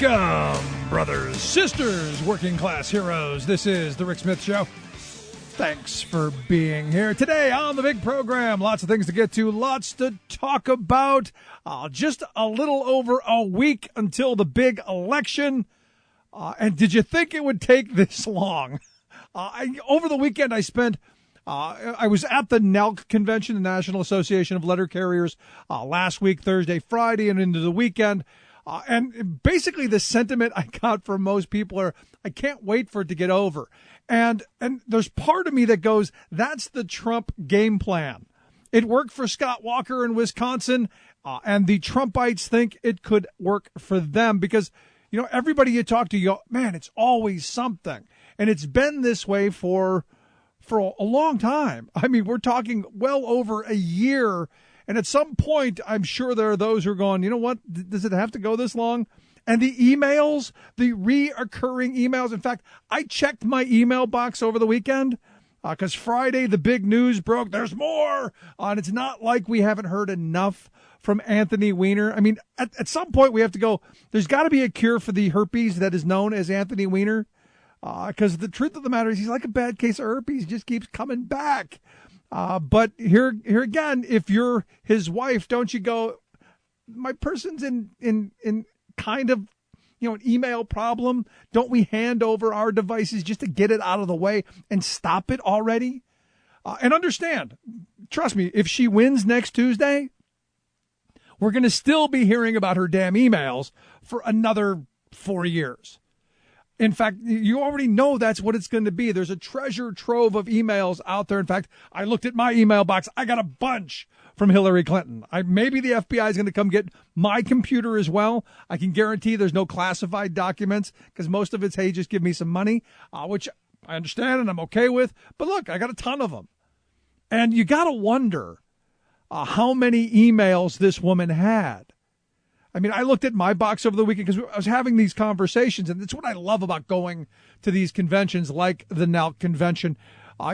Welcome, brothers, sisters, working class heroes. This is The Rick Smith Show. Thanks for being here. Today on the big program, lots of things to get to, lots to talk about. Just a little over a week until the big election. And did you think it would take this long? Over the weekend, I was at the NALC convention, the National Association of Letter Carriers, last week, Thursday, Friday, and into the weekend. And basically the sentiment I got from most people are, I can't wait for it to get over. And there's part of me that goes, that's the Trump game plan. It worked for Scott Walker in Wisconsin, and the Trumpites think it could work for them because, you know, everybody you talk to, you go, man, it's always something. And it's been this way for a long time. I mean, we're talking well over a year. And at some point, I'm sure there are those who are going, you know what, does it have to go this long? And the emails, the reoccurring emails. In fact, I checked my email box over the weekend because Friday, the big news broke. There's more. And it's not like we haven't heard enough from Anthony Weiner. I mean, at some point, we have to go, there's got to be a cure for the herpes that is known as Anthony Weiner. Because the truth of the matter is he's like a bad case of herpes. He just keeps coming back. But here again, if you're his wife, don't you go, my person's in kind of, you know, an email problem. Don't we hand over our devices just to get it out of the way and stop it already? And understand, trust me, if she wins next Tuesday, we're going to still be hearing about her damn emails for another 4 years. In fact, you already know that's what it's going to be. There's a treasure trove of emails out there. In fact, I looked at my email box. I got a bunch from Hillary Clinton. Maybe the FBI is going to come get my computer as well. I can guarantee there's no classified documents because most of it's, hey, just give me some money, which I understand and I'm okay with. But look, I got a ton of them. And you got to wonder how many emails this woman had. I mean, I looked at my box over the weekend because I was having these conversations, and it's what I love about going to these conventions like the NALC convention.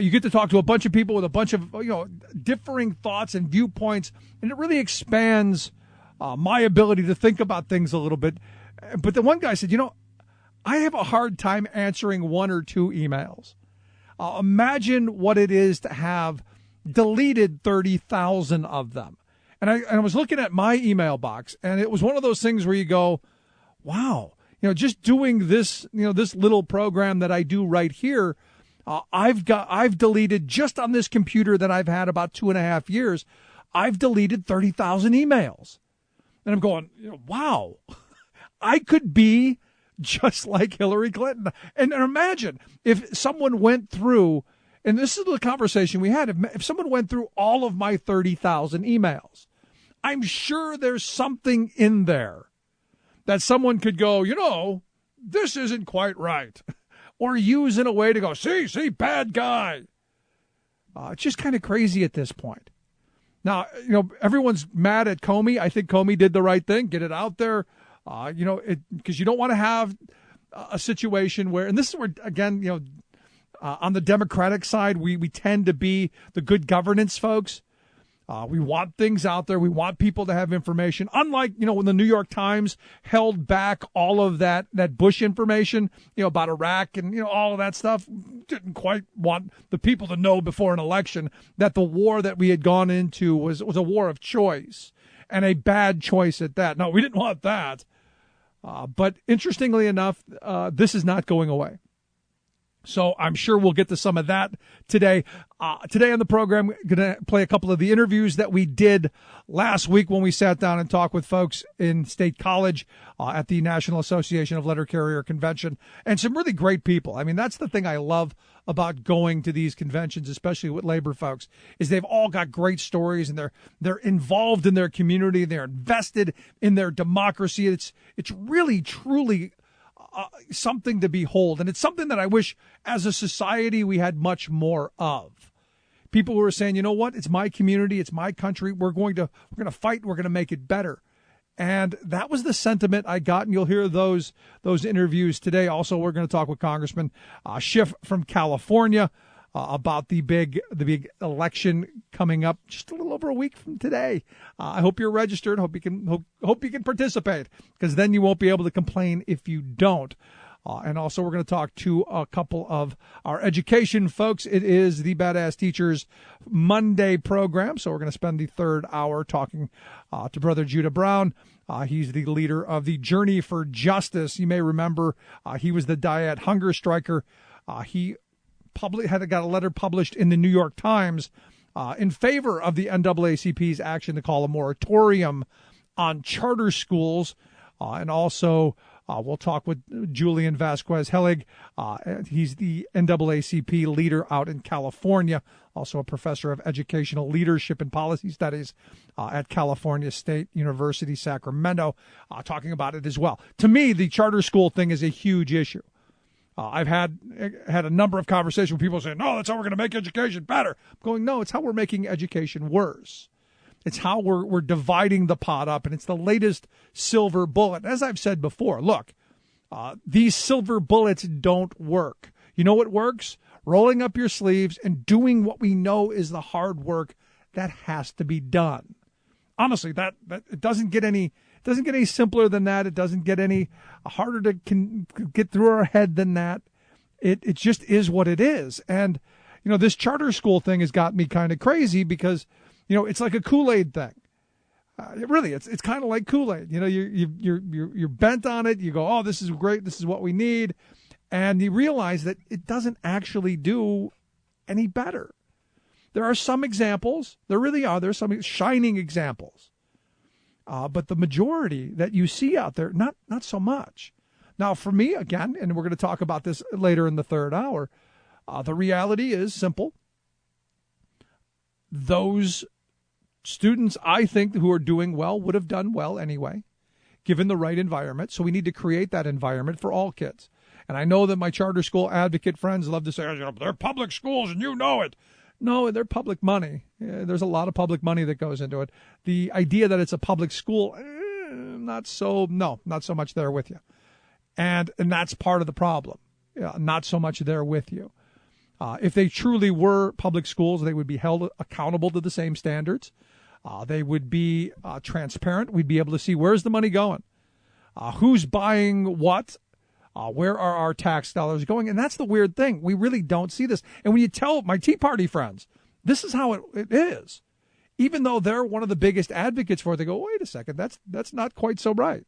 You get to talk to a bunch of people with a bunch of, you know, differing thoughts and viewpoints, and it really expands my ability to think about things a little bit. But the one guy said, you know, I have a hard time answering one or two emails. Imagine what it is to have deleted 30,000 of them. And I was looking at my email box, and it was one of those things where you go, wow, you know, just doing this, you know, this little program that I do right here, I've deleted just on this computer that I've had about 2.5 years, I've deleted 30,000 emails. And I'm going, you know, wow, I could be just like Hillary Clinton. And imagine if someone went through, and this is the conversation we had, if someone went through all of my 30,000 emails, I'm sure there's something in there that someone could go, you know, this isn't quite right. Or use in a way to go, see, bad guy. It's just kind of crazy at this point. Now, you know, everyone's mad at Comey. I think Comey did the right thing. Get it out there. You know, because you don't want to have a situation where, and this is where, again, you know, on the Democratic side, we tend to be the good governance folks. We want things out there. We want people to have information. Unlike, you know, when the New York Times held back all of that Bush information, you know, about Iraq and, you know, all of that stuff, didn't quite want the people to know before an election that the war that we had gone into was a war of choice and a bad choice at that. No, we didn't want that. But interestingly enough, this is not going away. So I'm sure we'll get to some of that today. Today on the program, going to play a couple of the interviews that we did last week when we sat down and talked with folks in State College at the National Association of Letter Carrier Convention, and some really great people. I mean, that's the thing I love about going to these conventions, especially with labor folks, is they've all got great stories and they're involved in their community. They're invested in their democracy. It's really, truly something to behold. And it's something that I wish as a society we had much more of. People who are saying, you know what, it's my community, it's my country, we're going to fight, we're going to make it better. And that was the sentiment I got, and you'll hear those interviews today. Also, we're going to talk with Congressman Schiff from California. about the big election coming up just a little over a week from today. I hope you're registered. Hope you can participate, because then you won't be able to complain if you don't. And also, we're going to talk to a couple of our education folks. It is the Badass Teachers Monday program, so we're going to spend the third hour talking to Brother Judah Brown. He's the leader of the Journey for Justice. You may remember he was the Diet Hunger Striker. He got a letter published in the New York Times in favor of the NAACP's action to call a moratorium on charter schools. And also, we'll talk with Julian Vasquez Helig. He's the NAACP leader out in California, also a professor of educational leadership and policy studies at California State University, Sacramento, talking about it as well. To me, the charter school thing is a huge issue. I've had a number of conversations with people saying, no, that's how we're going to make education better. I'm going, no, it's how we're making education worse. It's how we're dividing the pot up, and it's the latest silver bullet. As I've said before, look, these silver bullets don't work. You know what works? Rolling up your sleeves and doing what we know is the hard work that has to be done. Honestly, that it doesn't get any simpler than that. It doesn't get any harder to get through our head than that. It just is what it is. And, this charter school thing has got me kind of crazy because, it's like a Kool-Aid thing. It's kind of like Kool-Aid. You're bent on it. You go, oh, this is great. This is what we need. And you realize that it doesn't actually do any better. There are some examples. There really are. There's some shining examples. But the majority that you see out there, not so much. Now, for me, again, and we're going to talk about this later in the third hour, the reality is simple. Those students, I think, who are doing well would have done well anyway, given the right environment. So we need to create that environment for all kids. And I know that my charter school advocate friends love to say, they're public schools and you know it. No, they're public money. There's a lot of public money that goes into it. The idea that it's a public school, not so much there with you. And that's part of the problem. Not so much there with you. If they truly were public schools, they would be held accountable to the same standards. They would be transparent. We'd be able to see where's the money going, who's buying what, where are our tax dollars going. And that's the weird thing. We really don't see this. And when you tell my Tea Party friends, this is how it is, even though they're one of the biggest advocates for it, they go, wait a second, that's not quite so right.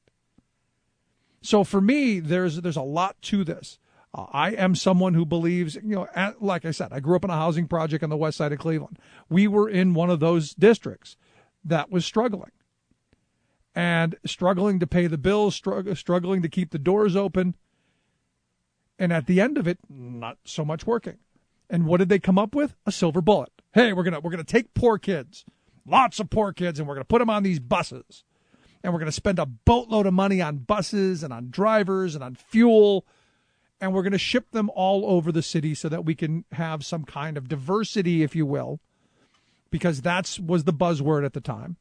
So for me, there's a lot to this. I am someone who believes, like I said, I grew up in a housing project on the west side of Cleveland. We were in one of those districts that was struggling to pay the bills, struggling to keep the doors open. And at the end of it, not so much working. And what did they come up with? A silver bullet. Hey, we're gonna take poor kids, lots of poor kids, and we're gonna put them on these buses. And we're gonna spend a boatload of money on buses and on drivers and on fuel. And we're going to ship them all over the city so that we can have some kind of diversity, if you will, because that was the buzzword at the time.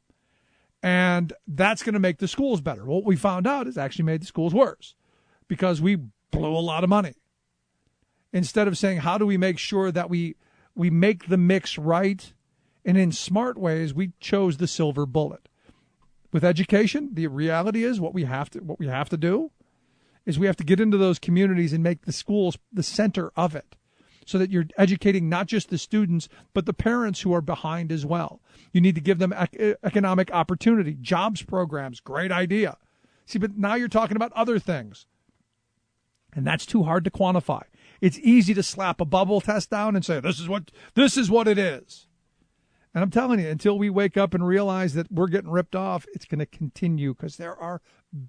And that's going to make the schools better. What we found out is actually made the schools worse because we blew a lot of money. Instead of saying, how do we make sure that we make the mix right and in smart ways, we chose the silver bullet. With education, the reality is what we have to do is we have to get into those communities and make the schools the center of it so that you're educating not just the students, but the parents who are behind as well. You need to give them economic opportunity, jobs programs, great idea. See, but now you're talking about other things, and that's too hard to quantify. It's easy to slap a bubble test down and say, this is what it is. And I'm telling you, until we wake up and realize that we're getting ripped off, it's going to continue because there are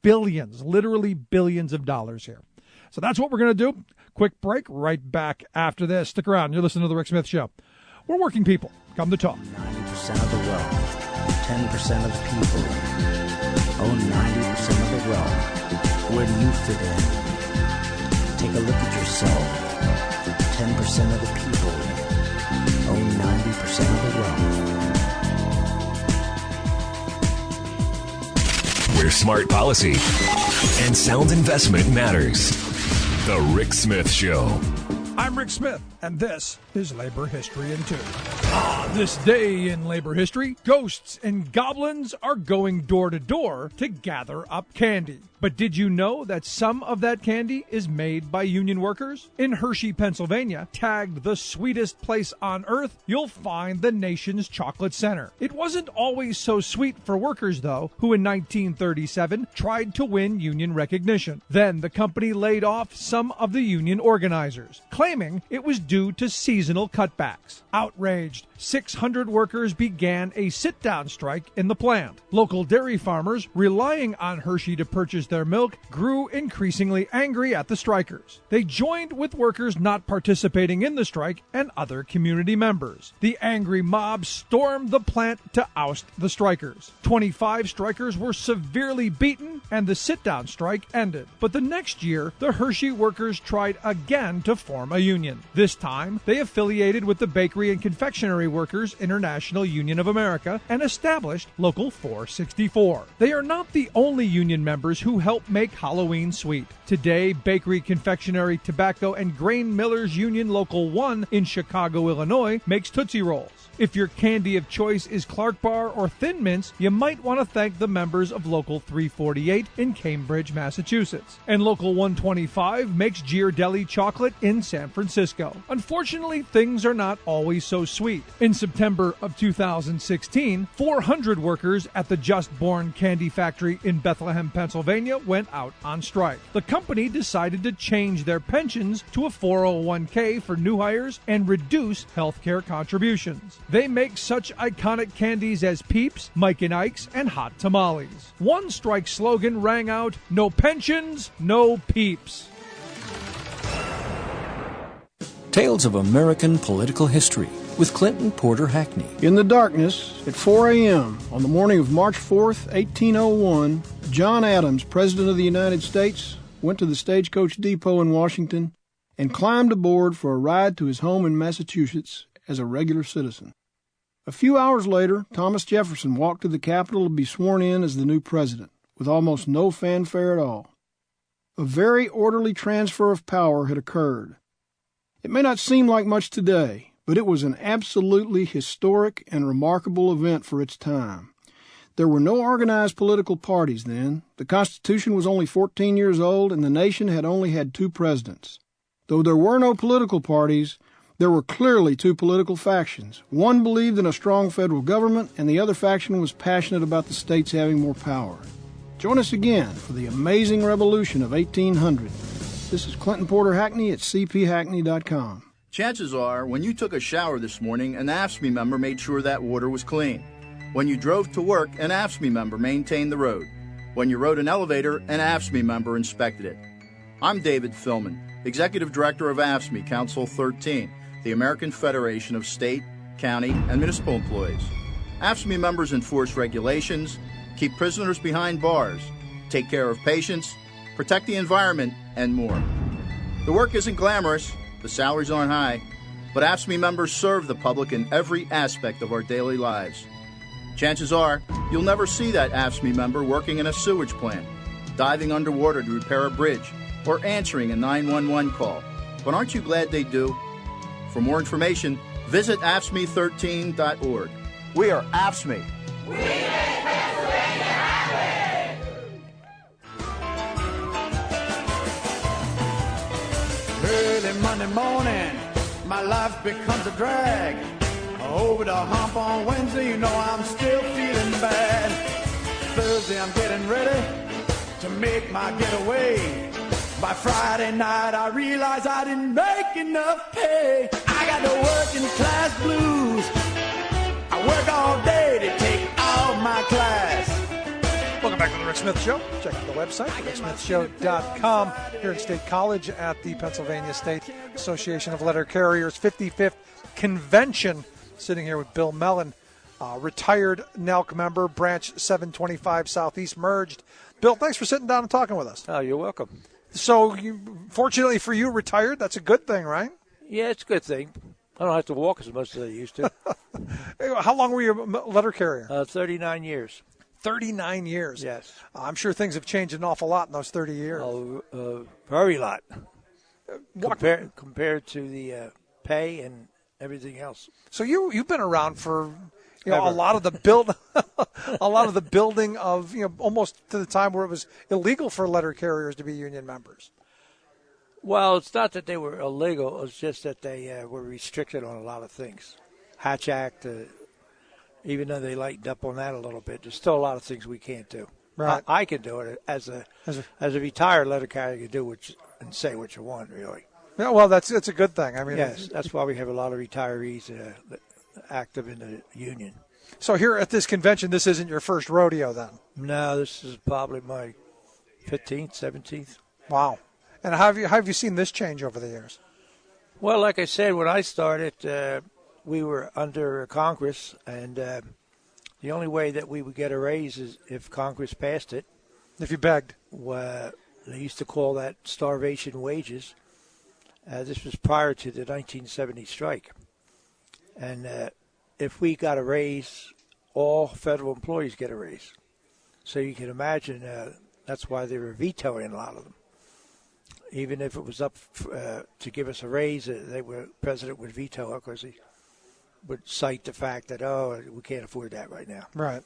billions, literally billions of dollars here. So that's what we're going to do. Quick break, right back after this. Stick around. You're listening to The Rick Smith Show. We're working people. Come to talk. 90% of the wealth, 10% of the people own 90% of the wealth. Where do you fit in? Take a look at yourself. 10% of the people own 90% of the wealth. Where smart policy and sound investment matters. The Rick Smith Show. I'm Rick Smith. And this is Labor History in 2. On this day in labor history, ghosts and goblins are going door to door to gather up candy. But did you know that some of that candy is made by union workers? In Hershey, Pennsylvania, tagged the sweetest place on earth, you'll find the nation's chocolate center. It wasn't always so sweet for workers, though, who in 1937 tried to win union recognition. Then the company laid off some of the union organizers, claiming it was due to seasonal cutbacks. Outraged, 600 workers began a sit-down strike in the plant. Local dairy farmers, relying on Hershey to purchase their milk, grew increasingly angry at the strikers. They joined with workers not participating in the strike and other community members. The angry mob stormed the plant to oust the strikers. 25 strikers were severely beaten, and the sit-down strike ended. But the next year, the Hershey workers tried again to form a union. This time, they affiliated with the Bakery and Confectionery Workers International Union of America and established Local 464. They are not the only union members who help make Halloween sweet. Today, Bakery, Confectionery, Tobacco, and Grain Millers Union Local 1 in Chicago, Illinois, makes Tootsie Rolls. If your candy of choice is Clark Bar or Thin Mints, you might want to thank the members of Local 348 in Cambridge, Massachusetts. And Local 125 makes Ghirardelli chocolate in San Francisco. Unfortunately, things are not always so sweet. In September of 2016, 400 workers at the Just Born Candy Factory in Bethlehem, Pennsylvania went out on strike. The company decided to change their pensions to a 401k for new hires and reduce health care contributions. They make such iconic candies as Peeps, Mike and Ike's, and Hot Tamales. One strike slogan rang out, "No pensions, no Peeps." Tales of American Political History with Clinton Porter Hackney. In the darkness, at 4 a.m. on the morning of March 4th, 1801, John Adams, President of the United States, went to the Stagecoach Depot in Washington and climbed aboard for a ride to his home in Massachusetts as a regular citizen. A few hours later, Thomas Jefferson walked to the Capitol to be sworn in as the new president, with almost no fanfare at all. A very orderly transfer of power had occurred. It may not seem like much today, but it was an absolutely historic and remarkable event for its time. There were no organized political parties then. The Constitution was only 14 years old, and the nation had only had 2 presidents. Though there were no political parties, there were clearly 2 political factions. One believed in a strong federal government, and the other faction was passionate about the states having more power. Join us again for the amazing revolution of 1800. This is Clinton Porter Hackney at cphackney.com. Chances are, when you took a shower this morning, an AFSCME member made sure that water was clean. When you drove to work, an AFSCME member maintained the road. When you rode an elevator, an AFSCME member inspected it. I'm David Philman, Executive Director of AFSCME Council 13, the American Federation of State, County, and Municipal Employees. AFSCME members enforce regulations, keep prisoners behind bars, take care of patients, protect the environment, and more. The work isn't glamorous, the salaries aren't high, but AFSCME members serve the public in every aspect of our daily lives. Chances are, you'll never see that AFSCME member working in a sewage plant, diving underwater to repair a bridge, or answering a 911 call. But aren't you glad they do? For more information, visit AFSCME13.org. We are AFSCME. We make Pennsylvania happy! Early Monday morning, my life becomes a drag. Over the hump on Wednesday, you know I'm still feeling bad. Thursday, I'm getting ready to make my getaway. By Friday night, I realize I didn't make enough pay. I got the working class blues. I work all day to take all my class. Welcome back to the Rick Smith Show. Check out the website, ricksmithshow.com. Here at State College at the Pennsylvania State Association of Letter Carriers 55th Convention. Sitting here with Bill Mellon, retired NELC member, Branch 725 Southeast merged. Bill, thanks for sitting down and talking with us. Oh, you're welcome. So, fortunately for you, retired. That's a good thing, right? Yeah, it's a good thing. I don't have to walk as much as I used to. How long were you a letter carrier? 39 years. 39 years? Yes. I'm sure things have changed an awful lot in those 30 years. Oh, very lot. Compared to the pay and everything else. So you've been around for a Ever. lot of the building of almost to the time where it was illegal for letter carriers to be union members. Well, it's not that they were illegal. It's just that they were restricted on a lot of things. Hatch Act, even though they lightened up on that a little bit, there's still a lot of things we can't do. Right. I can do it as a retired letter carrier. You do and say what you want, really. Yeah, well, that's a good thing. I mean, Yes, that's why we have a lot of retirees active in the union. So here at this convention, this isn't your first rodeo, then? No, this is probably my 15th, 17th. Wow. And how have you seen this change over the years? Well, like I said, when I started, we were under Congress, and the only way that we would get a raise is if Congress passed it. If you begged. They used to call that starvation wages. This was prior to the 1970 strike. And if we got a raise, all federal employees get a raise. So you can imagine that's why they were vetoing a lot of them. Even if it was up to give us a raise, President would veto it because he would cite the fact that, we can't afford that right now. Right.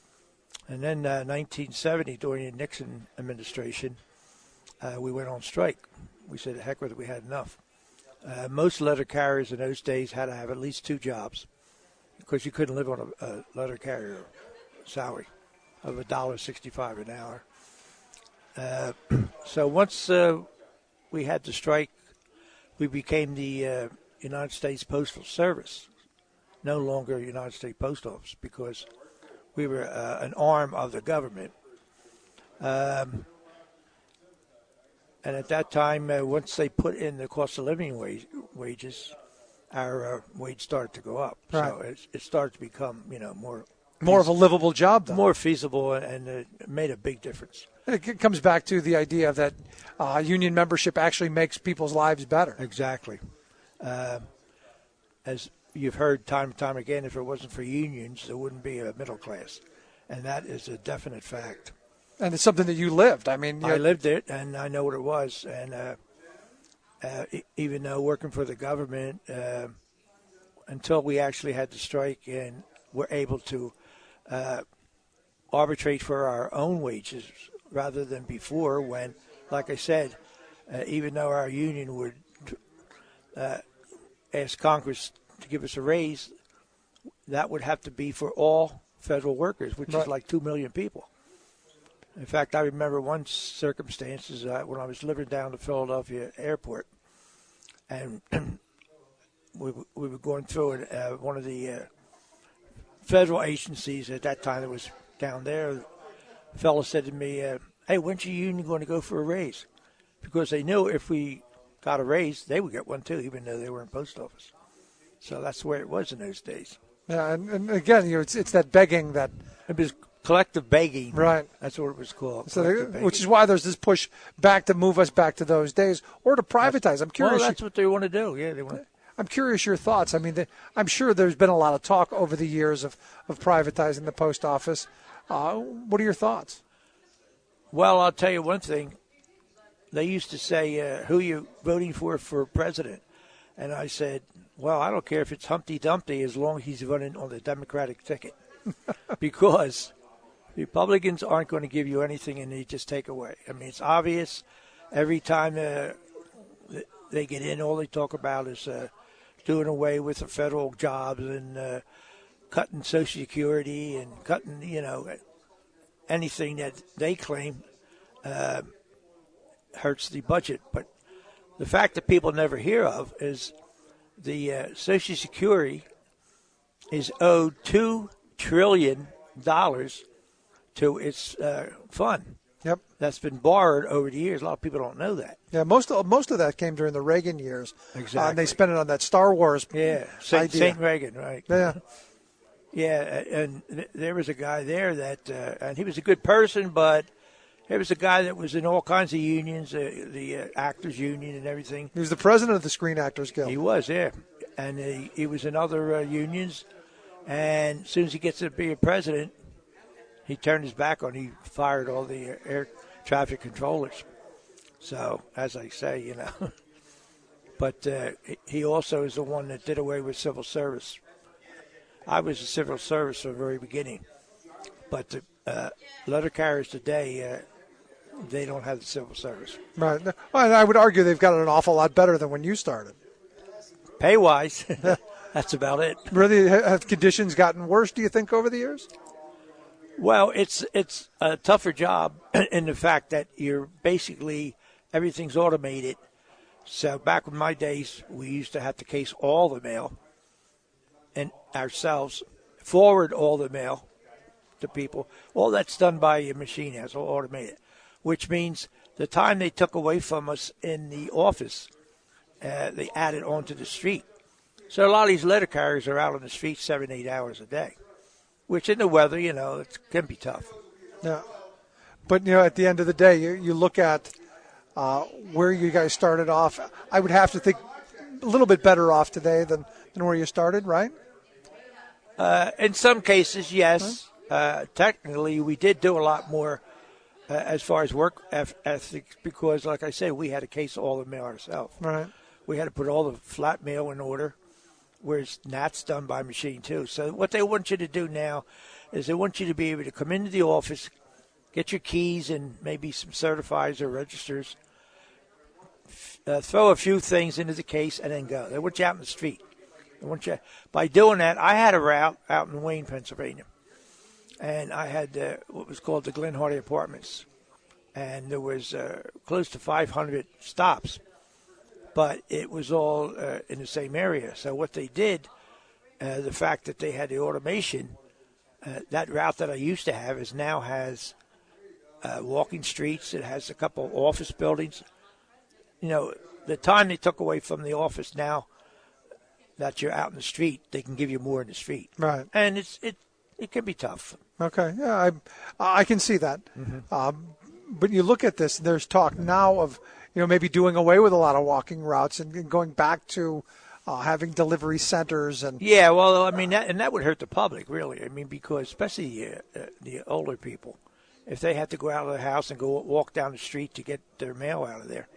And then 1970, during the Nixon administration, we went on strike. We said, heck with it, we had enough. Most letter carriers in those days had to have at least 2 jobs because you couldn't live on a letter carrier salary of $1.65 an hour. So once we had to strike, we became the United States Postal Service, no longer United States Post Office, because we were an arm of the government. And at that time, once they put in the cost of living wages, our wage started to go up. Right. So it started to become, More of a livable job, though. more feasible, and it made a big difference. It comes back to the idea that union membership actually makes people's lives better. Exactly. As you've heard time and time again, if it wasn't for unions, there wouldn't be a middle class. And that is a definite fact. And it's something that you lived. I mean, I lived it, and I know what it was. And even though working for the government, until we actually had to strike and were able to arbitrate for our own wages rather than before when, like I said, even though our union would ask Congress to give us a raise, that would have to be for all federal workers, which is like 2 million people. In fact, I remember one circumstance is when I was living down the Philadelphia airport, and we were going through it. One of the federal agencies at that time that was down there, a fellow said to me, hey, when's your union going to go for a raise? Because they knew if we got a raise, they would get one too, even though they were in post office. So that's the way it was in those days. Yeah, and again, it's that begging that it was collective begging. Right. That's what it was called. So which is why there's this push back to move us back to those days or to privatize. I'm curious. Well, that's what they want to do. Yeah, they want to. I'm curious your thoughts. I mean, I'm sure there's been a lot of talk over the years of privatizing the post office. What are your thoughts? Well, I'll tell you one thing. They used to say, who are you voting for president? And I said, well, I don't care if it's Humpty Dumpty as long as he's running on the Democratic ticket. Because Republicans aren't going to give you anything and they just take away. I mean, it's obvious. Every time they get in, all they talk about is doing away with the federal jobs and cutting Social Security and cutting, anything that they claim hurts the budget. But the fact that people never hear of is the Social Security is owed $2 trillion to its fund. Yep. That's been borrowed over the years. A lot of people don't know that. Yeah, most of that came during the Reagan years. Exactly. And they spent it on that Star Wars idea. St. Reagan, right. Yeah. Yeah, and there was a guy there that, and he was a good person, but there was a guy that was in all kinds of unions, the actors union and everything. He was the president of the Screen Actors Guild. He was, yeah. And he was in other unions. And as soon as he gets to be a president, he turned his back on. He fired all the air traffic controllers. So, as I say, But he also is the one that did away with civil service. I was a civil service from the very beginning. But the letter carriers today, they don't have the civil service. Right. Well, I would argue they've got it an awful lot better than when you started. Pay-wise, that's about it. Really, have conditions gotten worse, do you think, over the years? Well, it's a tougher job in the fact that you're basically, everything's automated. So back in my days, we used to have to case all the mail and ourselves, forward all the mail to people. All that's done by a machine now, it's all automated, which means the time they took away from us in the office, they added onto the street. So a lot of these letter carriers are out on the street 7-8 hours a day, which in the weather, it can be tough. Yeah. But, at the end of the day, you look at where you guys started off. I would have to think a little bit better off today than where you started, right? In some cases, yes. Technically, we did do a lot more as far as work ethics because, like I said, we had to case all the mail ourselves. Right. We had to put all the flat mail in order, whereas that's done by machine too. So what they want you to do now is they want you to be able to come into the office, get your keys and maybe some certifiers or registers, throw a few things into the case, and then go. They want you out in the street. They want you. By doing that, I had a route out in Wayne, Pennsylvania, and I had what was called the Glen Hardy Apartments, and there was close to 500 stops. But it was all in the same area. So what they did, the fact that they had the automation, that route that I used to have now has walking streets. It has a couple of office buildings. The time they took away from the office now that you're out in the street, they can give you more in the street. Right. And it can be tough. Okay. Yeah, I can see that. Mm-hmm. But you look at this, there's talk now of maybe doing away with a lot of walking routes and going back to having delivery centers. And yeah, well, I mean, that would hurt the public, really. I mean, because especially the older people, if they had to go out of the house and go walk down the street to get their mail out of there,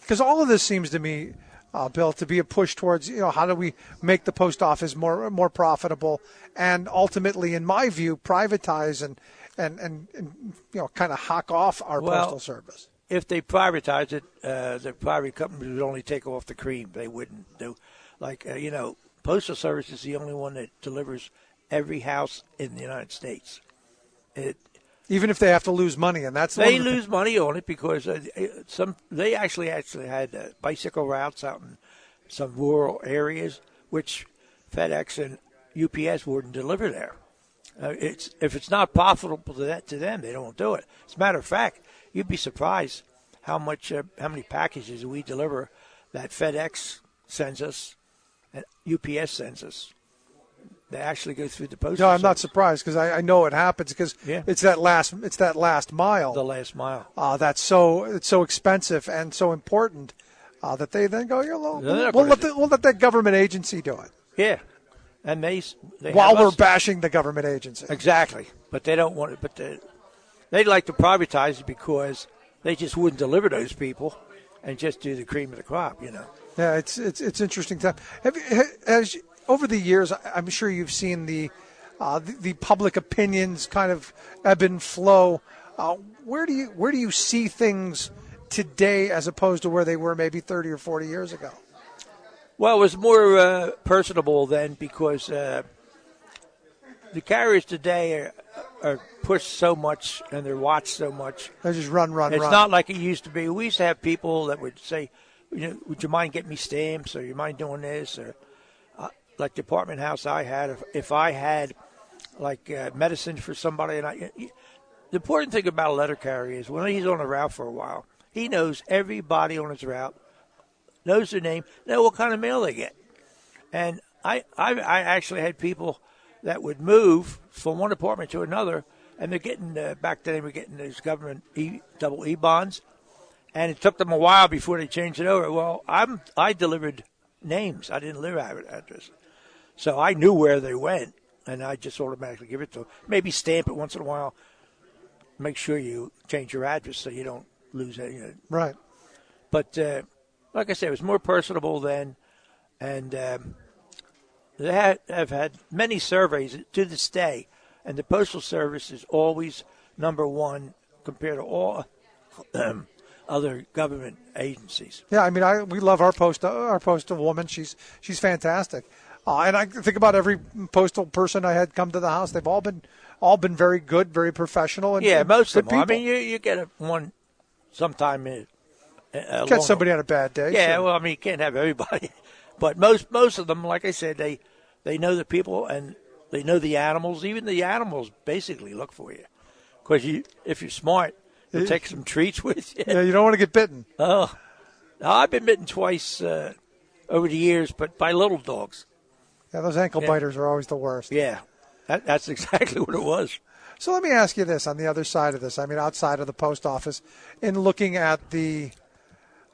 Because all of this seems to me, Bill, to be a push towards, how do we make the post office more profitable and ultimately, in my view, privatize and kind of hack off our postal service. If they privatize it, the private companies would only take off the cream. They wouldn't do, Postal Service is the only one that delivers every house in the United States. Even if they have to lose money, and that's they lose money on it because they actually had bicycle routes out in some rural areas, which FedEx and UPS wouldn't deliver there. If it's not profitable to them, they don't do it. As a matter of fact, you'd be surprised how many packages we deliver that FedEx sends us and UPS sends us. They actually go through the post. No, I'm not surprised because I know it happens because it's that last mile. The last mile. It's so expensive and so important that they then go, we'll let that government agency do it. Yeah. And they while we're bashing the government agency. Exactly. But they don't want it. But they'd like to privatize it because they just wouldn't deliver those people and just do the cream of the crop, Yeah, it's interesting time. Over the years, I'm sure you've seen the public opinions kind of ebb and flow. Where do you see things today as opposed to where they were maybe 30 or 40 years ago? Well, it was more personable then because the carriers today are pushed so much and they're watched so much. They just run. It's not like it used to be. We used to have people that would say, would you mind getting me stamps or you mind doing this? Or like the apartment house I had, if I had medicine for somebody. The important thing about a letter carrier is when he's on a route for a while, he knows everybody on his route, knows their name, know what kind of mail they get. And I actually had people that would move from one apartment to another, and they're getting, back then they were getting those government double E bonds, and it took them a while before they changed it over. Well, I delivered names. I didn't live at address. So I knew where they went, and I just automatically give it to them. Maybe stamp it once in a while. Make sure you change your address so you don't lose it. Right. But like I said, it was more personable then, and they have had many surveys to this day, and the Postal Service is always number one compared to all other government agencies. Yeah, I mean, we love our postal woman. She's fantastic, and I think about every postal person I had come to the house. They've all been very good, very professional, and most of good them. I people. mean, you get one sometime. Catch somebody on a bad day. Yeah, sure. well, I mean, you can't have everybody, but most of them, like I said, they know the people and they know the animals. Even the animals basically look for you, because if you're smart, you'll take some treats with you. Yeah, you don't want to get bitten. Oh, I've been bitten twice over the years, but by little dogs. Yeah, those ankle biters are always the worst. Yeah, that's exactly what it was. So let me ask you this: on the other side of this, I mean, outside of the post office, in looking at the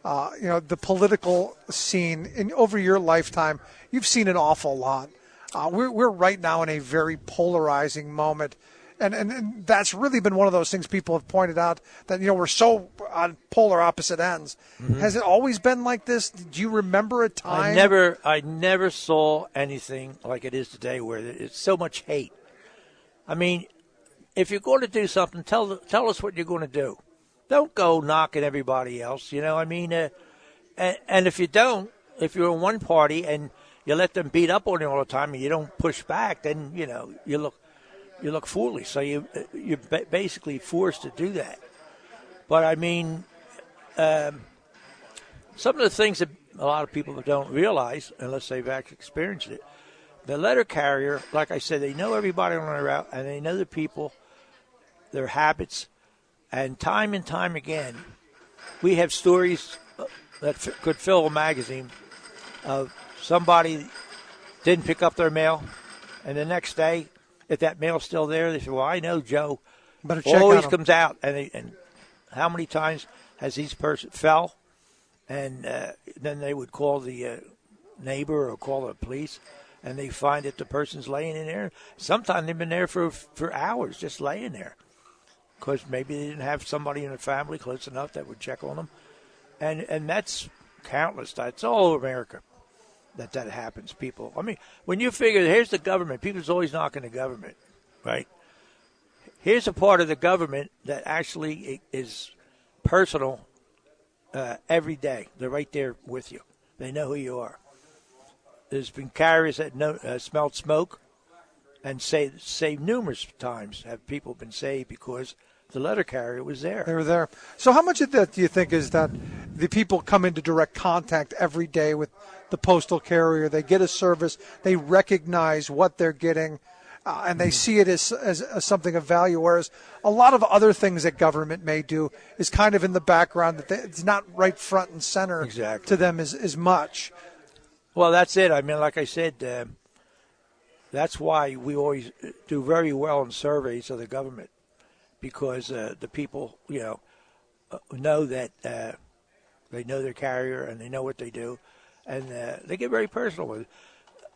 the political scene over your lifetime, you've seen an awful lot. We're right now in a very polarizing moment, and that's really been one of those things people have pointed out, that we're so on polar opposite ends. Mm-hmm. Has it always been like this? Do you remember a time? I never saw anything like it is today, where it's so much hate. I mean, if you're going to do something, tell us what you're going to do. Don't go knocking everybody else, I mean, and if you don't, if you're in one party and you let them beat up on you all the time and you don't push back, then you look foolish. So you're basically forced to do that. But I mean, some of the things that a lot of people don't realize, unless they've actually experienced it, the letter carrier, like I said, they know everybody on their route and they know the people, their habits. And time again, we have stories that could fill a magazine of somebody didn't pick up their mail, and the next day, if that mail's still there, they say, "Well, I know Joe always comes out." And how many times has these person fell, and then they would call the neighbor or call the police, and they find that the person's laying in there. Sometimes they've been there for hours, just laying there, because maybe they didn't have somebody in the family close enough that would check on them. And that's countless. That's all over America that happens, people. I mean, when you figure, here's the government. People's always knocking the government, right? Here's a part of the government that actually is personal every day. They're right there with you. They know who you are. There's been carriers that smelled smoke and saved numerous times. Have people been saved because the letter carrier was there. They were there. So how much of that do you think is that the people come into direct contact every day with the postal carrier? They get a service. They recognize what they're getting, and they see it as something of value, whereas a lot of other things that government may do is kind of in the background, that it's not right front and center to them as much. Well, that's it. I mean, like I said, that's why we always do very well in surveys of the government, because the people, know that they know their carrier and they know what they do, and they get very personal with it.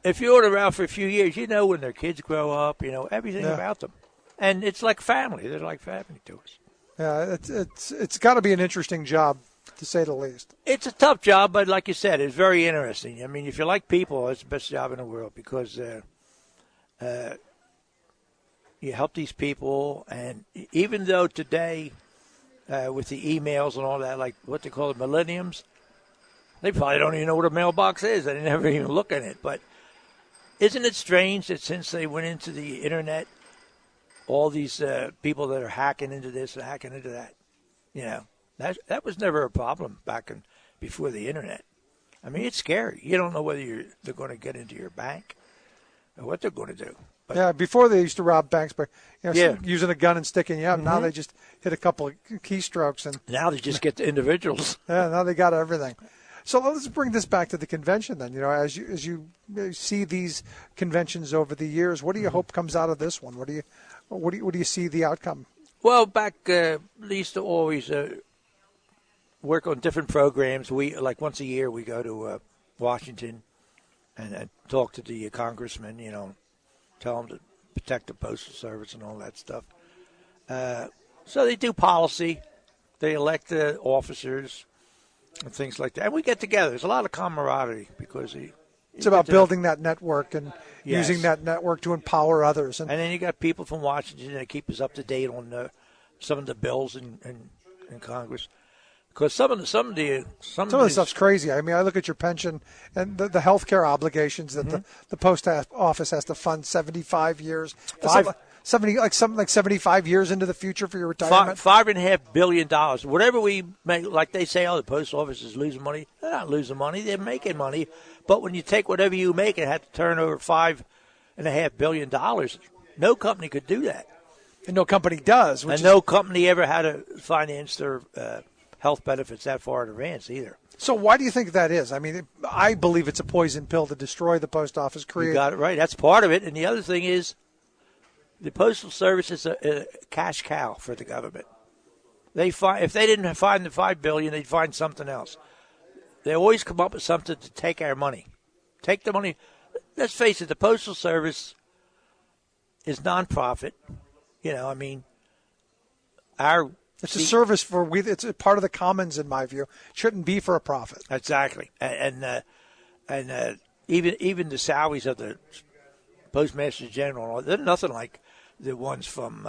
If you're around for a few years, when their kids grow up, everything about them, and it's like family. They're like family to us. Yeah, it's got to be an interesting job, to say the least. It's a tough job, but like you said, it's very interesting. I mean, if you like people, it's the best job in the world, because you help these people, and even though today, with the emails and all that, like what they call the millenniums, they probably don't even know what a mailbox is. They never even look at it. But isn't it strange that since they went into the internet, all these people that are hacking into this and hacking into that, that was never a problem before the internet. I mean, it's scary. You don't know whether they're going to get into your bank or what they're going to do. But, yeah, before they used to rob banks by using a gun and sticking you up. Mm-hmm. Now they just hit a couple of keystrokes. And now they just get the individuals. Yeah, now they got everything. So let's bring this back to the convention then. As you see these conventions over the years, what do you hope comes out of this one? What do you see the outcome? Well, back they used to always work on different programs. We once a year we go to Washington and talk to the congressmen. Tell them to protect the Postal Service and all that stuff. So they do policy. They elect the officers. and things like that. And we get together. There's a lot of camaraderie because it's about building that network and Yes. using that network to empower others. And then you got people from Washington that keep us up to date on some of the bills in Congress. Because some of the stuff's crazy. I mean, I look at your pension and the health care obligations that the post office has to fund 75 years. 75 years into the future for your retirement. $5.5 billion. Whatever we make, like they say, the post office is losing money. They're not losing money. They're making money. But when you take whatever you make and have to turn over $5.5 billion, no company could do that. And no company does. And no company ever had to finance their health benefits that far in advance either. So why do you think that is? I mean, I believe it's a poison pill to destroy the post office. You got it right. That's part of it. And the other thing is the Postal Service is a cash cow for the government. If they didn't find the $5 billion, they'd find something else. They always come up with something to take our money. Take the money. Let's face it, the Postal Service is nonprofit. It's a service it's a part of the commons, in my view. It shouldn't be for a profit. Exactly. And even the salaries of the Postmaster General, they're nothing like the ones from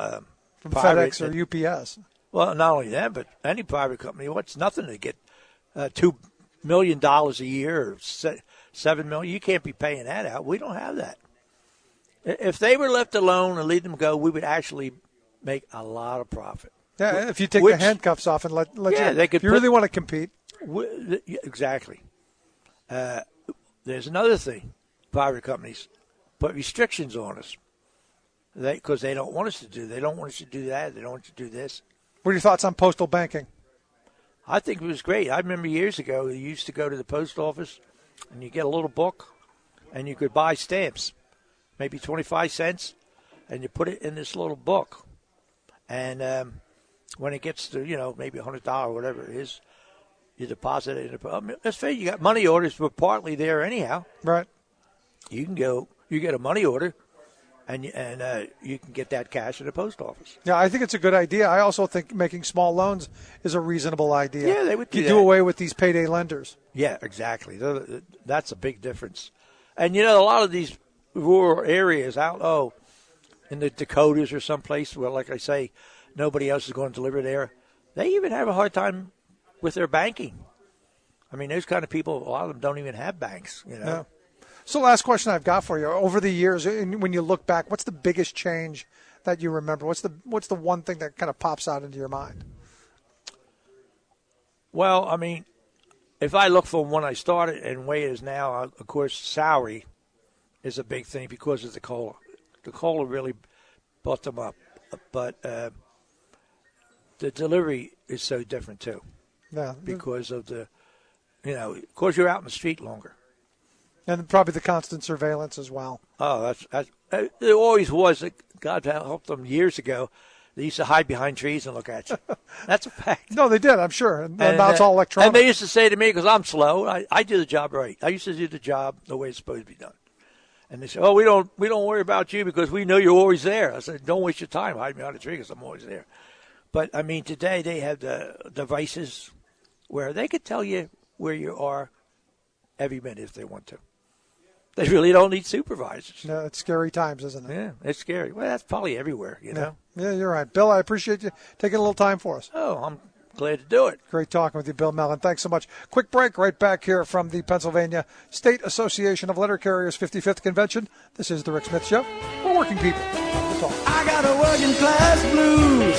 FedEx or UPS. Well, not only that, but any private company. It's nothing to get $2 million a year or $7 million. You can't be paying that out. We don't have that. If they were left alone and let them go, we would actually make a lot of profit. Yeah, if you take the handcuffs off and let they could if you really want to compete. Exactly. There's another thing. Private companies put restrictions on us because they don't want us to do. They don't want us to do that. They don't want us to do this. What are your thoughts on postal banking? I think it was great. I remember years ago, you used to go to the post office and you get a little book and you could buy stamps, maybe 25 cents, and you put it in this little book. And when it gets to, maybe $100 or whatever it is, you deposit it in let's say you got money orders were partly there anyhow. Right. You can go, you get a money order, and you can get that cash in the post office. Yeah, I think it's a good idea. I also think making small loans is a reasonable idea. Yeah, they would do you that. do away with these payday lenders. Yeah, exactly. That's a big difference. And, a lot of these rural areas out, in the Dakotas or someplace where, like I say, nobody else is going to deliver there, they even have a hard time with their banking. I mean, those kind of people, a lot of them don't even have banks, Yeah. So last question I've got for you. Over the years, when you look back, what's the biggest change that you remember? What's the one thing that kind of pops out into your mind? Well, I mean, if I look from when I started and the way it is now, of course, salary is a big thing because of the COLA. The COLA really brought them up. But the delivery is so different, too. Yeah. Because of of course, you're out in the street longer. And probably the constant surveillance as well. Oh, that's it always was. God helped them years ago. They used to hide behind trees and look at you. That's a fact. No, they did, I'm sure. And now it's all electronic. And they used to say to me, because I'm slow, I do the job right. I used to do the job the way it's supposed to be done. And they said, we don't worry about you because we know you're always there. I said, don't waste your time hiding behind the tree because I'm always there. But, I mean, today they have the devices where they could tell you where you are every minute if they want to. They really don't need supervisors. No, it's scary times, isn't it? Yeah, it's scary. Well, that's probably everywhere, know. Yeah, you're right. Bill, I appreciate you taking a little time for us. Oh, I'm glad to do it. Great talking with you, Bill Mellon. Thanks so much. Quick break right back here from the Pennsylvania State Association of Letter Carriers 55th Convention. This is The Rick Smith Show for working people. I got a working class blues.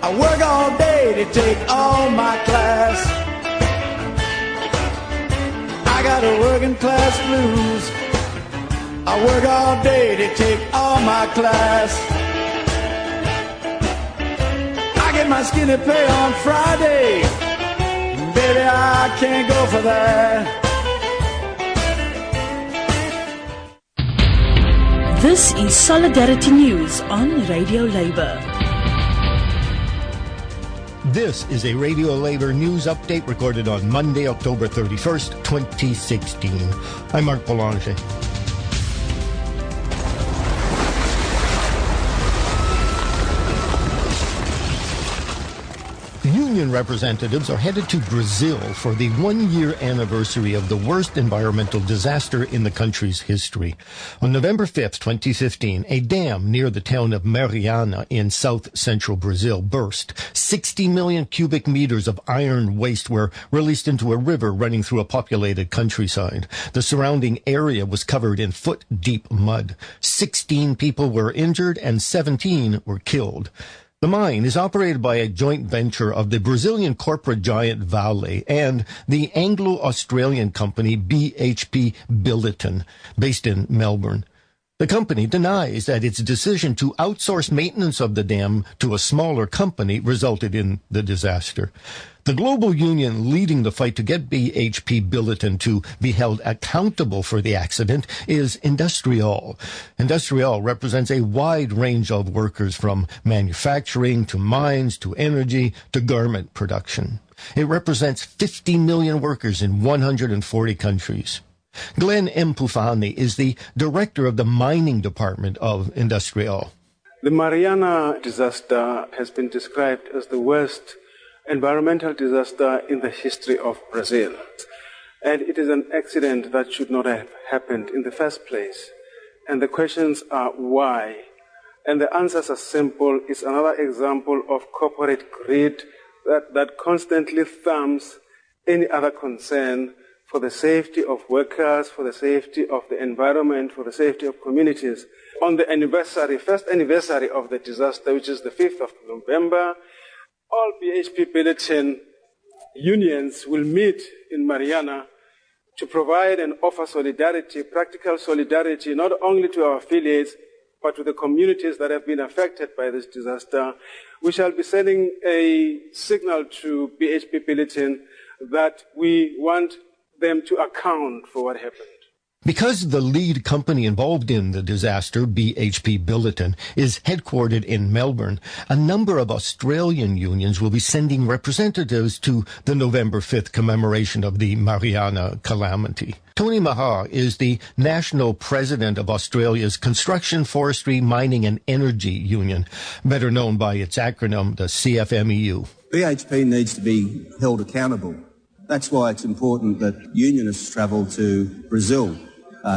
I work all day to take all my class. I got a working class blues. I work all day to take all my class. I get my skinny pay on Friday. Baby, I can't go for that. This is Solidarity News on Radio Labour. This is a Radio Labor news update recorded on Monday, October 31st, 2016. I'm Mark Boulanger. union representatives are headed to Brazil for the one-year anniversary of the worst environmental disaster in the country's history. On November 5th, 2015, a dam near the town of Mariana in south-central Brazil burst. 60 million cubic meters of iron waste were released into a river running through a populated countryside. The surrounding area was covered in foot-deep mud. 16 people were injured and 17 were killed. The mine is operated by a joint venture of the Brazilian corporate giant Vale and the Anglo-Australian company BHP Billiton, based in Melbourne. The company denies that its decision to outsource maintenance of the dam to a smaller company resulted in the disaster. The global union leading the fight to get BHP Billiton to be held accountable for the accident is Industrial. Industrial represents a wide range of workers from manufacturing to mines to energy to garment production. It represents 50 million workers in 140 countries. Glenn Mpufane is the director of the mining department of Industrial. The Mariana disaster has been described as the worst environmental disaster in the history of Brazil. And it is an accident that should not have happened in the first place. And the questions are why? And the answers are simple. It's another example of corporate greed that constantly thumbs any other concern for the safety of workers, for the safety of the environment, for the safety of communities. On the first anniversary of the disaster, which is the 5th of November, all BHP Billiton unions will meet in Mariana to provide and offer solidarity, practical solidarity, not only to our affiliates, but to the communities that have been affected by this disaster. We shall be sending a signal to BHP Billiton that we want them to account for what happened. Because the lead company involved in the disaster, BHP Billiton, is headquartered in Melbourne, a number of Australian unions will be sending representatives to the November 5th commemoration of the Mariana calamity. Tony Mahar is the national president of Australia's Construction, Forestry, Mining and Energy Union, better known by its acronym, the CFMEU. BHP needs to be held accountable. That's why it's important that unionists travel to Brazil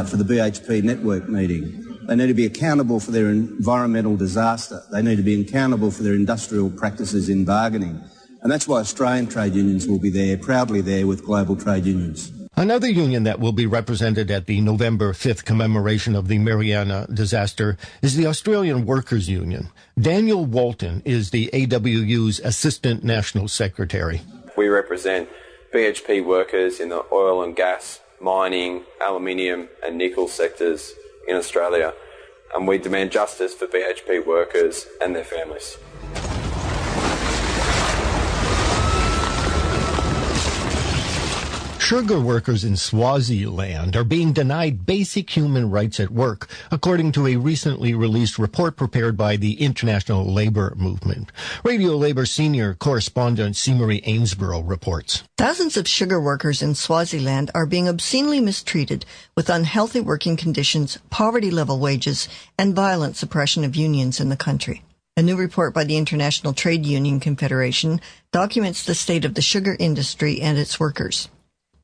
for the BHP network meeting. They need to be accountable for their environmental disaster. They need to be accountable for their industrial practices in bargaining. And that's why Australian trade unions will be there, proudly there with global trade unions. Another union that will be represented at the November 5th commemoration of the Mariana disaster is the Australian Workers' Union. Daniel Walton is the AWU's Assistant National Secretary. We represent BHP workers in the oil and gas, mining, aluminium and nickel sectors in Australia, and we demand justice for BHP workers and their families. Sugar workers in Swaziland are being denied basic human rights at work, according to a recently released report prepared by the International Labour Movement. Radio Labour senior correspondent Seamery Ainsborough reports. Thousands of sugar workers in Swaziland are being obscenely mistreated with unhealthy working conditions, poverty-level wages, and violent suppression of unions in the country. A new report by the International Trade Union Confederation documents the state of the sugar industry and its workers.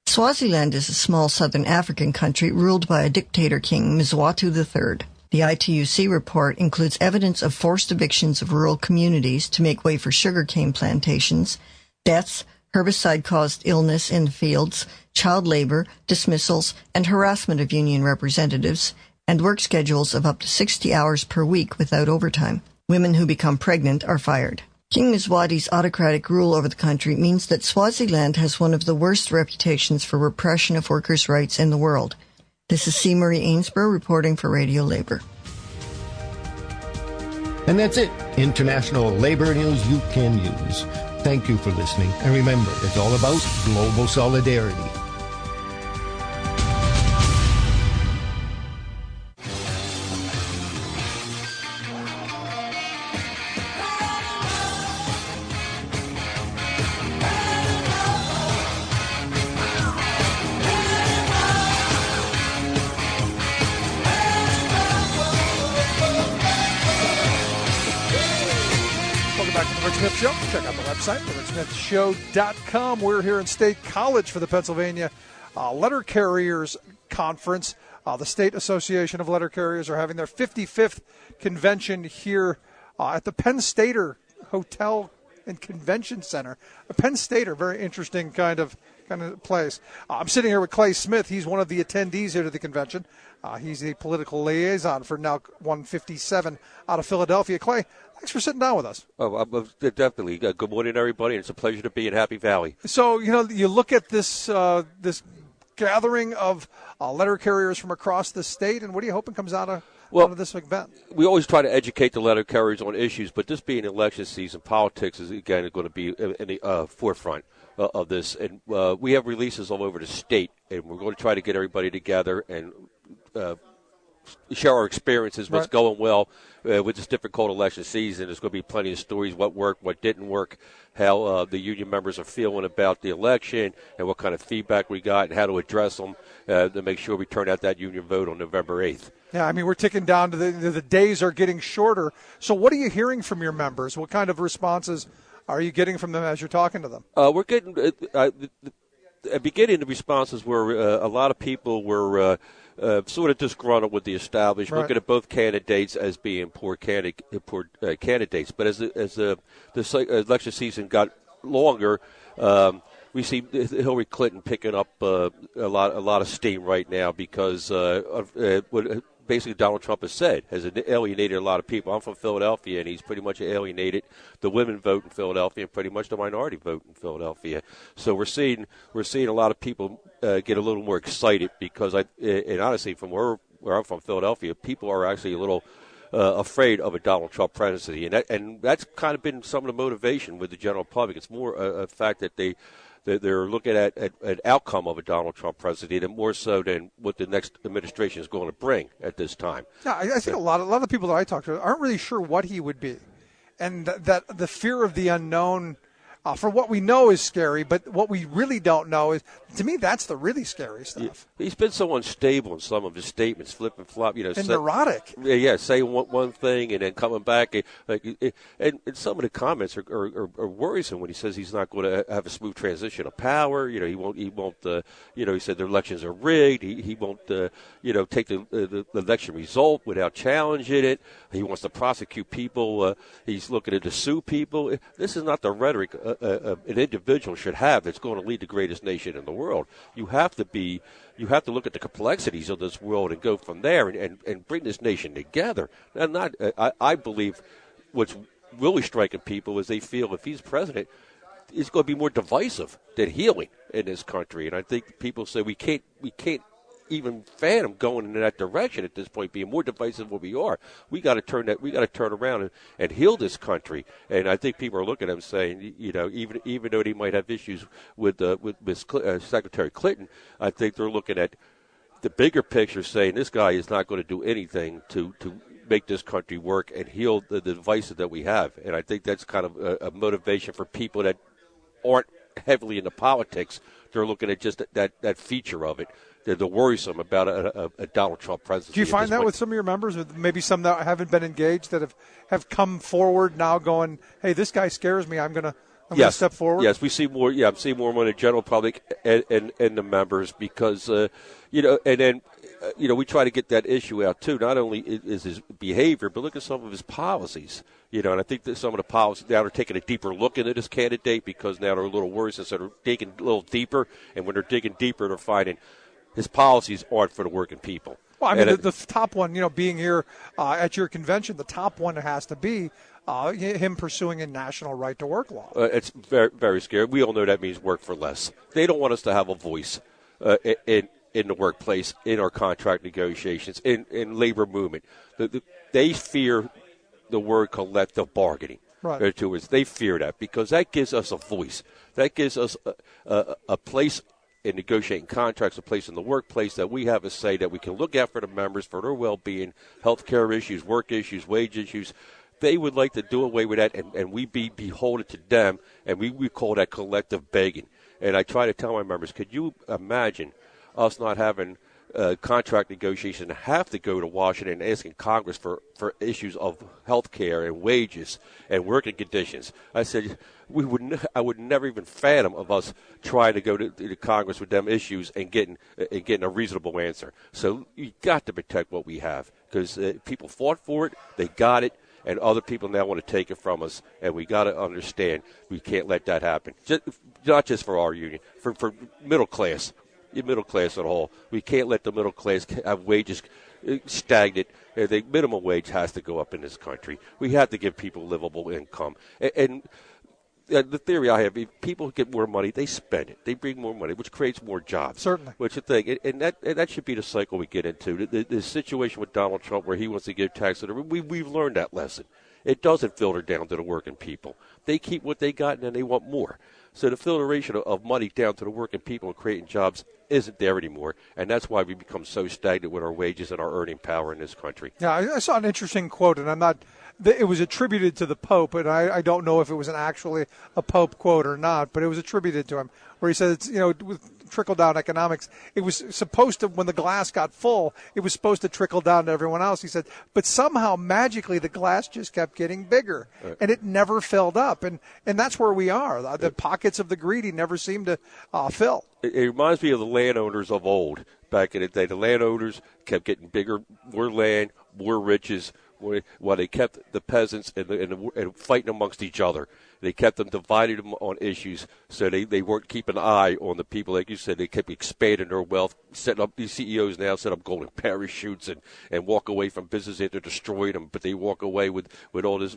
Swaziland is a small southern African country ruled by a dictator king, Mswati III. The ITUC report includes evidence of forced evictions of rural communities to make way for sugarcane plantations, deaths, herbicide-caused illness in the fields, child labor, dismissals, and harassment of union representatives, and work schedules of up to 60 hours per week without overtime. Women who become pregnant are fired. King Mswati's autocratic rule over the country means that Swaziland has one of the worst reputations for repression of workers' rights in the world. This is Seamery Ainsborough reporting for Radio Labour. And that's it. International labor news you can use. Thank you for listening. And remember, it's all about global solidarity. Rick Smith Show. Check out the website, thericksmithshow.com. We're here in State College for the Pennsylvania Letter Carriers Conference. The State Association of Letter Carriers are having their 55th convention here at the Penn Stater Hotel and Convention Center. Penn Stater, very interesting kind of place. I'm sitting here with Clay Smith. He's one of the attendees here to the convention. He's the political liaison for Now 157 out of Philadelphia. Clay, thanks for sitting down with us. Oh, definitely. Good morning, everybody. It's a pleasure to be in Happy Valley. So, you look at this this gathering of letter carriers from across the state, and what are you hoping comes out of this event? We always try to educate the letter carriers on issues, but this being election season, politics is, again, going to be in the forefront of this. And we have releases all over the state, and we're going to try to get everybody together and share our experiences, what's going well with this difficult election season. There's going to be plenty of stories, what worked, what didn't work, how the union members are feeling about the election, and what kind of feedback we got, and how to address them to make sure we turn out that union vote on November 8th. Yeah, I mean, we're ticking down to the days are getting shorter. So what are you hearing from your members? What kind of responses are you getting from them as you're talking to them? We're getting at the beginning, the responses were a lot of people were sort of disgruntled with the establishment, looking at both candidates as being poor candidates. But as the election season got longer, we see Hillary Clinton picking up a lot of steam right now because of what basically Donald Trump has said has alienated a lot of people. I'm from Philadelphia, and he's pretty much alienated the women vote in Philadelphia and pretty much the minority vote in Philadelphia. So we're seeing a lot of people get a little more excited because and honestly, from where I'm from, Philadelphia, people are actually a little afraid of a Donald Trump presidency, and that's kind of been some of the motivation with the general public. It's more a fact that they're looking at an outcome of a Donald Trump presidency, and more so than what the next administration is going to bring at this time. Yeah, I think a lot of the people that I talk to aren't really sure what he would be, and that the fear of the unknown. For what we know is scary, but what we really don't know is, to me, that's the really scary stuff. He's been so unstable in some of his statements, flip and flop, and neurotic. Yeah, saying one thing and then coming back, and some of the comments are worrisome when he says he's not going to have a smooth transition of power. He won't. He said the elections are rigged. He won't. Take the election result without challenging it. He wants to prosecute people. He's looking to sue people. This is not the rhetoric an individual should have that's going to lead the greatest nation in the world. You have to look at the complexities of this world and go from there and bring this nation together. And I believe what's really striking people is they feel if he's president, it's going to be more divisive than healing in this country. And I think people say we can't even fathom going in that direction at this point, being more divisive than we are. We got to turn around and heal this country. And I think people are looking at him saying, even though he might have issues with Secretary Clinton, I think they're looking at the bigger picture, saying this guy is not going to do anything to make this country work and heal the divisions that we have. And I think that's kind of a motivation for people that aren't heavily into politics. They're looking at just that feature of it. They're worrisome about a Donald Trump presidency. Do you find that with some of your members, with maybe some that haven't been engaged, that have come forward now going, hey, this guy scares me, I'm going to step forward? Yes, we see more. Yeah, I'm seeing more among the general public and the members because, and then, we try to get that issue out, too. Not only is his behavior, but look at some of his policies. And I think that some of the policies now are taking a deeper look into this candidate because now they're a little worried, so they're digging a little deeper. And when they're digging deeper, they're finding his policies aren't for the working people. Well, I mean, the top one, being here at your convention, the top one has to be him pursuing a national right-to-work law. It's very, very scary. We all know that means work for less. They don't want us to have a voice in the workplace, in our contract negotiations, in labor movement. They fear the word collective bargaining. Right. They fear that because that gives us a voice. That gives us a place in negotiating contracts, a place in the workplace that we have a say, that we can look out for the members, for their well-being, health care issues, work issues, wage issues. They would like to do away with that, and we be beholden to them, and we call that collective begging. And I try to tell my members, could you imagine us not having contract negotiation have to go to Washington asking Congress for issues of health care and wages and working conditions. I said I would never even fathom of us trying to go to Congress with them issues and getting a reasonable answer. So you got to protect what we have because people fought for it, they got it, and other people now want to take it from us, and we got to understand we can't let that happen. Not just for our union, for middle class. The middle class at all. We can't let the middle class have wages stagnant. The minimum wage has to go up in this country. We have to give people livable income. And the theory I have, if people get more money, they spend it. They bring more money, which creates more jobs. Certainly. Which is the thing. And that should be the cycle we get into. The situation with Donald Trump where he wants to give tax, we've learned that lesson. It doesn't filter down to the working people. They keep what they got and then they want more. So the filtration of money down to the working people and creating jobs isn't there anymore, and that's why we become so stagnant with our wages and our earning power in this country. Yeah, I saw an interesting quote, and it was attributed to the Pope, and I don't know if it was actually a Pope quote or not, but it was attributed to him, where he said, with trickle-down economics, it was supposed to, when the glass got full, it was supposed to trickle down to everyone else. He said, but somehow, magically, the glass just kept getting bigger, and it never filled up, and that's where we are. The pockets of the greedy never seem to fill. It reminds me of the landowners of old. Back in the day, the landowners kept getting bigger, more land, more riches, while they kept the peasants and fighting amongst each other. They kept them divided them on issues, so they weren't keeping an eye on the people. Like you said, they kept expanding their wealth, setting up these CEOs now set up golden parachutes and walk away from business after destroying them, but they walk away with all this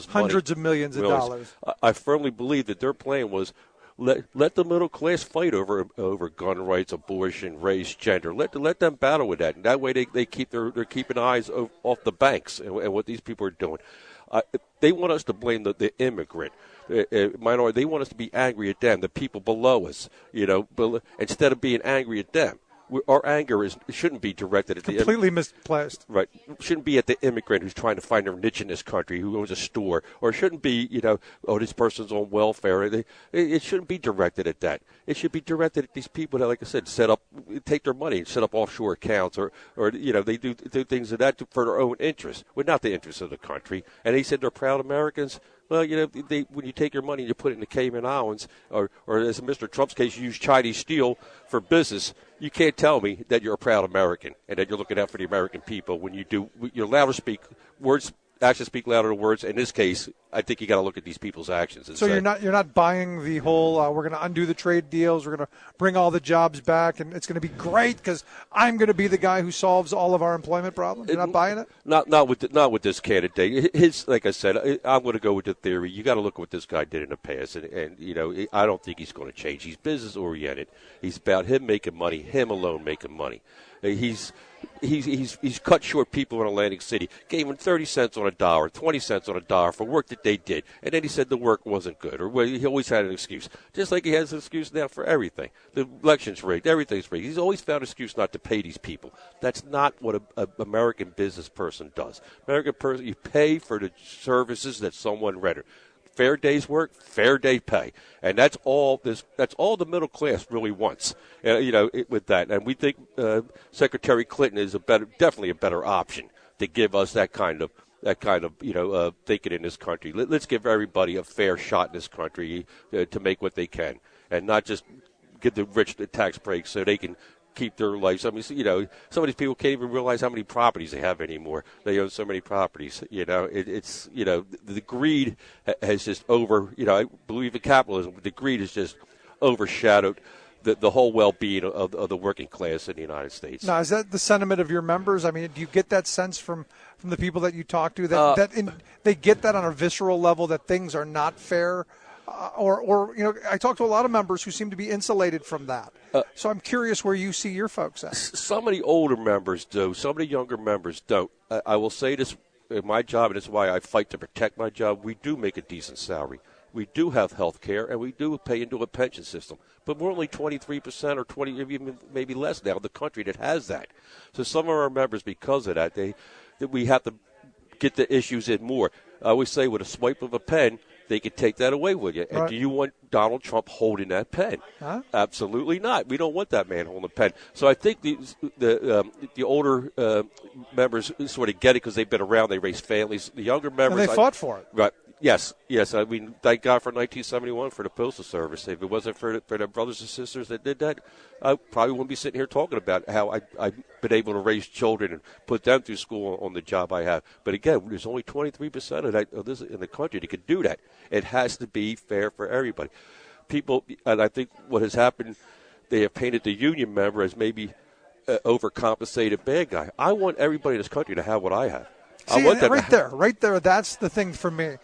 hundreds money. of millions of dollars. I firmly believe that their plan was let the middle class fight over gun rights, abortion, race, gender. Let them battle with that, and that way they keep they're keeping eyes off the banks and what these people are doing. They want us to blame the immigrant minority. They want us to be angry at them, the people below us. Instead of being angry at them. Our anger shouldn't be directed at completely misplaced. Right. Shouldn't be at the immigrant who's trying to find their niche in this country, who owns a store, or shouldn't be, this person's on welfare. It shouldn't be directed at that. It should be directed at these people that, like I said, take their money and set up offshore accounts, or they do things of that for their own interests, but not the interests of the country. And they said they're proud Americans. Well, when you take your money and you put it in the Cayman Islands, or as in Mr. Trump's case, you use Chinese steel for business, you can't tell me that you're a proud American and that you're looking out for the American people when you do. You're allowed to speak words. Actions speak louder than words. In this case, I think you got to look at these people's actions. And so you're not buying the whole. We're going to undo the trade deals. We're going to bring all the jobs back, and it's going to be great because I'm going to be the guy who solves all of our employment problems. You're not buying it. Not with this candidate. Like I said, I'm going to go with the theory. You got to look at what this guy did in the past, and I don't think he's going to change. He's business oriented. He's about him making money, him alone making money. He's cut short people in Atlantic City, gave them 30 cents on a dollar, 20 cents on a dollar for work that they did, and then he said the work wasn't good, or he always had an excuse, just like he has an excuse now for everything. The election's rigged, everything's rigged. He's always found an excuse not to pay these people. That's not what an American business person does. American person, you pay for the services that someone rendered. Fair day's work, fair day pay, and that's all the middle class really wants. With that, and we think Secretary Clinton is definitely a better option to give us that kind of thinking in this country. Let's give everybody a fair shot in this country to make what they can, and not just give the rich the tax breaks so they can keep their lives. I mean, some of these people can't even realize how many properties they have anymore. They own so many properties. It's the greed has just I believe in capitalism, but the greed has just overshadowed the whole well-being of the working class in the United States. Now, is that the sentiment of your members? I mean, do you get that sense from the people that you talk to that they get that on a visceral level that things are not fair? I talk to a lot of members who seem to be insulated from that. So I'm curious where you see your folks at. Some of the older members do. Some of the younger members don't. I will say this in my job, and it's why I fight to protect my job. We do make a decent salary. We do have health care, and we do pay into a pension system. But we're only 23% or 20, even maybe less now, the country that has that. So some of our members, because of that, we have to get the issues in more. I always say with a swipe of a pen, they could take that away with you. And Right. do you want Donald Trump holding that pen? Huh? Absolutely not. We don't want that man holding the pen. So I think the older members sort of get it because they've been around. They raised families. The younger members, And they fought for it. Right. Yes. I mean, thank God for 1971 for the Postal Service. If it wasn't for their brothers and sisters that did that, I probably wouldn't be sitting here talking about how I've been able to raise children and put them through school on the job I have. But again, there's only 23% of this in the country that can do that. It has to be fair for everybody. People, and I think what has happened, they have painted the union member as maybe overcompensated bad guy. I want everybody in this country to have what I have. See, I want them right there. That's the thing for me.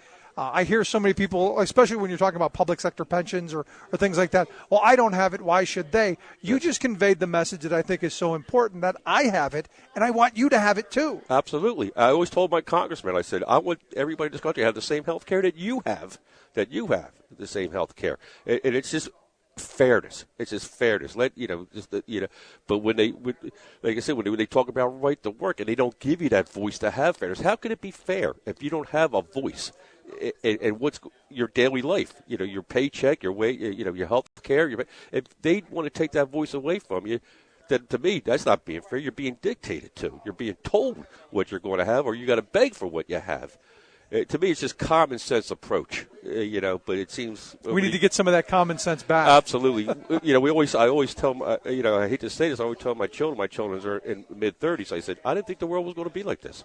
I hear so many people, especially when you're talking about public sector pensions or things like that. Well, I don't have it. Why should they? You just conveyed the message that I think is so important, that I have it, and I want you to have it too. Absolutely. I always told my congressman, I said, I want everybody in this country to have the same health care that you have the same health care. And it's just fairness. It's just fairness. But when like I said, when they talk about right to work and they don't give you that voice to have fairness, how can it be fair if you don't have a voice? And what's your daily life? Your paycheck, your wage, your health care. If they want to take that voice away from you, then to me, that's not being fair. You're being dictated to. You're being told what you're going to have, or you got to beg for what you have. To me, it's just common sense approach, But it seems we need to get some of that common sense back. Absolutely, I always tell I hate to say this, I always tell my children are in mid-30s. I said I didn't think the world was going to be like this.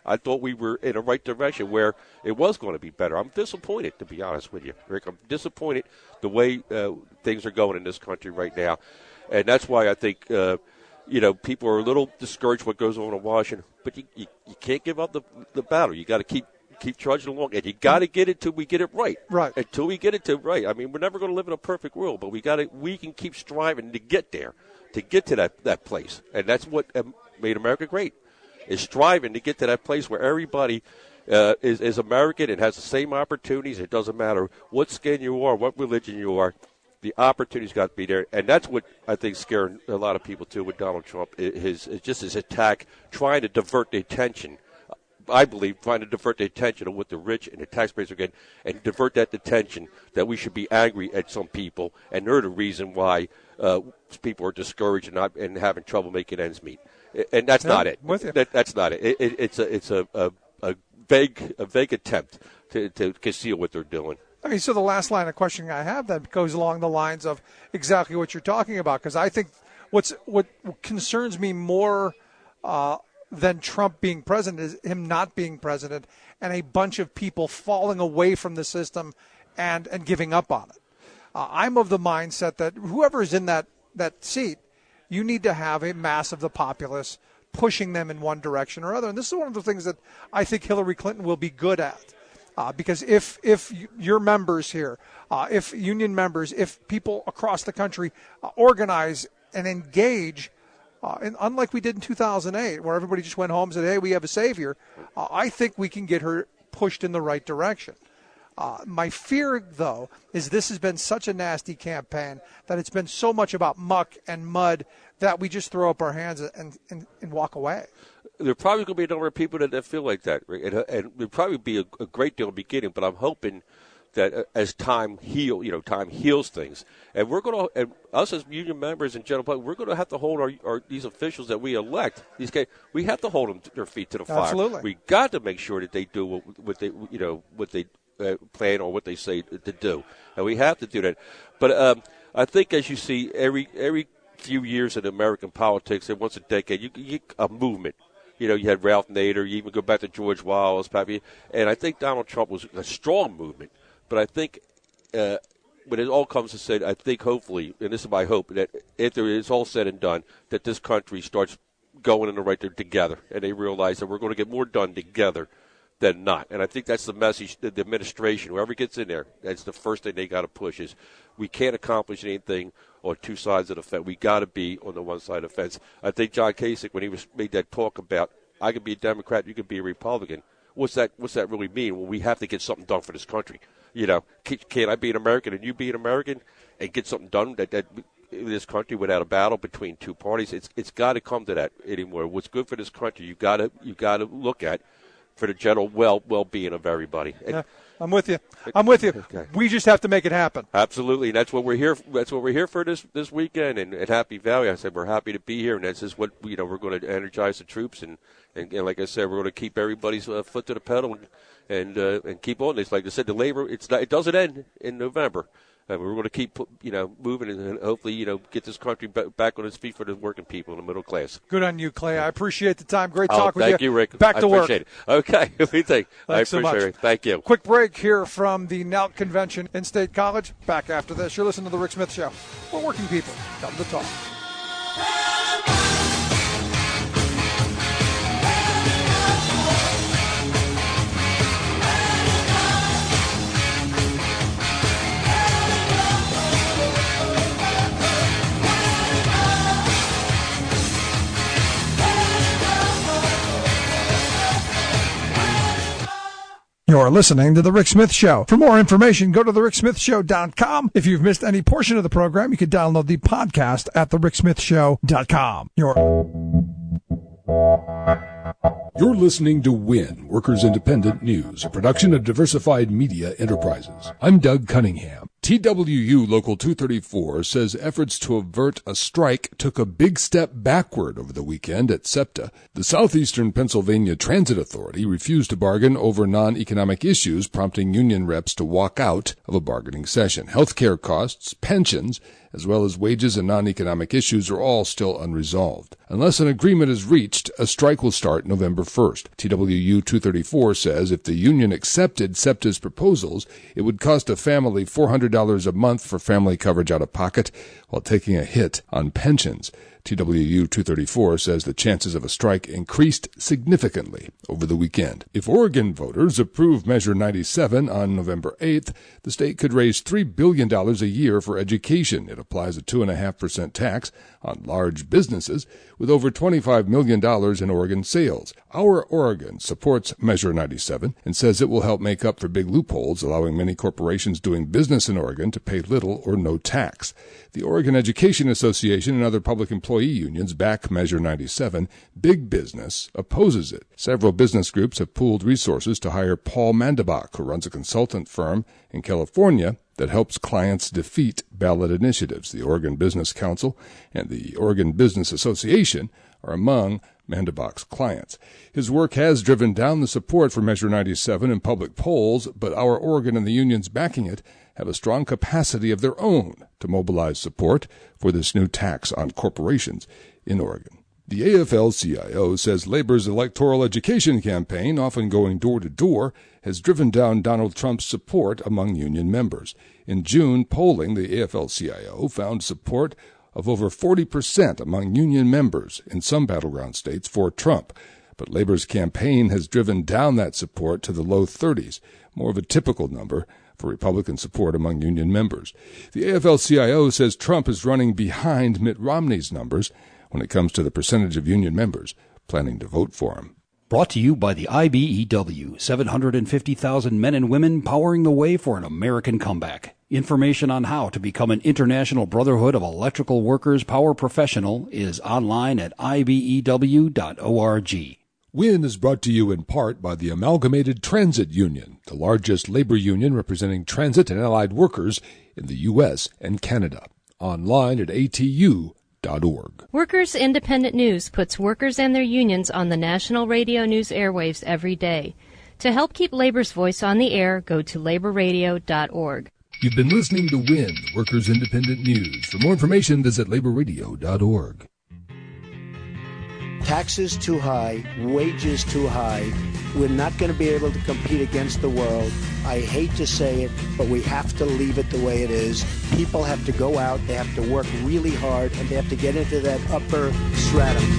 I thought we were in a right direction where it was going to be better. I'm disappointed, to be honest with you, Rick. I'm disappointed the way things are going in this country right now, and that's why I think people are a little discouraged what goes on in Washington. But you can't give up the battle. You got to keep trudging along, and you got to get it till we get it right. Right. Until we get it to right. I mean, we're never going to live in a perfect world, but we can keep striving to get there, to get to that place, and that's what made America great. Is striving to get to that place where everybody is American and has the same opportunities. It doesn't matter what skin you are, what religion you are. The opportunities got to be there, and that's what I think scaring a lot of people too with Donald Trump. His attack, trying to divert the attention. I believe trying to divert the attention of what the rich and the taxpayers are getting, and divert that attention that we should be angry at some people, and they're the reason why people are discouraged and having trouble making ends meet. And that's not it. With you. That's not it. It's a vague attempt to conceal what they're doing. I mean, so the last line of questioning I have then goes along the lines of exactly what you're talking about, because I think what concerns me more than Trump being president is him not being president and a bunch of people falling away from the system and giving up on it. I'm of the mindset that whoever is in that seat, you need to have a mass of the populace pushing them in one direction or other. And this is one of the things that I think Hillary Clinton will be good at. Because if your members here, if union members, if people across the country organize and engage, and unlike we did in 2008, where everybody just went home and said, hey, we have a savior, I think we can get her pushed in the right direction. My fear, though, is this has been such a nasty campaign that it's been so much about muck and mud that we just throw up our hands and walk away. There probably going to be a number of people that feel like that, and there'll probably be a great deal in the beginning. But I'm hoping that as time heals things, and we're going to, and us as union members and general public, we're going to have to hold our these officials that we elect. These guys, we have to hold them their feet to the fire. Absolutely. We got to make sure that they do what they plan or what they say to do, and we have to do that. But I think as you see every few years in American politics, and once a decade, you get a movement. You had Ralph Nader. You even go back to George Wallace, Pappy, and I think Donald Trump was a strong movement. But I think when it all comes to said, I think hopefully, and this is my hope, that after it's all said and done, that this country starts going in the right direction together, and they realize that we're going to get more done together than not. And I think that's the message that the administration, whoever gets in there, that's the first thing they got to push is we can't accomplish anything on two sides of the fence. We got to be on the one side of the fence. I think John Kasich, when he made that talk about I could be a Democrat, you could be a Republican, what's that really mean? Well, we have to get something done for this country. Can I be an American and you be an American and get something done that in this country without a battle between two parties? It's got to come to that anymore. What's good for this country, you got to look at for the general well-being of everybody. Yeah, I'm with you. Okay. We just have to make it happen. Absolutely. That's what we're here. That's what we're here for this weekend. And at Happy Valley, I said we're happy to be here, and this is what we're going to energize the troops, and like I said, we're going to keep everybody's foot to the pedal and keep on this. Like I said, the labor it doesn't end in November. We're going to keep moving and hopefully get this country back on its feet for the working people and the middle class. Good on you, Clay. I appreciate the time. Great talk with you. Thank you, Rick. Back to work. Appreciate it. Okay. I appreciate so much. it. Thank you. Quick break here from the NOUT convention in State College. Back after this. You're listening to The Rick Smith Show. We're working people. Come to talk. You're listening to The Rick Smith Show. For more information, go to thericksmithshow.com. If you've missed any portion of the program, you can download the podcast at thericksmithshow.com. You're listening to WIN, Workers Independent News, a production of Diversified Media Enterprises. I'm Doug Cunningham. TWU Local 234 says efforts to avert a strike took a big step backward over the weekend at SEPTA. The Southeastern Pennsylvania Transit Authority refused to bargain over non-economic issues, prompting union reps to walk out of a bargaining session. Healthcare costs, pensions, as well as wages and non-economic issues are all still unresolved. Unless an agreement is reached, a strike will start November 1st. TWU 234 says if the union accepted SEPTA's proposals, it would cost a family $400 a month for family coverage out of pocket while taking a hit on pensions. TWU 234 says the chances of a strike increased significantly over the weekend. If Oregon voters approve Measure 97 on November 8th, the state could raise $3 billion a year for education. It applies a 2.5% tax on large businesses with over $25 million in Oregon sales. Our Oregon supports Measure 97 and says it will help make up for big loopholes, allowing many corporations doing business in Oregon to pay little or no tax. The Oregon Education Association and other public employee unions back Measure 97. Big business opposes it. Several business groups have pooled resources to hire Paul Mandabach, who runs a consultant firm in California that helps clients defeat ballot initiatives. The Oregon Business Council and the Oregon Business Association are among Mandabach's clients. His work has driven down the support for Measure 97 in public polls, but our Oregon and the unions backing it have a strong capacity of their own to mobilize support for this new tax on corporations in Oregon. The AFL-CIO says Labor's electoral education campaign, often going door to door, has driven down Donald Trump's support among union members. In June, polling, the AFL-CIO found support of over 40% among union members in some battleground states for Trump. But Labor's campaign has driven down that support to the low 30s, more of a typical number for Republican support among union members. The AFL-CIO says Trump is running behind Mitt Romney's numbers when it comes to the percentage of union members planning to vote for him. Brought to you by the IBEW, 750,000 men and women powering the way for an American comeback. Information on how to become an International Brotherhood of Electrical Workers Power Professional is online at ibew.org. WIN is brought to you in part by the Amalgamated Transit Union, the largest labor union representing transit and allied workers in the U.S. and Canada. Online at atu.org. Workers Independent News puts workers and their unions on the national radio news airwaves every day. To help keep labor's voice on the air, go to laborradio.org. You've been listening to WIN, Workers Independent News. For more information, visit laborradio.org. Taxes too high, wages too high. We're not going to be able to compete against the world. I hate to say it, but we have to leave it the way it is. People have to go out, they have to work really hard, and they have to get into that upper stratum.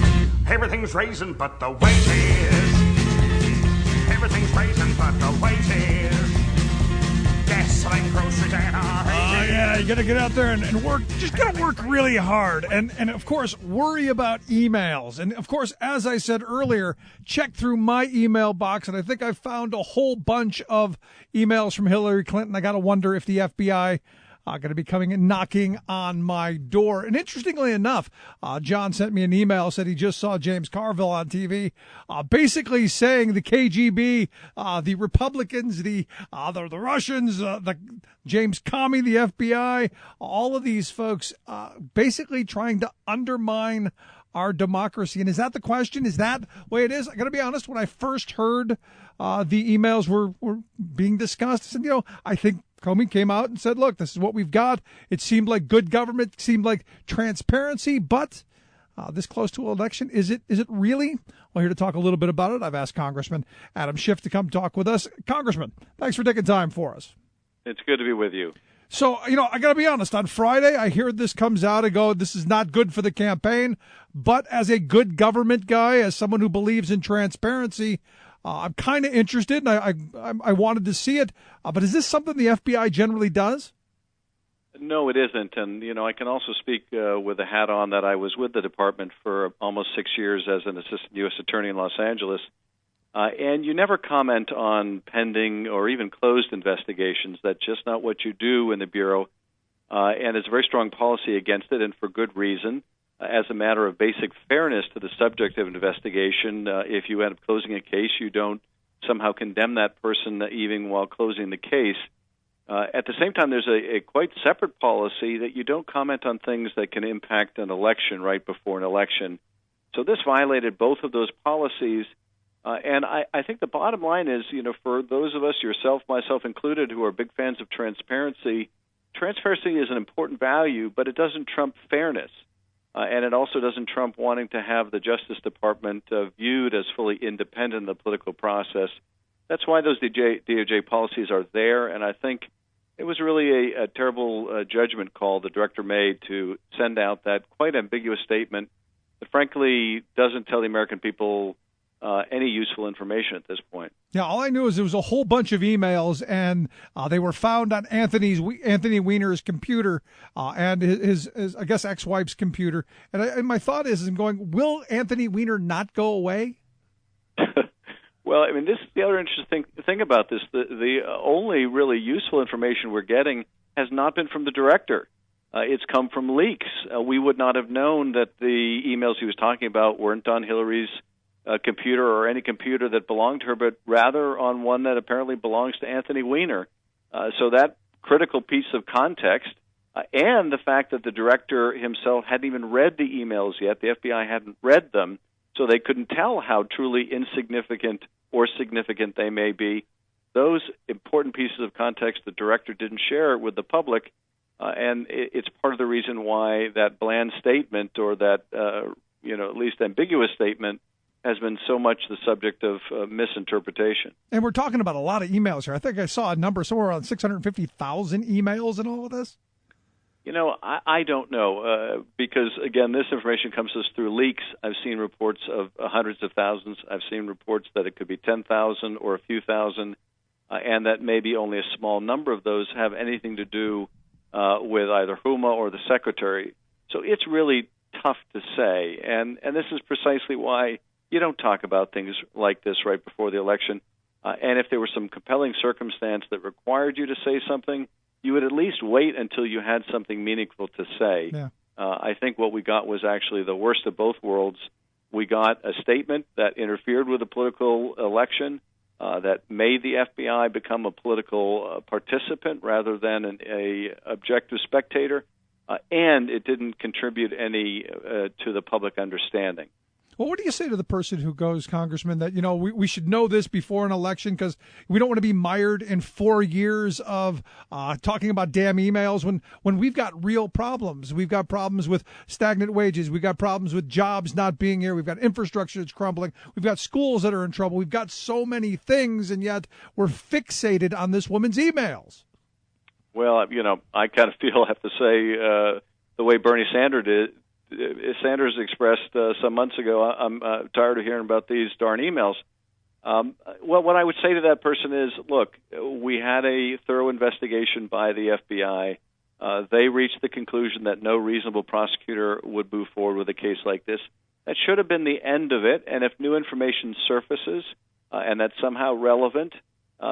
Everything's raising but the wages. Everything's raising but the wages. Gasoline, groceries, and our yeah, you got to get out there and work. Just got to work really hard. And of course, worry about emails. And, of course, as I said earlier, check through my email box, and I think I found a whole bunch of emails from Hillary Clinton. I got to wonder if the FBI going to be coming and knocking on my door. And interestingly enough, John sent me an email, said he just saw James Carville on TV, basically saying the KGB, the Republicans, the Russians, the James Comey, the FBI, all of these folks basically trying to undermine our democracy. And is that the question? Is that the way it is? I got to be honest, when I first heard the emails were being discussed, I said, I think Comey came out and said, look, this is what we've got. It seemed like good government, seemed like transparency, but this close to an election, is it really? Well, here to talk a little bit about it, I've asked Congressman Adam Schiff to come talk with us. Congressman, thanks for taking time for us. It's good to be with you. So, I got to be honest. On Friday, I hear this comes out and go, this is not good for the campaign. But as a good government guy, as someone who believes in transparency, I'm kind of interested, and I wanted to see it. But is this something the FBI generally does? No, it isn't. And, I can also speak with a hat on that I was with the department for almost 6 years as an assistant U.S. attorney in Los Angeles. And you never comment on pending or even closed investigations. That's just not what you do in the Bureau. And it's a very strong policy against it, and for good reason. As a matter of basic fairness to the subject of investigation, if you end up closing a case, you don't somehow condemn that person even while closing the case. At the same time, there's a quite separate policy that you don't comment on things that can impact an election right before an election. So this violated both of those policies. And I think the bottom line is, for those of us, yourself, myself included, who are big fans of transparency, transparency is an important value, but it doesn't trump fairness. And it also doesn't trump wanting to have the Justice Department viewed as fully independent of the political process. That's why those DOJ policies are there, and I think it was really a terrible judgment call the director made to send out that quite ambiguous statement that frankly doesn't tell the American people any useful information at this point. Yeah, all I knew is there was a whole bunch of emails, and they were found on Anthony Weiner's computer and his I guess ex-wife's computer. And my thought is, I'm going, will Anthony Weiner not go away? Well, I mean, this is the other interesting thing about this. The only really useful information we're getting has not been from the director. It's come from leaks. We would not have known that the emails he was talking about weren't on Hillary's computer or any computer that belonged to her, but rather on one that apparently belongs to Anthony Weiner. So that critical piece of context and the fact that the director himself hadn't even read the emails yet, the FBI hadn't read them, so they couldn't tell how truly insignificant or significant they may be. Those important pieces of context the director didn't share with the public, and it's part of the reason why that bland statement or that at least ambiguous statement has been so much the subject of misinterpretation. And we're talking about a lot of emails here. I think I saw a number somewhere around 650,000 emails in all of this. I don't know because, again, this information comes to us through leaks. I've seen reports of hundreds of thousands. I've seen reports that it could be 10,000 or a few thousand, and that maybe only a small number of those have anything to do with either Huma or the secretary. So it's really tough to say, and this is precisely why you don't talk about things like this right before the election. And if there was some compelling circumstance that required you to say something, you would at least wait until you had something meaningful to say. Yeah. I think what we got was actually the worst of both worlds. We got a statement that interfered with the political election, that made the FBI become a political participant rather than an objective spectator, and it didn't contribute any to the public understanding. Well, what do you say to the person who goes, Congressman, that, we should know this before an election because we don't want to be mired in 4 years of talking about damn emails when we've got real problems. We've got problems with stagnant wages. We've got problems with jobs not being here. We've got infrastructure that's crumbling. We've got schools that are in trouble. We've got so many things, and yet we're fixated on this woman's emails. Well, I kind of feel, I have to say, the way Bernie Sanders expressed some months ago, I'm tired of hearing about these darn emails. Well, what I would say to that person is, look, we had a thorough investigation by the FBI. They reached the conclusion that no reasonable prosecutor would move forward with a case like this. That should have been the end of it, and if new information surfaces and that's somehow relevant,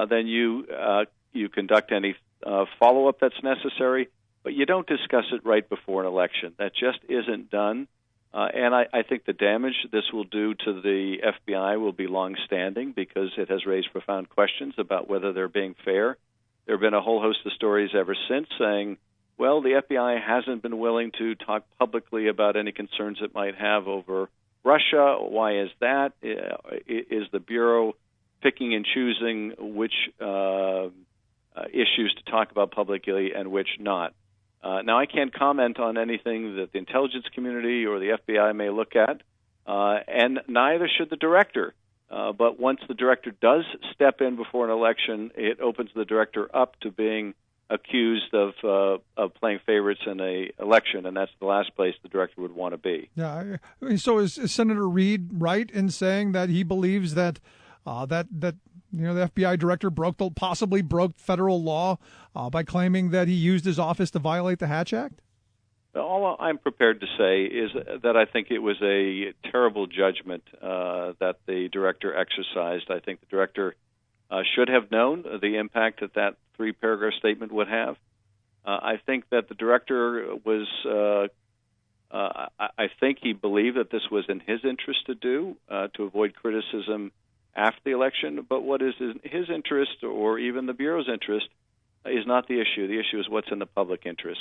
then you conduct any follow-up that's necessary. but you don't discuss it right before an election. That just isn't done. And I think the damage this will do to the FBI will be long-standing because it has raised profound questions about whether they're being fair. There have been a whole host of stories ever since saying, well, the FBI hasn't been willing to talk publicly about any concerns it might have over Russia. Why is that? Is the Bureau picking and choosing which issues to talk about publicly and which not? Now, I can't comment on anything that the intelligence community or the FBI may look at, and neither should the director. But once the director does step in before an election, it opens the director up to being accused of playing favorites in an election, and that's the last place the director would want to be. Yeah. So is Senator Reid right in saying that he believes that the FBI director possibly broke federal law by claiming that he used his office to violate the Hatch Act? All I'm prepared to say is that I think it was a terrible judgment that the director exercised. I think the director should have known the impact that three-paragraph statement would have. I think that the director was, I think he believed that this was in his interest to do, to avoid criticism after the election. But what is in his interest or even the Bureau's interest is not the issue. The issue is what's in the public interest.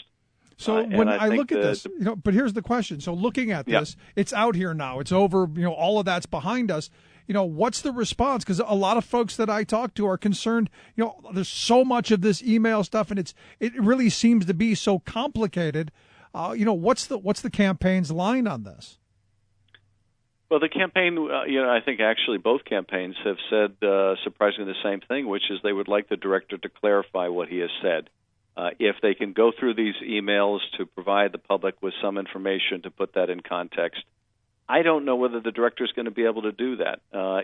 So when I look at this, but here's the question. So looking at this, it's out here now. It's over. All of that's behind us. What's the response? Because a lot of folks that I talk to are concerned. There's so much of this email stuff, and it really seems to be so complicated. What's the campaign's line on this? Well, the campaign, I think actually both campaigns have said surprisingly the same thing, which is they would like the director to clarify what he has said. If they can go through these emails to provide the public with some information to put that in context, I don't know whether the director is going to be able to do that.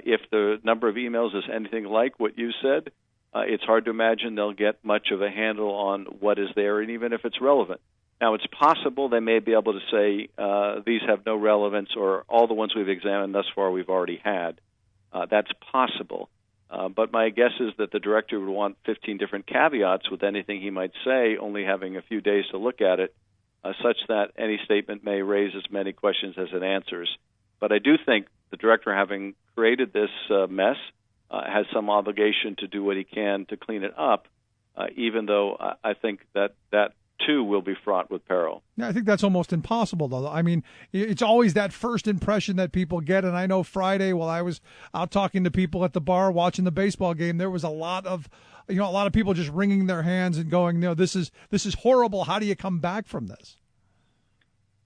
If the number of emails is anything like what you said, it's hard to imagine they'll get much of a handle on what is there and even if it's relevant. Now, it's possible they may be able to say these have no relevance or all the ones we've examined thus far we've already had. That's possible. But my guess is that the director would want 15 different caveats with anything he might say, only having a few days to look at it, such that any statement may raise as many questions as it answers. But I do think the director, having created this mess, has some obligation to do what he can to clean it up, even though I think that too will be fraught with peril. Yeah, I think that's almost impossible, though. I mean, it's always that first impression that people get. And I know Friday, while I was out talking to people at the bar watching the baseball game, there was a lot of people just wringing their hands and going, this is horrible. How do you come back from this?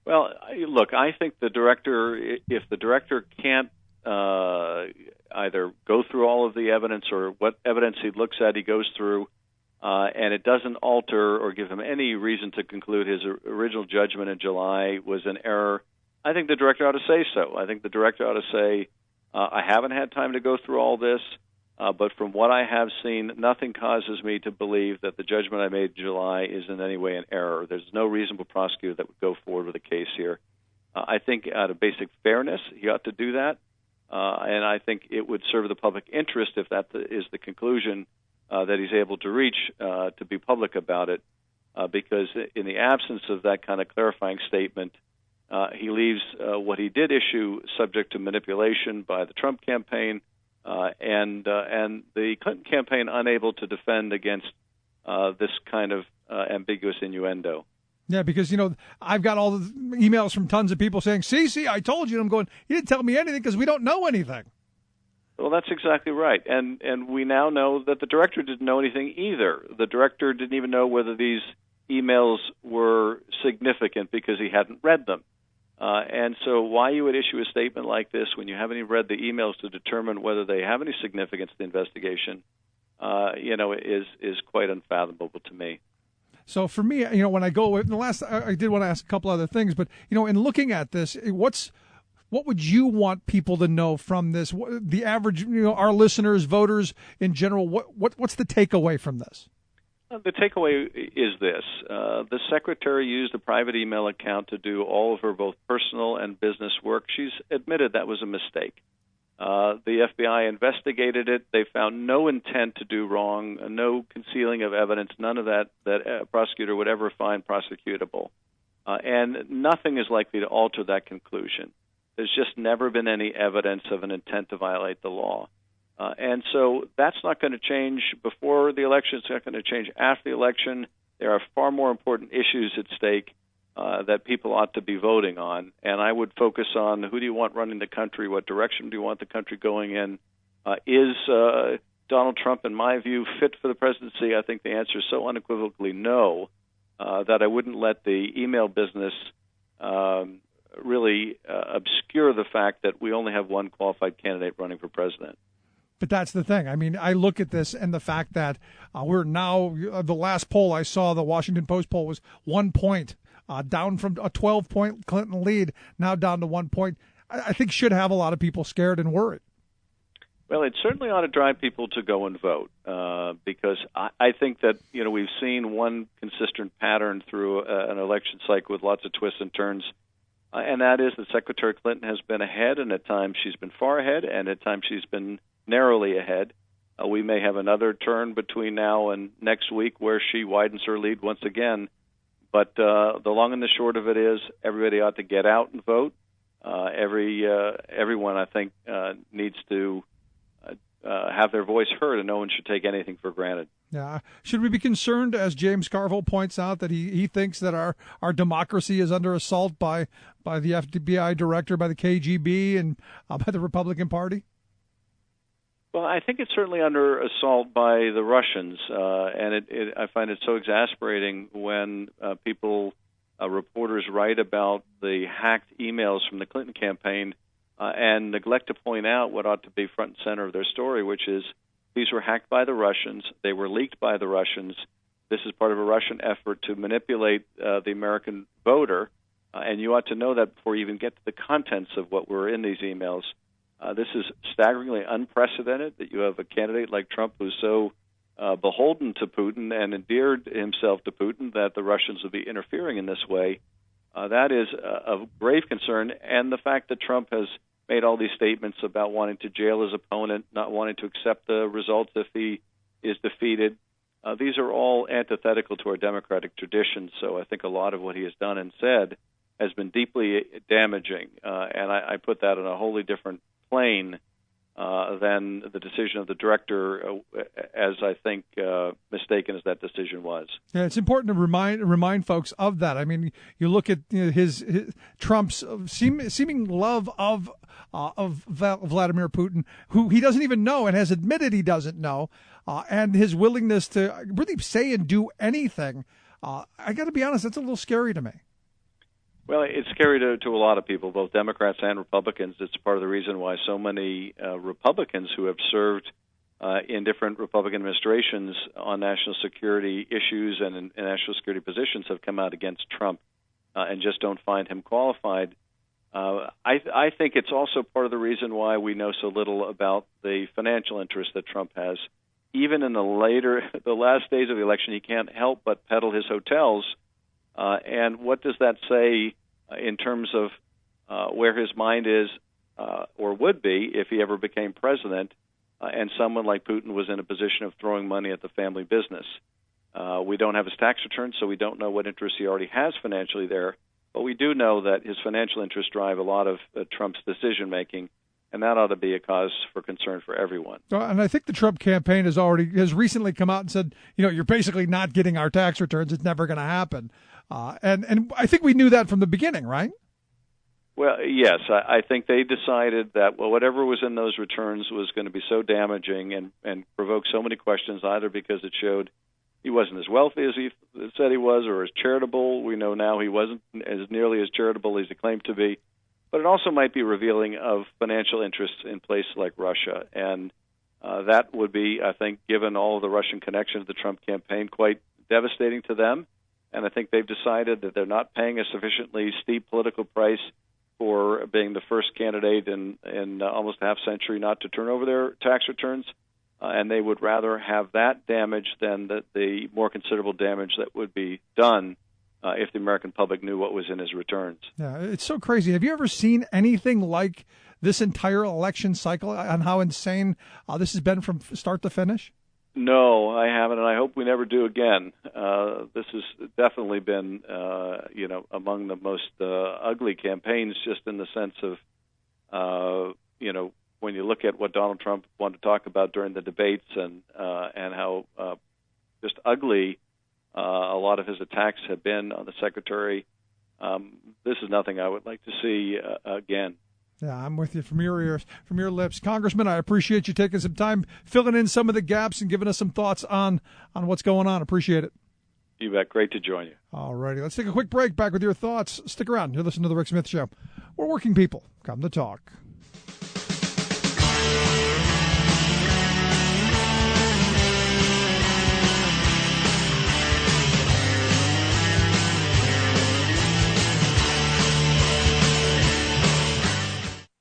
Well, look, I think the director, if the director can't either go through all of the evidence or what evidence he looks at, he goes through, and it doesn't alter or give him any reason to conclude his original judgment in July was an error, I think the director ought to say so. I think the director ought to say, I haven't had time to go through all this, but from what I have seen, nothing causes me to believe that the judgment I made in July is in any way an error. There's no reasonable prosecutor that would go forward with a case here. I think out of basic fairness, he ought to do that, and I think it would serve the public interest if that is the conclusion that he's able to reach to be public about it, because in the absence of that kind of clarifying statement, he leaves what he did issue subject to manipulation by the Trump campaign and the Clinton campaign unable to defend against this kind of ambiguous innuendo. Yeah, because, I've got all the emails from tons of people saying, see, I told you. And I'm going, you didn't tell me anything because we don't know anything. Well, that's exactly right. And we now know that the director didn't know anything either. The director didn't even know whether these emails were significant because he hadn't read them. And so why you would issue a statement like this when you haven't even read the emails to determine whether they have any significance to the investigation, is quite unfathomable to me. So for me, when I go in the last, I did want to ask a couple other things, but, in looking at this, what would you want people to know from this? The average, our listeners, voters in general, what's the takeaway from this? The takeaway is this. The secretary used a private email account to do all of her both personal and business work. She's admitted that was a mistake. The FBI investigated it. They found no intent to do wrong, no concealing of evidence, none of that a prosecutor would ever find prosecutable. And nothing is likely to alter that conclusion. There's just never been any evidence of an intent to violate the law. And so that's not going to change before the election. It's not going to change after the election. There are far more important issues at stake that people ought to be voting on. And I would focus on who do you want running the country, what direction do you want the country going in. Is Donald Trump, in my view, fit for the presidency? I think the answer is so unequivocally no that I wouldn't let the email business really obscure the fact that we only have one qualified candidate running for president. But that's the thing. I mean, I look at this and the fact that we're now, the last poll I saw, the Washington Post poll, was 1 point, down from a 12-point Clinton lead, now down to 1 point. I think should have a lot of people scared and worried. Well, it certainly ought to drive people to go and vote because I think that, we've seen one consistent pattern through an election cycle with lots of twists and turns, and that is that Secretary Clinton has been ahead, and at times she's been far ahead, and at times she's been narrowly ahead. We may have another turn between now and next week where she widens her lead once again. But the long and the short of it is everybody ought to get out and vote. Everyone, I think, needs to have their voice heard, and no one should take anything for granted. Yeah. Should we be concerned, as James Carville points out, that he thinks that our democracy is under assault by the FBI director, by the KGB, and by the Republican Party? Well, I think it's certainly under assault by the Russians, and I find it so exasperating when reporters write about the hacked emails from the Clinton campaign and neglect to point out what ought to be front and center of their story, which is these were hacked by the Russians, they were leaked by the Russians. This is part of a Russian effort to manipulate the American voter, and you ought to know that before you even get to the contents of what were in these emails. This is staggeringly unprecedented that you have a candidate like Trump who's so beholden to Putin and endeared himself to Putin that the Russians would be interfering in this way. That is of grave concern. And the fact that Trump has made all these statements about wanting to jail his opponent, not wanting to accept the results if he is defeated, these are all antithetical to our democratic traditions. So I think a lot of what he has done and said has been deeply damaging. And I put that in a wholly different plane than the decision of the director, as I think mistaken as that decision was. Yeah, it's important to remind folks of that. I mean, you look at his Trump's seeming love of Vladimir Putin, who he doesn't even know and has admitted he doesn't know, and his willingness to really say and do anything. I got to be honest, that's a little scary to me. Well, it's scary to a lot of people, both Democrats and Republicans. It's part of the reason why so many Republicans who have served in different Republican administrations on national security issues and in national security positions have come out against Trump and just don't find him qualified. I think it's also part of the reason why we know so little about the financial interest that Trump has. Even in the last days of the election, he can't help but peddle his hotels. And what does that say in terms of where his mind is or would be if he ever became president and someone like Putin was in a position of throwing money at the family business? We don't have his tax returns, so we don't know what interest he already has financially there. But we do know that his financial interests drive a lot of Trump's decision-making, and that ought to be a cause for concern for everyone. And I think the Trump campaign has recently come out and said, you're basically not getting our tax returns. It's never going to happen. And I think we knew that from the beginning, right? Well, yes. I think they decided that, whatever was in those returns was going to be so damaging and provoke so many questions, either because it showed he wasn't as wealthy as he said he was or as charitable. We know now he wasn't as nearly as charitable as he claimed to be. But it also might be revealing of financial interests in places like Russia. And that would be, I think, given all of the Russian connections of the Trump campaign, quite devastating to them. And I think they've decided that they're not paying a sufficiently steep political price for being the first candidate in almost a half century not to turn over their tax returns. And they would rather have that damage than the more considerable damage that would be done if the American public knew what was in his returns. Yeah, it's so crazy. Have you ever seen anything like this entire election cycle on how insane this has been from start to finish? No, I haven't, and I hope we never do again. This has definitely been, among the most ugly campaigns, just in the sense of, when you look at what Donald Trump wanted to talk about during the debates and how just ugly a lot of his attacks have been on the secretary. This is nothing I would like to see again. Yeah, I'm with you from your ears, from your lips. Congressman, I appreciate you taking some time, filling in some of the gaps and giving us some thoughts on what's going on. Appreciate it. You bet. Great to join you. All righty. Let's take a quick break. Back with your thoughts. Stick around. You're listening to The Rick Smith Show. We're working people. Come to talk.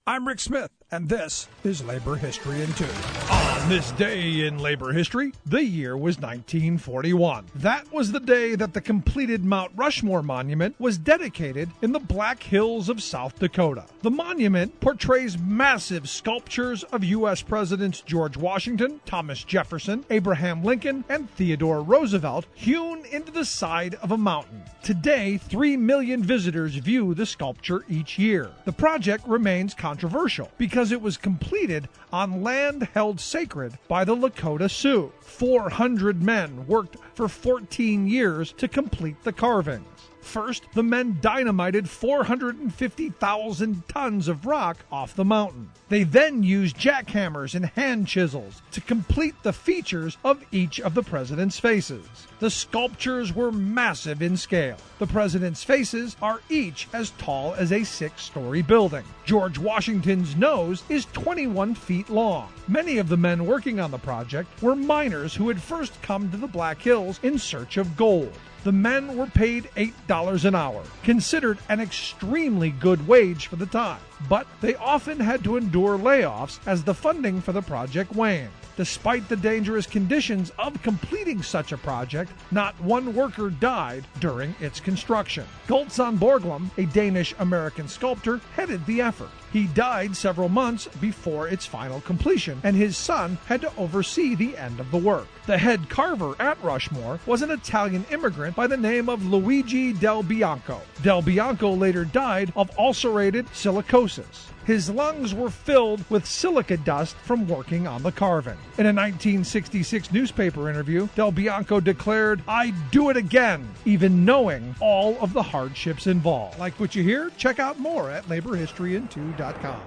I'm Rick Smith, and this is Labor History in 2. On this day in labor history, the year was 1941. That was the day that the completed Mount Rushmore Monument was dedicated in the Black Hills of South Dakota. The monument portrays massive sculptures of U.S. Presidents George Washington, Thomas Jefferson, Abraham Lincoln, and Theodore Roosevelt hewn into the side of a mountain. Today, 3 million visitors view the sculpture each year. The project remains controversial because it was completed on land held sacred by the Lakota Sioux. 400 men worked for 14 years to complete the carvings. First, the men dynamited 450,000 tons of rock off the mountain. They then used jackhammers and hand chisels to complete the features of each of the president's faces. The sculptures were massive in scale. The president's faces are each as tall as a 6-story building. George Washington's nose is 21 feet long. Many of the men working on the project were miners who had first come to the Black Hills in search of gold. The men were paid $8 an hour, considered an extremely good wage for the time. But they often had to endure layoffs as the funding for the project waned. Despite the dangerous conditions of completing such a project, not one worker died during its construction. Gultzon Borglum, a Danish-American sculptor, headed the effort. He died several months before its final completion, and his son had to oversee the end of the work. The head carver at Rushmore was an Italian immigrant by the name of Luigi Del Bianco. Del Bianco later died of ulcerated silicosis. His lungs were filled with silica dust from working on the carving. In a 1966 newspaper interview, Del Bianco declared, "I'd do it again, even knowing all of the hardships involved." Like what you hear? Check out more at laborhistoryin2.com.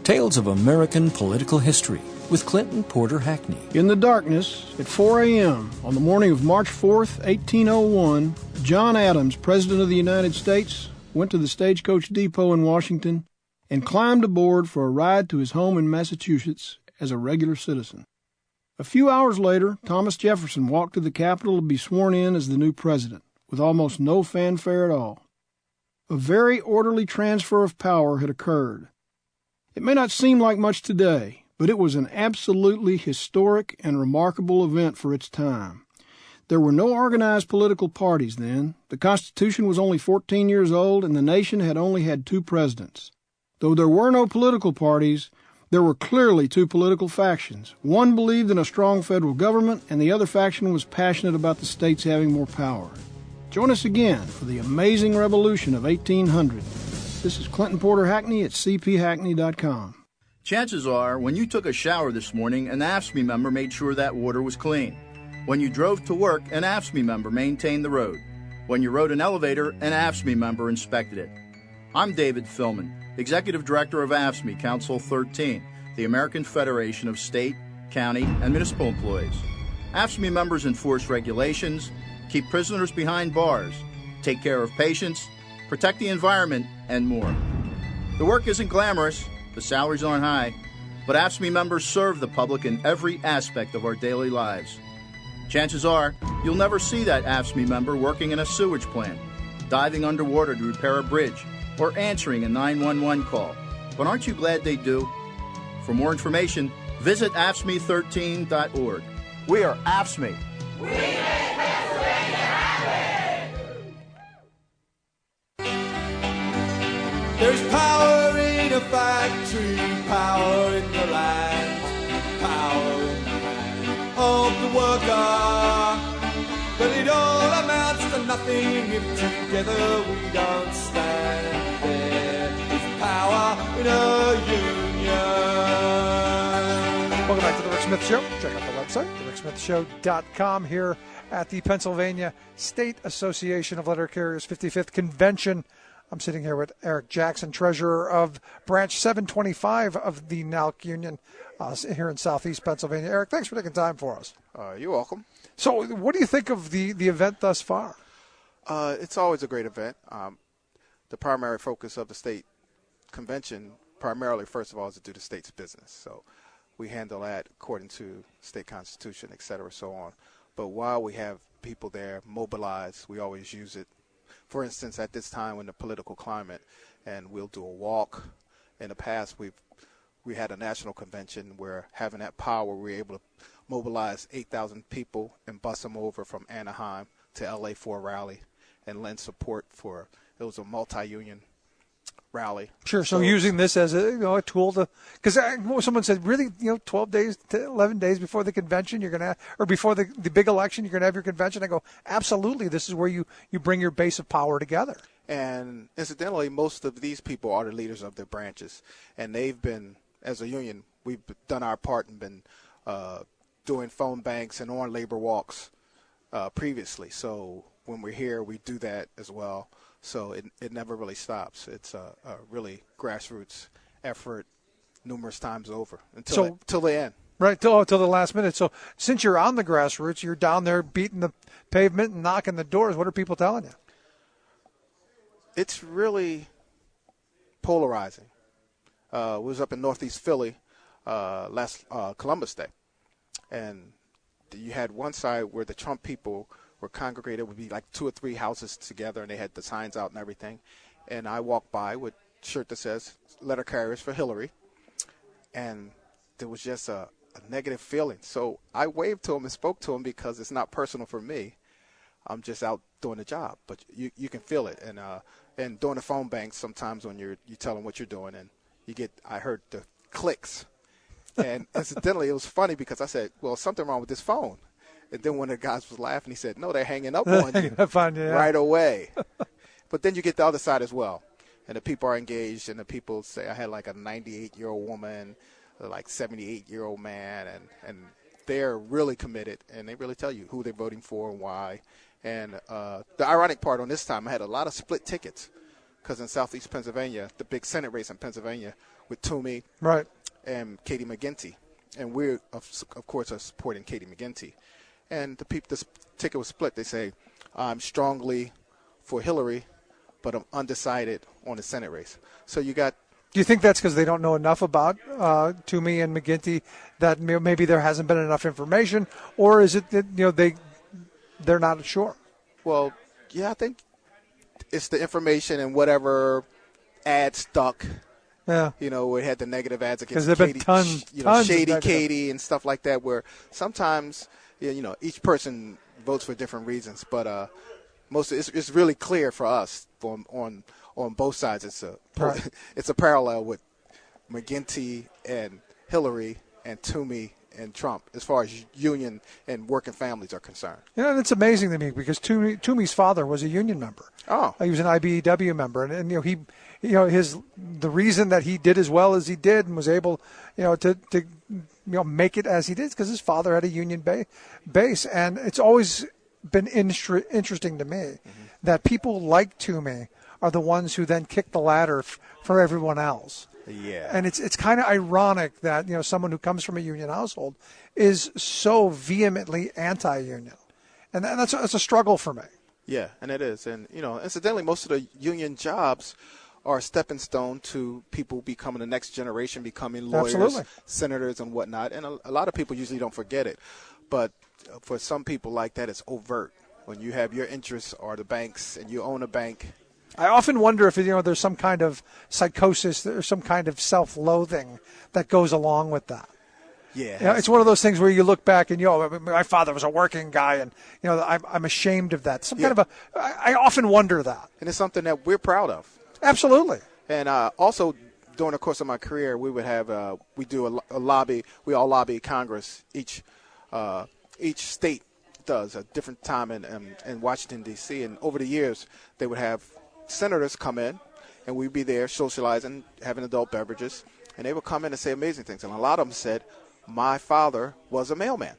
Tales of American Political History with Clinton Porter Hackney. In the darkness, at 4 a.m. on the morning of March 4th, 1801, John Adams, President of the United States, went to the Stagecoach Depot in Washington and climbed aboard for a ride to his home in Massachusetts as a regular citizen. A few hours later, Thomas Jefferson walked to the Capitol to be sworn in as the new president, with almost no fanfare at all. A very orderly transfer of power had occurred. It may not seem like much today, but it was an absolutely historic and remarkable event for its time. There were no organized political parties then. The Constitution was only 14 years old, and the nation had only had 2 presidents. Though there were no political parties, there were clearly 2 political factions. One believed in a strong federal government, and the other faction was passionate about the states having more power. Join us again for the amazing revolution of 1800. This is Clinton Porter Hackney at cphackney.com. Chances are, when you took a shower this morning, an AFSCME member made sure that water was clean. When you drove to work, an AFSCME member maintained the road. When you rode an elevator, an AFSCME member inspected it. I'm David Philman, Executive Director of AFSCME Council 13, the American Federation of State, County, and Municipal Employees. AFSCME members enforce regulations, keep prisoners behind bars, take care of patients, protect the environment, and more. The work isn't glamorous, the salaries aren't high, but AFSCME members serve the public in every aspect of our daily lives. Chances are, you'll never see that AFSCME member working in a sewage plant, diving underwater to repair a bridge, or answering a 911 call. But aren't you glad they do? For more information, visit AFSCME13.org. We are AFSCME. We make Pennsylvania happy! There's power in a factory. together we don't stand. There is power in a union. Welcome back to the Rick Smith Show. Check out the website, thericksmithshow.com, here at the Pennsylvania State Association of Letter Carriers 55th Convention. I'm sitting here with Eric Jackson, treasurer of Branch 725 of the NALC Union here in Southeast Pennsylvania. Eric, thanks for taking time for us. You're welcome. So what do you think of the event thus far? It's always a great event. The primary focus of the state convention, primarily, first of all, is to do the state's business. So we handle that according to state constitution, et cetera, so on. But while we have people there mobilized, we always use it. For instance, at this time in the political climate, and we'll do a walk. In the past, we had a national convention where having that power, we were able to mobilize 8,000 people and bus them over from Anaheim to L.A. for a rally and lend support for, it was a multi-union rally. Sure. So using this as a tool to, because someone said, really, 12 days to 11 days before the convention, you're going to, or before the big election, you're going to have your convention. I go, absolutely. This is where you bring your base of power together. And incidentally, most of these people are the leaders of their branches, and they've been, as a union, we've done our part and been doing phone banks and on labor walks previously. So when we're here, we do that as well. So it never really stops. It's a really grassroots effort numerous times over until the end. Right, till the last minute. So since you're on the grassroots, you're down there beating the pavement and knocking the doors. What are people telling you? It's really polarizing. We was up in Northeast Philly last Columbus Day, and you had one side where the Trump people were congregated. It would be like 2 or 3 houses together, and they had the signs out and everything. And I walked by with a shirt that says "Letter Carriers for Hillary," and there was just a negative feeling. So I waved to him and spoke to him because it's not personal for me. I'm just out doing the job, but you can feel it. And doing the phone banks sometimes when you tell them what you're doing, and I heard the clicks. And incidentally, it was funny because I said, well, something wrong with this phone. And then one of the guys was laughing. He said, no, they're hanging up on you right away. But then you get the other side as well. And the people are engaged, and the people say, I had like a 98-year-old woman, like 78-year-old man, and they're really committed, and they really tell you who they're voting for and why. And the ironic part on this time, I had a lot of split tickets because in Southeast Pennsylvania, the big Senate race in Pennsylvania with Toomey and Katie McGinty. And we're, of course, are supporting Katie McGinty. And this ticket was split. They say, I'm strongly for Hillary, but I'm undecided on the Senate race. So you got. Do you think that's because they don't know enough about Toomey and McGinty, that maybe there hasn't been enough information, or is it that they're not sure? Well, yeah, I think it's the information and whatever ad stuck. Yeah. It had the negative ads against Katie, been tons Shady Katie and stuff like that, where sometimes each person votes for different reasons, but it's really clear for us on both sides. It's a parallel with McGinty and Hillary and Toomey and Trump as far as union and working families are concerned. And it's amazing to me because Toomey's father was a union member. Oh, he was an IBEW member, and the reason that he did as well as he did and was able to make it as he did is because his father had a union base. And it's always been interesting to me that people like Toomey are the ones who then kick the ladder for everyone else. Yeah. And it's kind of ironic that someone who comes from a union household is so vehemently anti-union, and that's a struggle for me. Yeah, and it is. And incidentally, most of the union jobs are a stepping stone to people becoming the next generation, becoming lawyers, Absolutely. senators, and whatnot. And a lot of people usually don't forget it, but for some people like that, it's overt. When you have your interests are the banks, and you own a bank. I often wonder if there's some kind of psychosis or some kind of self-loathing that goes along with that. Yeah, it's one of those things where you look back and my father was a working guy, and I'm ashamed of that. I often wonder that, and it's something that we're proud of. Absolutely. And also during the course of my career, we would have we do a lobby. We all lobby Congress each state does, a different time in Washington, D.C. And over the years, they would have senators come in, and we'd be there socializing, having adult beverages, and they would come in and say amazing things. And a lot of them said, my father was a mailman,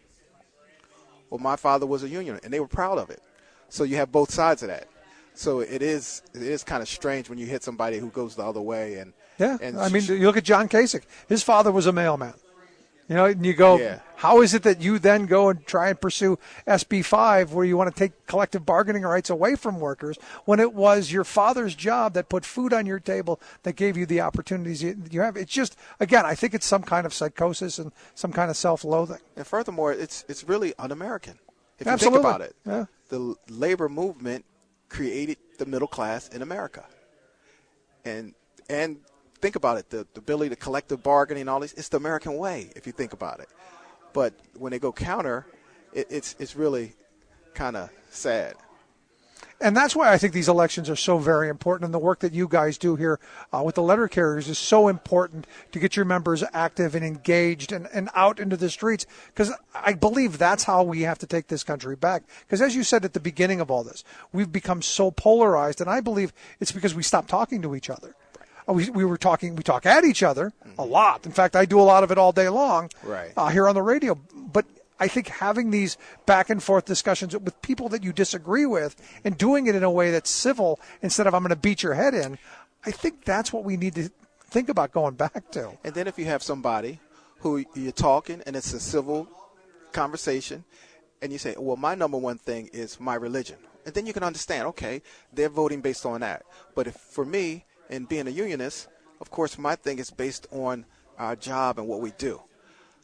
or my father was a union, and they were proud of it. So you have both sides of that. So it is kind of strange when you hit somebody who goes the other way. And I mean, you look at John Kasich. His father was a mailman. You know, and you go, how is it that you then go and try and pursue SB 5 where you want to take collective bargaining rights away from workers when it was your father's job that put food on your table, that gave you the opportunities you have? It's just, again, I think it's some kind of psychosis and some kind of self-loathing. And furthermore, it's really un-American. If you Absolutely. think about it, Yeah. the labor movement created the middle class in America. And think about it, the ability to collective bargaining, all this, it's the American way, if you think about it. But when they go counter, it's really kind of sad. And that's why I think these elections are so very important, and the work that you guys do here with the letter carriers is so important to get your members active and engaged and out into the streets, because I believe that's how we have to take this country back. Because as you said at the beginning of all this, we've become so polarized, and I believe it's because we stopped talking to each other. We talk at each other a lot. In fact, I do a lot of it all day long here on the radio. But I think having these back and forth discussions with people that you disagree with and doing it in a way that's civil instead of I'm going to beat your head in, I think that's what we need to think about going back to. And then if you have somebody who you're talking and it's a civil conversation and you say, well, my number one thing is my religion. And then you can understand, okay, they're voting based on that. But if for me, and being a unionist, of course, my thing is based on our job and what we do.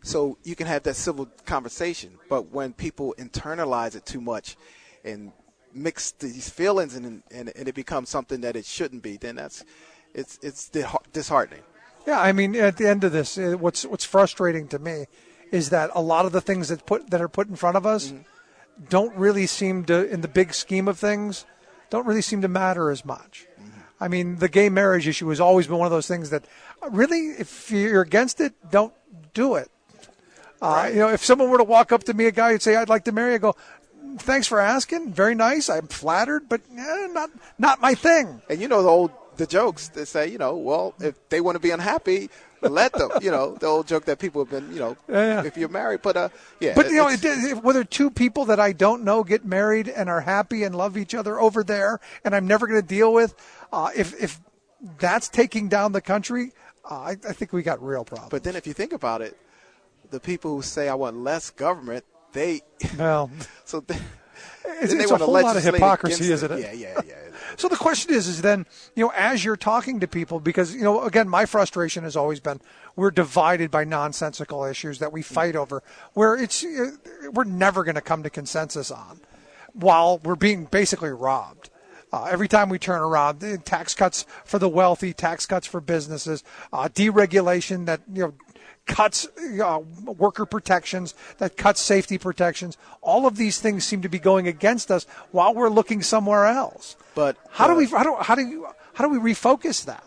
So you can have that civil conversation, but when people internalize it too much and mix these feelings and it becomes something that it shouldn't be, then it's disheartening. Yeah, I mean, at the end of this, what's frustrating to me is that a lot of the things that are put in front of us don't really seem to, in the big scheme of things, don't really seem to matter as much. I mean, the gay marriage issue has always been one of those things that really, if you're against it, don't do it. You know, if someone were to walk up to me, a guy who'd say, I'd like to marry, I go, thanks for asking. Very nice. I'm flattered, but not my thing. And you know the jokes that say, you know, well, if they want to be unhappy, let them. You know, the old joke that people have been, you know, if you're married. But, But, you know, whether two people that I don't know get married and are happy and love each other over there and I'm never going to deal with, if that's taking down the country, I think we got real problems. But then if you think about it, the people who say I want less government, it's a whole lot of hypocrisy, isn't it? Yeah. So the question is then, you know, as you're talking to people, because, you know, again, my frustration has always been we're divided by nonsensical issues that we fight over, where we're never going to come to consensus on, while we're being basically robbed. Every time we turn around, tax cuts for the wealthy, tax cuts for businesses, deregulation that, you know, cuts worker protections, that cuts safety protections. All of these things seem to be going against us while we're looking somewhere else. But how do we refocus that?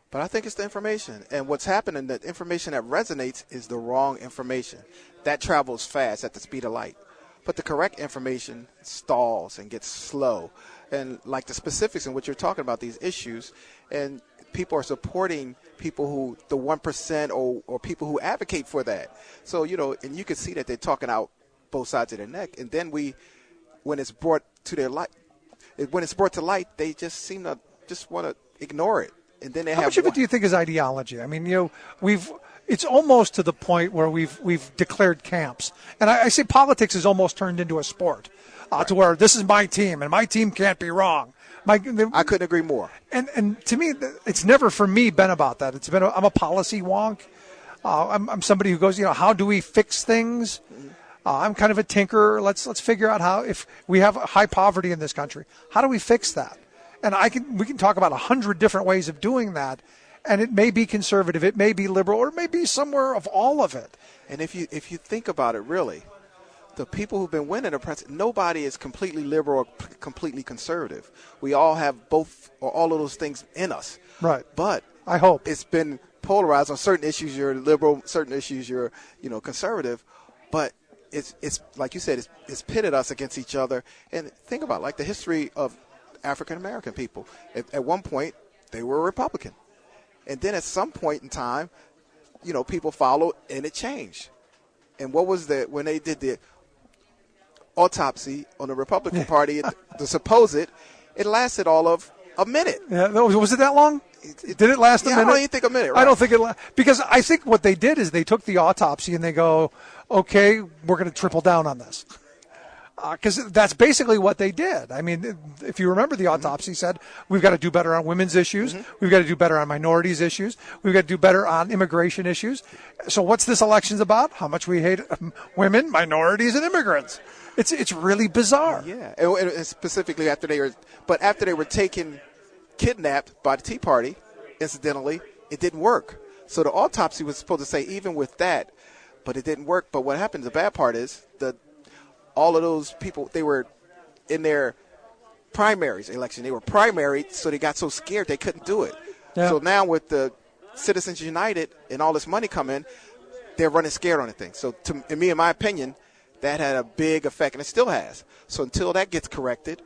But I think it's the information. And what's happening, the information that resonates is the wrong information. That travels fast at the speed of light. But the correct information stalls and gets slow. And like the specifics in what you're talking about, these issues, and people are supporting people who, the 1% or people who advocate for that. So, you know, and you can see that they're talking out both sides of their neck. And then when it's brought to light, they just seem to just want to ignore it. And then How much of it do you think is ideology? I mean, you know, it's almost to the point where we've declared camps. And I say politics has almost turned into a sport, to where this is my team and my team can't be wrong. I couldn't agree more. And to me, it's never for me been about that. It's been I'm a policy wonk. I'm somebody who goes, you know, how do we fix things? I'm kind of a tinkerer. Let's figure out how, if we have high poverty in this country, how do we fix that? And we can talk about 100 different ways of doing that. And it may be conservative, it may be liberal, or it may be somewhere of all of it. And if you think about it, really, the people who've been winning the president, nobody is completely liberal or completely conservative. We all have both or all of those things in us. Right. But I hope it's been polarized on certain issues. You're liberal, certain issues you're, you know, conservative. But it's like you said, it's pitted us against each other. And think about like the history of African American people. At one point, they were Republican, and then at some point in time, people followed and it changed. And what was when they did the autopsy on the Republican Party, the supposed, it lasted all of a minute. Yeah, was it that long? Did it last a minute? I don't even think a minute. Right? I don't think because I think what they did is they took the autopsy and they go, okay, we're going to triple down on this. Because that's basically what they did. I mean, if you remember, the autopsy said we've got to do better on women's issues. We've got to do better on minorities issues. We've got to do better on immigration issues. So what's this election's about? How much we hate women, minorities, and immigrants. It's really bizarre. Yeah, and specifically after they were kidnapped by the Tea Party, incidentally, it didn't work. So the autopsy was supposed to say even with that, but it didn't work. But what happened, the bad part is all of those people, they were in their primaries election. They were primaried, so they got so scared they couldn't do it. Yeah. So now with the Citizens United and all this money coming, they're running scared on the thing. So in my opinion, that had a big effect, and it still has. So until that gets corrected,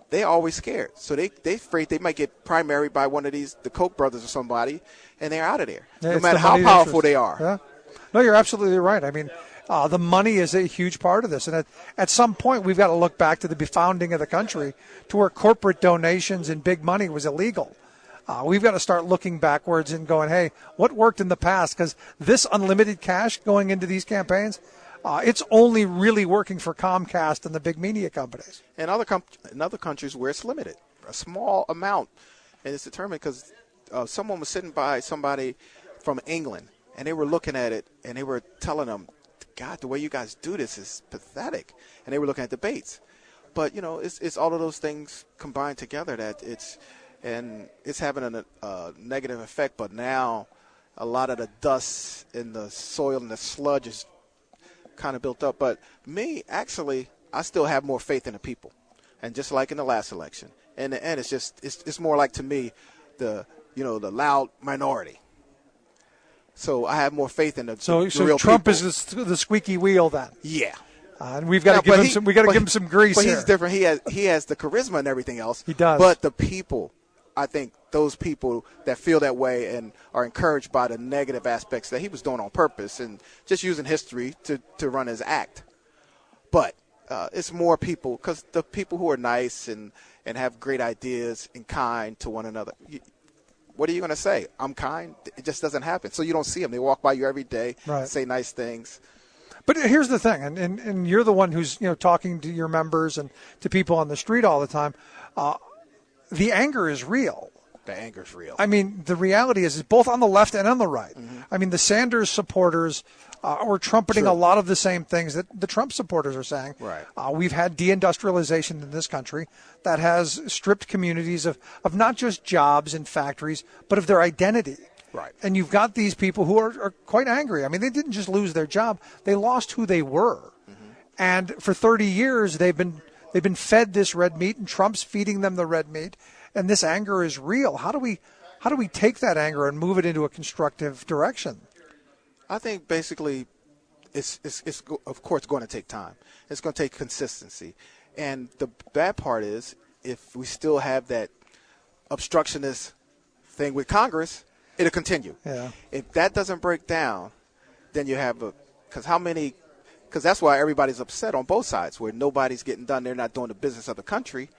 they're always scared. So they afraid they might get primaried by one of the Koch brothers or somebody, and they're out of there, no matter how powerful they are. Yeah. No, you're absolutely right. I mean, the money is a huge part of this. And at some point, we've got to look back to the founding of the country to where corporate donations and big money was illegal. We've got to start looking backwards and going, hey, what worked in the past? Because this unlimited cash going into these campaigns, it's only really working for Comcast and the big media companies. And in other countries where it's limited, a small amount, and it's determined because someone was sitting by somebody from England, and they were looking at it, and they were telling them, God, the way you guys do this is pathetic. And they were looking at debates. But, it's all of those things combined together that it's having a negative effect. But now a lot of the dust in the soil and the sludge is kind of built up. But me, actually, I still have more faith in the people. And just like in the last election. In the end, it's more like, to me, the loud minority. So I have more faith in the real Trump people. is the squeaky wheel then. Yeah. And we've got to give him some grease. But here. he's different. He has the charisma and everything else. He does. But the people, I think those people that feel that way and are encouraged by the negative aspects that he was doing on purpose and just using history to run his act. But it's more people, because the people who are nice and have great ideas and kind to one another. What are you going to say? I'm kind? It just doesn't happen. So you don't see them. They walk by you every day, say nice things. But here's the thing, and you're the one who's talking to your members and to people on the street all the time. The anger is real. The anger is real. I mean, the reality is both on the left and on the right. Mm-hmm. I mean, the Sanders supporters were trumpeting a lot of the same things that the Trump supporters are saying. Right. We've had deindustrialization in this country that has stripped communities of not just jobs and factories, but of their identity. Right. And you've got these people who are quite angry. I mean, they didn't just lose their job; they lost who they were. Mm-hmm. And for 30 years, they've been fed this red meat, and Trump's feeding them the red meat. And this anger is real. How do we take that anger and move it into a constructive direction? I think basically it's of course going to take time. It's going to take consistency. And the bad part is if we still have that obstructionist thing with Congress, it'll continue. Yeah. If that doesn't break down, then you have because that's why everybody's upset on both sides, where nobody's getting done. They're not doing the business of the country.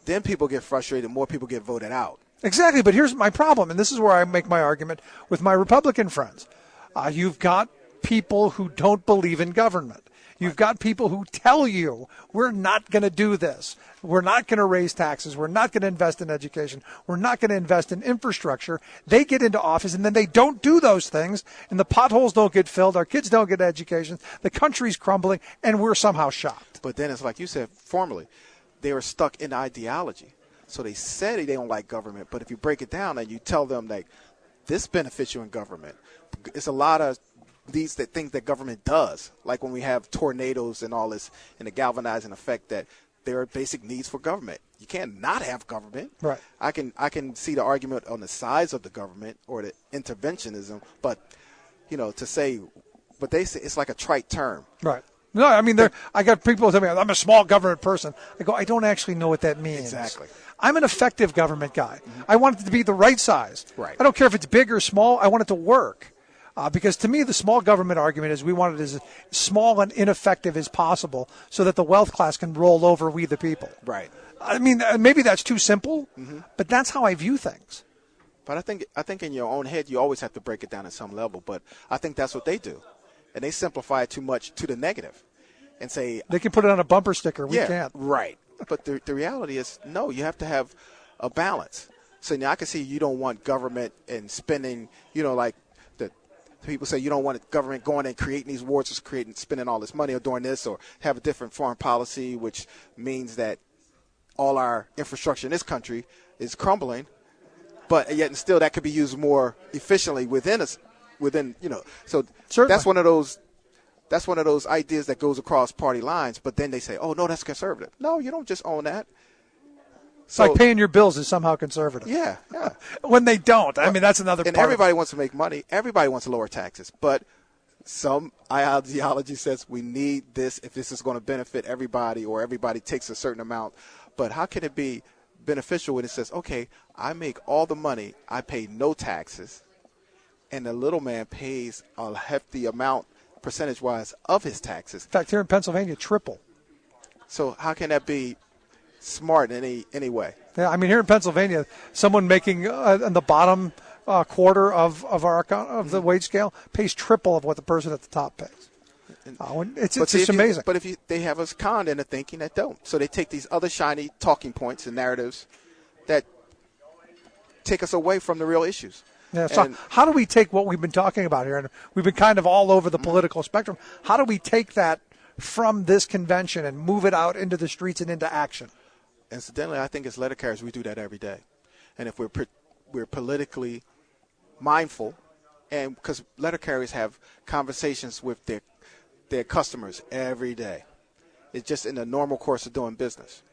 Then people get frustrated. More people get voted out. Exactly. But here's my problem, and this is where I make my argument with my Republican friends. You've got people who don't believe in government. You've got people who tell you, we're not going to do this. We're not going to raise taxes. We're not going to invest in education. We're not going to invest in infrastructure. They get into office, and then they don't do those things, and the potholes don't get filled. Our kids don't get education. The country's crumbling, and we're somehow shocked. But then it's like you said formerly, they were stuck in ideology. So they said they don't like government, but if you break it down and you tell them, like, this benefits you in government, it's a lot of these things that government does, like when we have tornadoes and all this and the galvanizing effect, that there are basic needs for government. You can't not have government. Right. I can see the argument on the size of the government or the interventionism, but to say, but they say it's like a trite term. Right. No, I mean, I got people tell me I'm a small government person. I go, I don't actually know what that means. Exactly. I'm an effective government guy. I want it to be the right size. Right. I don't care if it's big or small. I want it to work. Because to me, the small government argument is we want it as small and ineffective as possible so that the wealth class can roll over we the people. Right. I mean, maybe that's too simple, but that's how I view things. But I think in your own head, you always have to break it down at some level. But I think that's what they do. And they simplify it too much to the negative and say they can put it on a bumper sticker. We can't. Right. But the reality is, no, you have to have a balance. So now I can see you don't want government and spending, like the people say you don't want government going and creating these wars, just spending all this money or doing this, or have a different foreign policy, which means that all our infrastructure in this country is crumbling. But yet and still that could be used more efficiently within. So certainly. That's one of those ideas that goes across party lines, but then they say, oh, no, that's conservative. No, you don't just own that. It's like paying your bills is somehow conservative. Yeah. When they don't. I mean, that's another part. And everybody wants to make money. Everybody wants to lower taxes. But some ideology says we need this if this is going to benefit everybody or everybody takes a certain amount. But how can it be beneficial when it says, okay, I make all the money, I pay no taxes, and the little man pays a hefty amount percentage-wise of his taxes. In fact, here in Pennsylvania, triple. So how can that be smart in any way? Yeah, I mean, here in Pennsylvania, someone making in the bottom quarter of the wage scale pays triple of what the person at the top pays. It's just amazing. But they have us conned into thinking that don't. So they take these other shiny talking points and narratives that take us away from the real issues. Yeah, so how do we take what we've been talking about here, and we've been kind of all over the political spectrum, how do we take that from this convention and move it out into the streets and into action? Incidentally, I think as letter carriers, we do that every day. And if we're politically mindful, and because letter carriers have conversations with their customers every day. It's just in the normal course of doing business.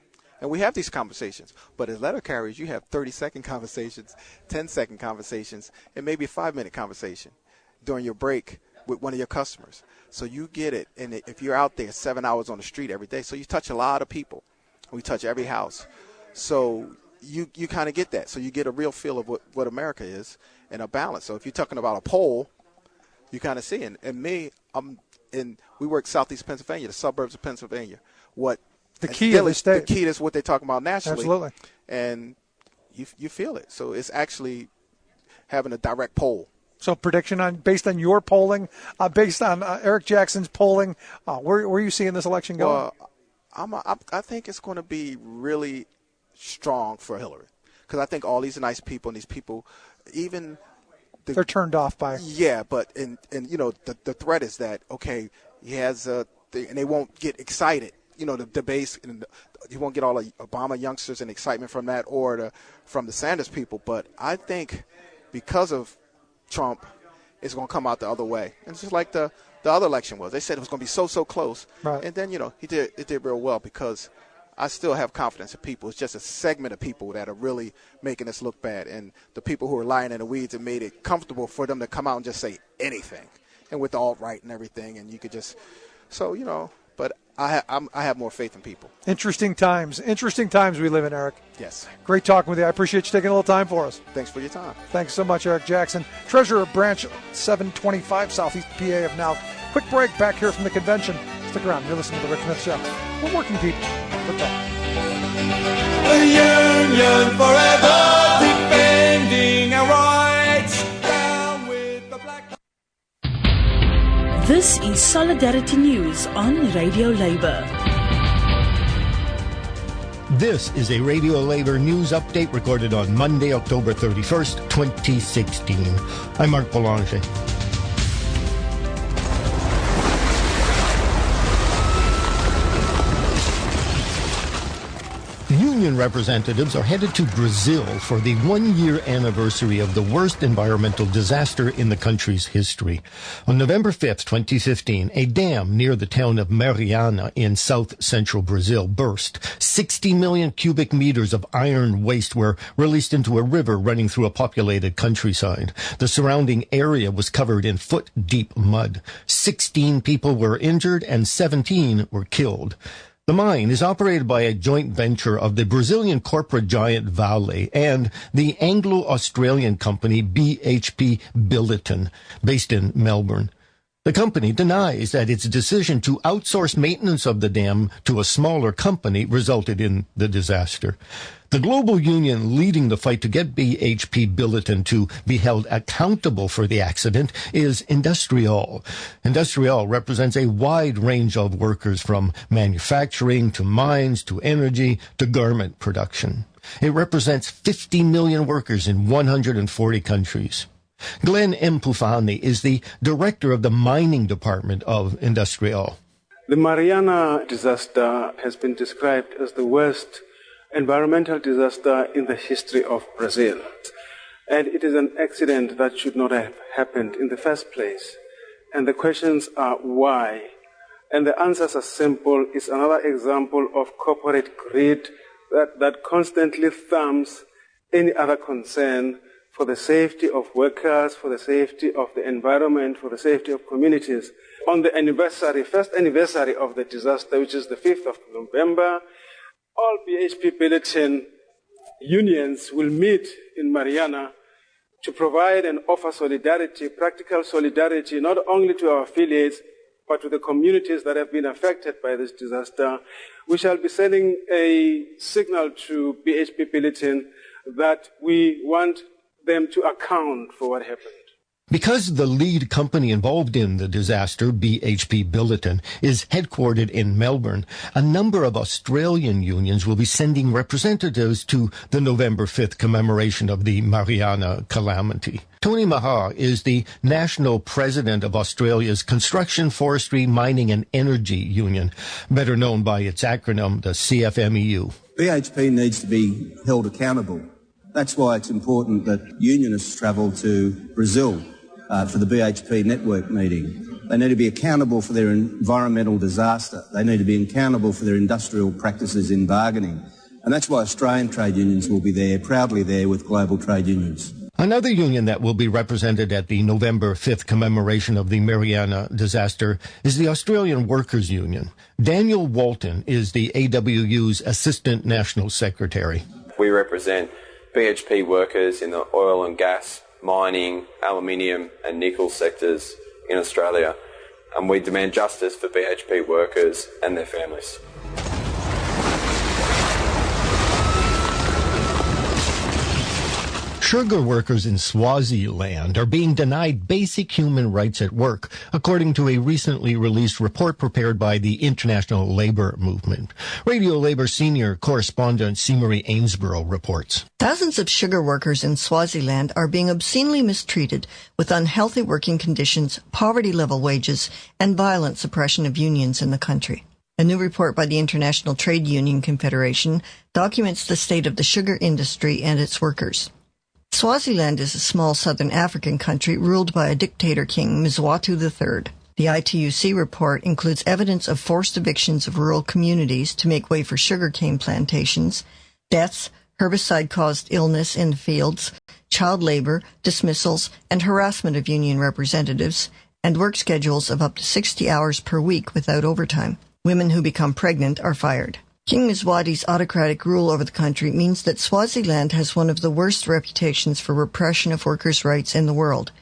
And we have these conversations. But as letter carriers, you have 30-second conversations, 10-second conversations, and maybe a 5-minute conversation during your break with one of your customers. So you get it. And if you're out there 7 hours on the street every day, so you touch a lot of people. We touch every house. So you kind of get that. So you get a real feel of what America is and a balance. So if you're talking about a poll, you kind of see. And me, we work southeast Pennsylvania, the suburbs of Pennsylvania. The key of the state. The key is what they're talking about nationally. Absolutely. And you feel it. So it's actually having a direct poll. So prediction based on your polling, based on Eric Jackson's polling, where are you seeing this election going? Well, I think it's going to be really strong for Hillary, because I think all these nice people and these people, even they're turned off by. Yeah, but the threat is that okay, he has and they won't get excited. The base, and you won't get all the Obama youngsters and excitement from that, or from the Sanders people. But I think because of Trump, it's going to come out the other way. And it's just like the other election was. They said it was going to be so close. Right. And then, it did real well, because I still have confidence in people. It's just a segment of people that are really making us look bad. And the people who are lying in the weeds have made it comfortable for them to come out and just say anything. And with the alt-right and everything. And you could just – so, but I have more faith in people. Interesting times we live in, Eric. Yes. Great talking with you. I appreciate you taking a little time for us. Thanks for your time. Thanks so much, Eric Jackson, treasurer of Branch 725 Southeast PA of Now. Quick break back here from the convention. Stick around. You're listening to The Rick Smith Show. We're working people. Good talk. The union forever defending our rights. Down with the black. This is Solidarity News on Radio Labour. This is a Radio Labor news update recorded on Monday, October 31st, 2016. I'm Mark Boulanger. union representatives are headed to Brazil for the one-year anniversary of the worst environmental disaster in the country's history. On November 5th, 2015, a dam near the town of Mariana in south-central Brazil burst. 60 million cubic meters of iron waste were released into a river running through a populated countryside. The surrounding area was covered in foot-deep mud. 16 people were injured and 17 were killed. The mine is operated by a joint venture of the Brazilian corporate giant Vale and the Anglo-Australian company BHP Billiton, based in Melbourne. The company denies that its decision to outsource maintenance of the dam to a smaller company resulted in the disaster. The global union leading the fight to get BHP Billiton to be held accountable for the accident is Industrial. Industrial represents a wide range of workers from manufacturing to mines to energy to garment production. It represents 50 million workers in 140 countries. Glenn Mpufane is the director of the mining department of Industrial. The Mariana disaster has been described as the worst environmental disaster in the history of Brazil. And it is an accident that should not have happened in the first place. And the questions are why? And the answers are simple. It's another example of corporate greed that constantly thumbs any other concern for the safety of workers, for the safety of the environment, for the safety of communities. On the first anniversary of the disaster, which is the 5th of November, all BHP Billiton unions will meet in Mariana to provide and offer solidarity, practical solidarity, not only to our affiliates, but to the communities that have been affected by this disaster. We shall be sending a signal to BHP Billiton that we want them to account for what happened. Because the lead company involved in the disaster, BHP Billiton, is headquartered in Melbourne, a number of Australian unions will be sending representatives to the November 5th commemoration of the Mariana calamity. Tony Mahar is the national president of Australia's Construction, Forestry, Mining and Energy Union, better known by its acronym, the CFMEU. BHP needs to be held accountable. That's why it's important that unionists travel to Brazil for the BHP network meeting. They need to be accountable for their environmental disaster. They need to be accountable for their industrial practices in bargaining. And that's why Australian trade unions will be there, proudly there with global trade unions. Another union that will be represented at the November 5th commemoration of the Mariana disaster is the Australian Workers' Union. Daniel Walton is the AWU's Assistant National Secretary. We represent BHP workers in the oil and gas, mining, aluminium and nickel sectors in Australia, and we demand justice for BHP workers and their families. Sugar workers in Swaziland are being denied basic human rights at work, according to a recently released report prepared by the International Labour Movement. Radio Labour senior correspondent Seamery Ainsborough reports. Thousands of sugar workers in Swaziland are being obscenely mistreated with unhealthy working conditions, poverty-level wages, and violent suppression of unions in the country. A new report by the International Trade Union Confederation documents the state of the sugar industry and its workers. Swaziland is a small southern African country ruled by a dictator king, Mswati III. The ITUC report includes evidence of forced evictions of rural communities to make way for sugarcane plantations, deaths, herbicide-caused illness in the fields, child labor, dismissals, and harassment of union representatives, and work schedules of up to 60 hours per week without overtime. Women who become pregnant are fired. King Mswati's autocratic rule over the country means that Swaziland has one of the worst reputations for repression of workers' rights in the world.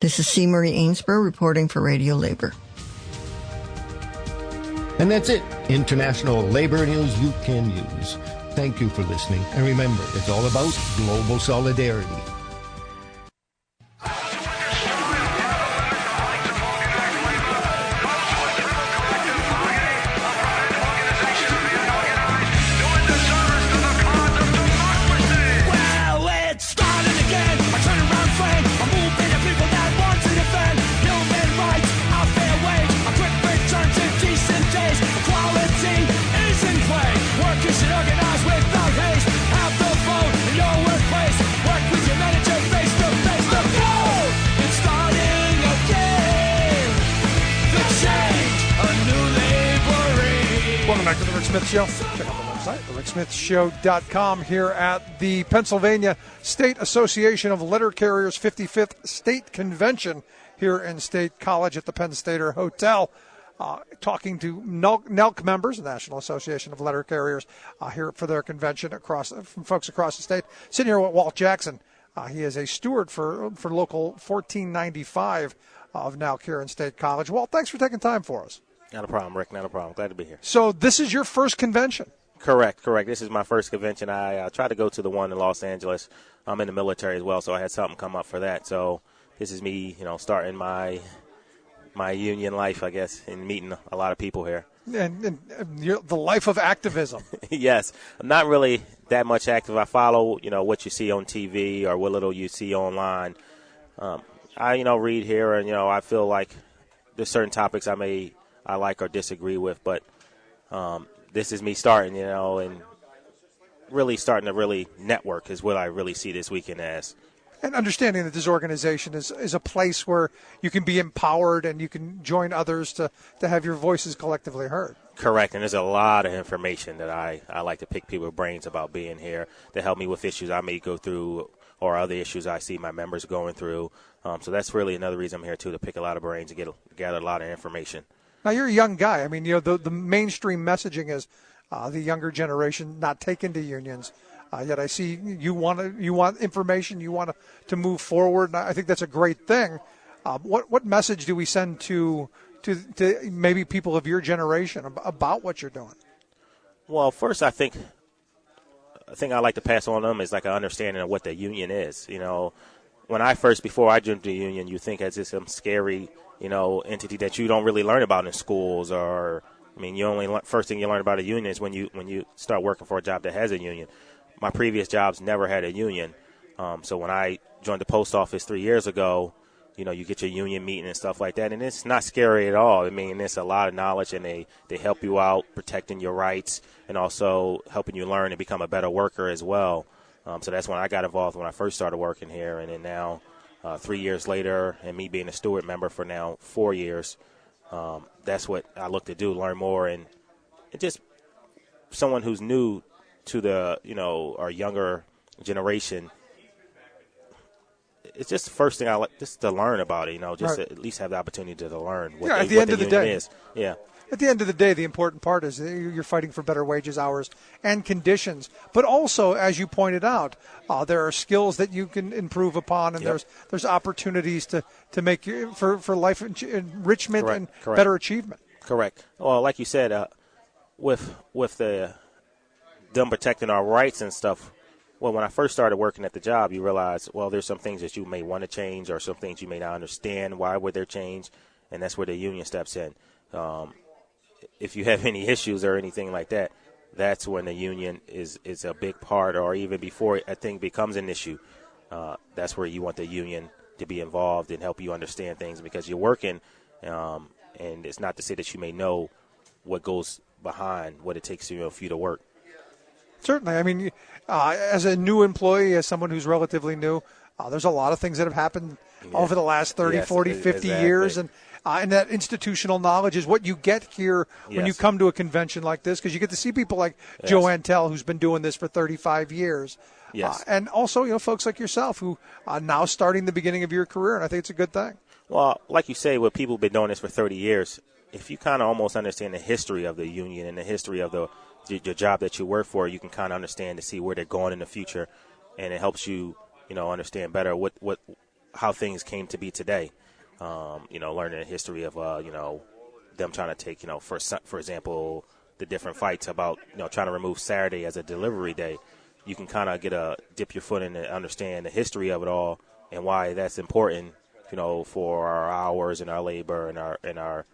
This is Seamery Ainsborough reporting for Radio Labour. And that's it. International labor news you can use. Thank you for listening. And remember, it's all about global solidarity. Organize without hate. back to the Rick Smith Show. Check out the website, thericksmithshow.com, here at the Pennsylvania State Association of Letter Carriers 55th State Convention here in State College at the Penn Stater Hotel. Talking to NELC members, the National Association of Letter Carriers, here for their convention from folks across the state. Sitting here with Walt Jackson. He is a steward for Local 1495 of NELC here in State College. Walt, thanks for taking time for us. Not a problem, Rick. Not a problem. Glad to be here. So this is your first convention? Correct. This is my first convention. I tried to go to the one in Los Angeles. I'm in the military as well, so I had something come up for that. So this is me, starting my union life, I guess, and meeting a lot of people here. And the life of activism. Yes. I'm not really that much active. I follow, what you see on TV or what little you see online. I read here, and, I feel like there's certain topics I like or disagree with, but this is me starting, and really starting to really network is what I really see this weekend as. And understanding that this organization is a place where you can be empowered and you can join others to have your voices collectively heard. Correct, and there's a lot of information that I like to pick people's brains about being here to help me with issues I may go through or other issues I see my members going through. So that's really another reason I'm here, too, to pick a lot of brains and gather a lot of information. Now, you're a young guy. I mean, the mainstream messaging is the younger generation not taken to unions. Yet I see you want information, you want to move forward, and I think that's a great thing. What message do we send to maybe people of your generation about what you're doing? Well, first, I think I like to pass on them is like an understanding of what the union is. When before I joined the union, you think as it's some scary, entity that you don't really learn about in schools, or first thing you learn about a union is when you start working for a job that has a union. My previous jobs never had a union, so when I joined the post office 3 years ago, you get your union meeting and stuff like that, and it's not scary at all. It's a lot of knowledge, and they help you out protecting your rights and also helping you learn and become a better worker as well. So that's when I got involved when I first started working here, and then now 3 years later, and me being a steward member for now 4 years, that's what I look to do, learn more, and just someone who's new to the, our younger generation, it's just the first thing I like just to learn about it, just right. to at least have the opportunity to learn what at the what end the of the union day is. Yeah. At the end of the day, the important part is that you're fighting for better wages, hours, and conditions. But also, as you pointed out, there are skills that you can improve upon, and there's opportunities to make for life enrichment and better achievement. Correct. Well, like you said, with them protecting our rights and stuff. Well, when I first started working at the job, you realize, there's some things that you may want to change or some things you may not understand. Why would there change? And that's where the union steps in. If you have any issues or anything like that, that's when the union is a big part, or even before a thing becomes an issue. That's where you want the union to be involved and help you understand things, because you're working, and it's not to say that you may know what goes behind what it takes for you to work. Certainly. As a new employee, as someone who's relatively new, there's a lot of things that have happened over the last 30, 40, 50 years. And that institutional knowledge is what you get here when you come to a convention like this, because you get to see people like Joe Antel, who's been doing this for 35 years. Yes. And also, folks like yourself who are now starting the beginning of your career, and I think it's a good thing. Well, like you say, with people who've been doing this for 30 years, if you kind of almost understand the history of the union and the history of your job that you work for, you can kind of understand to see where they're going in the future, and it helps you, understand better how things came to be today. Learning the history of, them trying to take, for example, the different fights about, trying to remove Saturday as a delivery day. You can kind of dip your foot in and understand the history of it all and why that's important, for our hours and our labor and our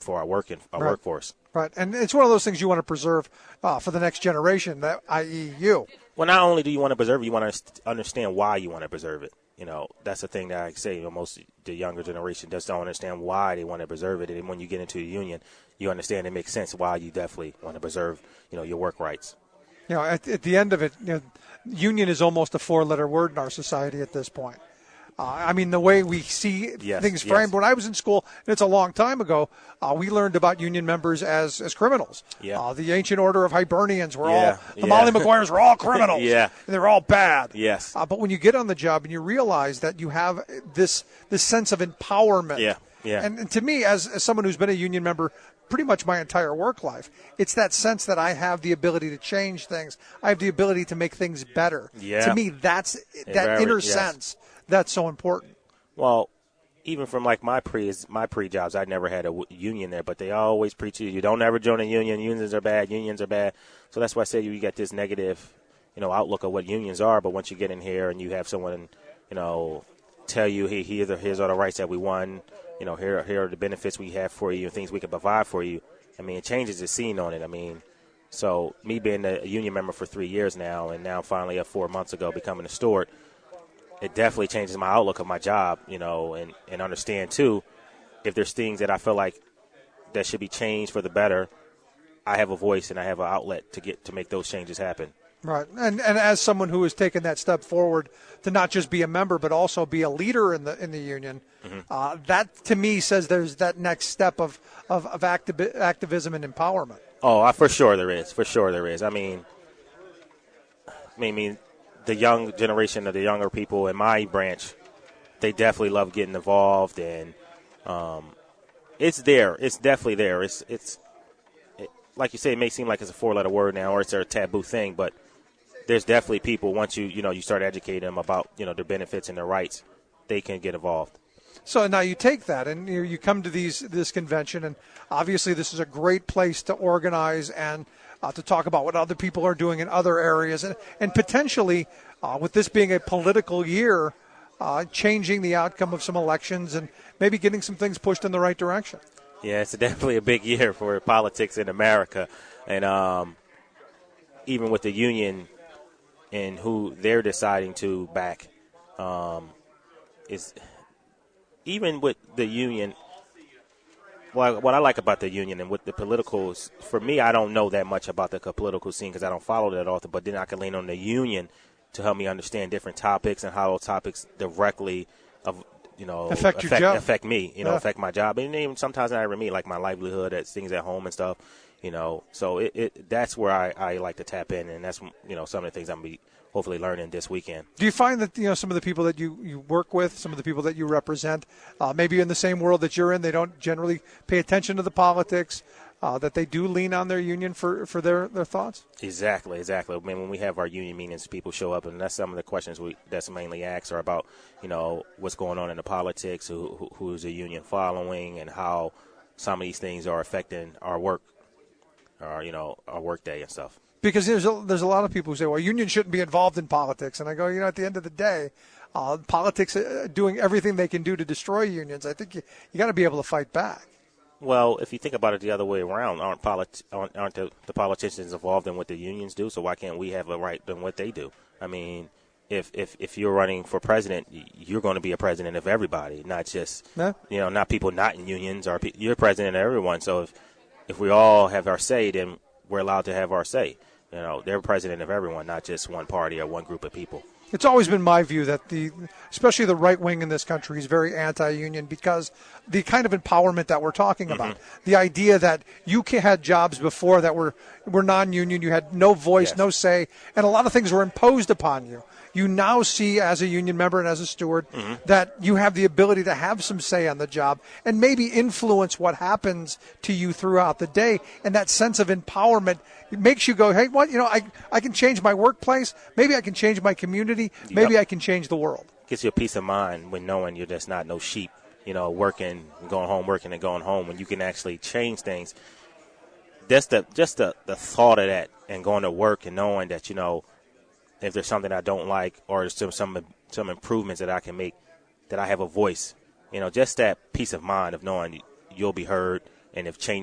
for our workforce. Right, and it's one of those things you want to preserve for the next generation, i.e. you. Well, not only do you want to preserve it, you want to understand why you want to preserve it. That's the thing that I say, most the younger generation just don't understand why they want to preserve it. And when you get into the union, you understand it makes sense why you definitely want to preserve, your work rights. At the end of it, union is almost a four-letter word in our society at this point. I mean, the way we see things framed. When I was in school, and it's a long time ago, we learned about union members as criminals. Yeah. The ancient order of Hibernians were the Molly Maguires were all criminals. Yeah. And they were all bad. Yes. But when you get on the job and you realize that you have this sense of empowerment. Yeah. Yeah. And to me, as someone who's been a union member pretty much my entire work life, it's that sense that I have the ability to change things. I have the ability to make things better. Yeah. To me, that's that inner sense that's so important. Well, even from like my pre jobs, I never had a union there, but they always preach you don't ever join a union. Unions are bad. So that's why I say you get this negative, outlook of what unions are. But once you get in here and you have someone, tell you, hey, here's all the rights that we won. Here are the benefits we have for you and things we can provide for you. I mean, it changes the scene on it. I mean, so me being a union member for 3 years now, and now finally 4 months ago becoming a steward, it definitely changes my outlook of my job, and understand, too, if there's things that I feel like that should be changed for the better, I have a voice and I have an outlet to make those changes happen. Right. And as someone who has taken that step forward to not just be a member but also be a leader in the union, that to me says there's that next step of activism and empowerment. Oh, for sure there is. I mean, the young generation of the younger people in my branch, they definitely love getting involved, and it's there. It's definitely there. It's like you say, it may seem like it's a 4-letter word now, or it's a taboo thing, but there's definitely people, once you start educating them about, their benefits and their rights, they can get involved. So now you take that and you come to this convention, and obviously this is a great place to organize and to talk about what other people are doing in other areas, and potentially, with this being a political year, changing the outcome of some elections and maybe getting some things pushed in the right direction. Yeah, it's definitely a big year for politics in America, and even with the union and who they're deciding to back, is even with the union. Well, what I like about the union and with the politicals, for me, I don't know that much about the political scene because I don't follow that often, but then I can lean on the union to help me understand different topics and how those topics directly affect me, affect my job. And even sometimes not even me, like my livelihood, things at home and stuff, So that's where I like to tap in, and that's, some of the things I'm be hopefully learning this weekend. Do you find that, some of the people that you work with, some of the people that you represent, maybe in the same world that you're in, they don't generally pay attention to the politics, that they do lean on their union for their thoughts? Exactly. I mean, when we have our union meetings, people show up, and that's some of the questions that's mainly asked are about, what's going on in the politics, who's the union following, and how some of these things are affecting our work, or, our work day and stuff. Because there's a lot of people who say, well, unions shouldn't be involved in politics. And I go, at the end of the day, politics doing everything they can do to destroy unions, I think you got to be able to fight back. Well, if you think about it the other way around, aren't the politicians involved in what the unions do? So why can't we have a right in what they do? I mean, if you're running for president, you're going to be a president of everybody, not just not people not in unions. Or you're president of everyone. So if we all have our say, then we're allowed to have our say. They're president of everyone, not just one party or one group of people. It's always been my view that especially the right wing in this country is very anti-union because the kind of empowerment that we're talking about, the idea that you had jobs before that were non-union, you had no voice, no say, and a lot of things were imposed upon you. You now see as a union member and as a steward that you have the ability to have some say on the job and maybe influence what happens to you throughout the day. And that sense of empowerment, it makes you go, hey, what? I can change my workplace. Maybe I can change my community. Maybe I can change the world. Gives you a peace of mind when knowing you're just not no sheep, working and going home, when you can actually change things. Just the thought of that and going to work and knowing that, if there's something I don't like or some improvements that I can make, that I have a voice, just that peace of mind of knowing you'll be heard. And if there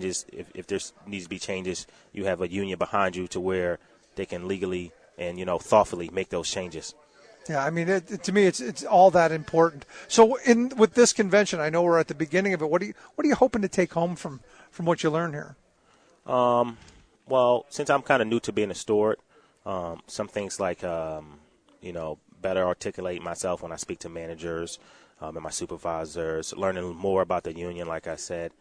needs to be changes, you have a union behind you to where they can legally and, thoughtfully make those changes. Yeah, I mean, to me, it's all that important. So with this convention, I know we're at the beginning of it. What are you hoping to take home from what you learn here? Well, since I'm kind of new to being a steward, some things like, better articulate myself when I speak to managers and my supervisors, learning more about the union, like I said.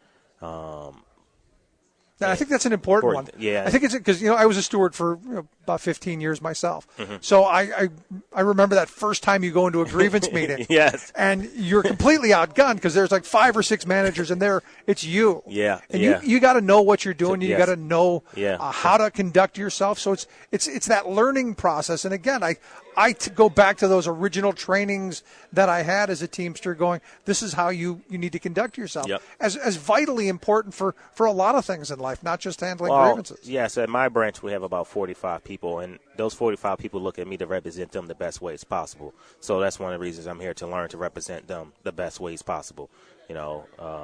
I think that's an important one. Yeah. I think it's because, I was a steward for about 15 years myself. Mm-hmm. So I remember that first time you go into a grievance meeting. Yes. And you're completely outgunned because there's like 5 or 6 managers and there it's you. Yeah. And you got to know what you're doing. You Yes. got to know Yeah. how to conduct yourself. So it's that learning process. And again, I go back to those original trainings that I had as a Teamster going, this is how you need to conduct yourself. Yep. As vitally important for a lot of things in life, not just handling grievances. Yes, at my branch we have about 45 people, and those 45 people look at me to represent them the best ways possible. So that's one of the reasons I'm here, to learn to represent them the best ways possible.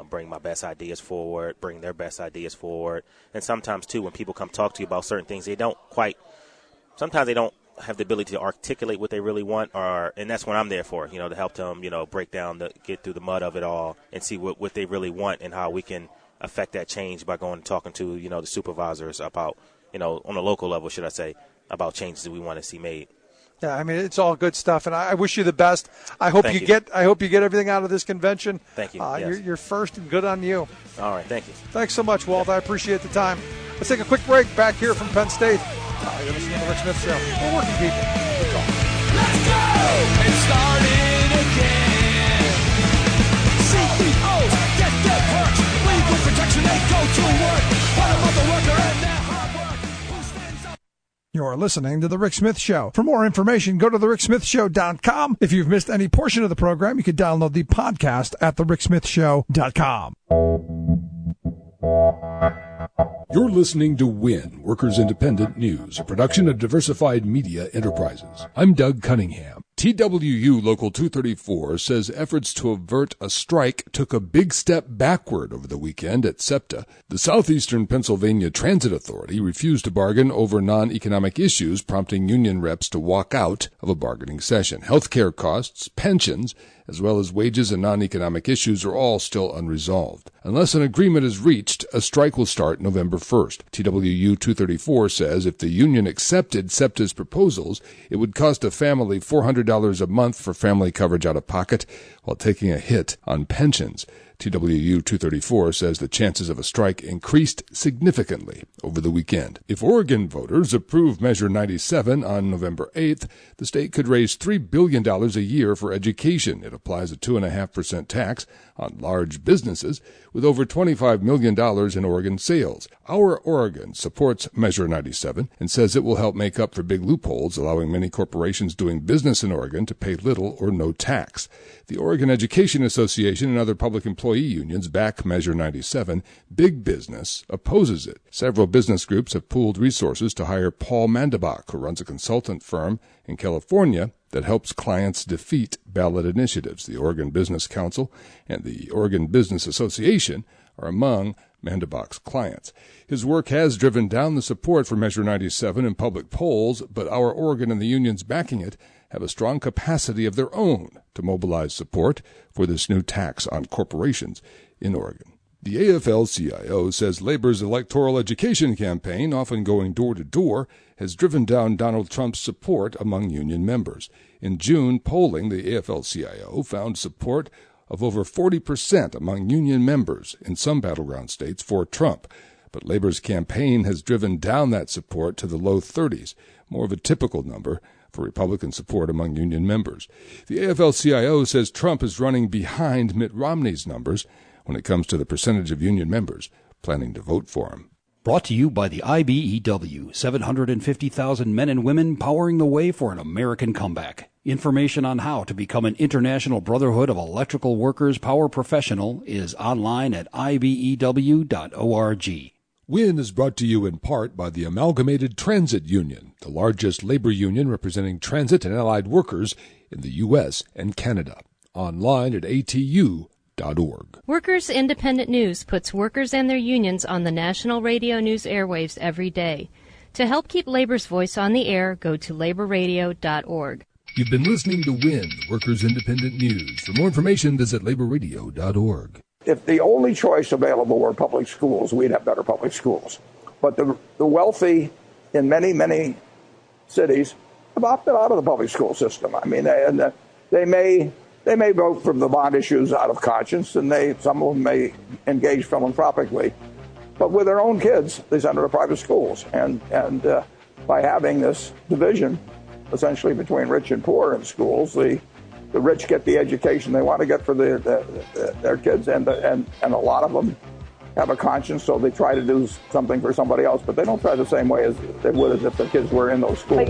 Bring my best ideas forward, bring their best ideas forward. And sometimes, too, when people come talk to you about certain things, sometimes they don't have the ability to articulate what they really want, and that's what I'm there for, to help them, break down, get through the mud of it all and see what they really want and how we can affect that change by going and talking to, the supervisors about, on a local level, should I say, about changes that we want to see made. Yeah, I mean, it's all good stuff, and I wish you the best. I hope you get everything out of this convention. Thank you. Yes. You're first, and good on you. All right, thank you. Thanks so much, Walt. I appreciate the time. Let's take a quick break back here from Penn State. You're listening to the Rick Smith Show. We're working people. Good call. Let's go! It started again. CEOs get their perks. Leave with protection, they go to work. What about the worker and their hard work? Who stands up? You're listening to The Rick Smith Show. For more information, go to thericksmithshow.com. If you've missed any portion of the program, you can download the podcast at thericksmithshow.com. You're listening to WIN, Workers Independent News, a production of Diversified Media Enterprises. I'm Doug Cunningham. TWU Local 234 says efforts to avert a strike took a big step backward over the weekend at SEPTA. The Southeastern Pennsylvania Transit Authority refused to bargain over non-economic issues, prompting union reps to walk out of a bargaining session. Healthcare costs, pensions, as well as wages and non-economic issues are all still unresolved. Unless an agreement is reached, a strike will start November 1st. TWU 234 says if the union accepted SEPTA's proposals, it would cost a family $400 a month for family coverage out of pocket, while taking a hit on pensions. TWU 234 says the chances of a strike increased significantly over the weekend. If Oregon voters approve Measure 97 on November 8th, the state could raise $3 billion a year for education. It applies a 2.5% tax on large businesses with over $25 million in Oregon sales. Our Oregon supports Measure 97 and says it will help make up for big loopholes, allowing many corporations doing business in Oregon to pay little or no tax. The Oregon Education Association and other public employee unions back Measure 97. Big business opposes it. Several business groups have pooled resources to hire Paul Mandabach, who runs a consultant firm in California that helps clients defeat ballot initiatives. The Oregon Business Council and the Oregon Business Association are among Mandabach's clients. His work has driven down the support for Measure 97 in public polls, but our Oregon and the unions backing it have a strong capacity of their own to mobilize support for this new tax on corporations in Oregon. The AFL-CIO says Labor's electoral education campaign, often going door to door, has driven down Donald Trump's support among union members. In June, polling, the AFL-CIO found support of over 40% among union members in some battleground states for Trump. But Labor's campaign has driven down that support to the low 30s, more of a typical number for Republican support among union members. The AFL-CIO says Trump is running behind Mitt Romney's numbers when it comes to the percentage of union members planning to vote for him. Brought to you by the IBEW, 750,000 men and women powering the way for an American comeback. Information on how to become an International Brotherhood of Electrical Workers Power Professional is online at ibew.org. WIN is brought to you in part by the Amalgamated Transit Union, the largest labor union representing transit and allied workers in the U.S. and Canada. Online at atu.org. Workers Independent News puts workers and their unions on the national radio news airwaves every day. To help keep labor's voice on the air, go to laborradio.org. You've been listening to WIN, Workers Independent News. For more information, visit laborradio.org. If the only choice available were public schools, we'd have better public schools. But the wealthy in many, many cities have opted out of the public school system. I mean, they may vote for the bond issues out of conscience, and some of them may engage philanthropically. But with their own kids, they send them to private schools. And by having this division, essentially between rich and poor in schools, the rich get the education they want to get for their kids, and a lot of them have a conscience, so they try to do something for somebody else, but they don't try the same way as they would as if their kids were in those schools.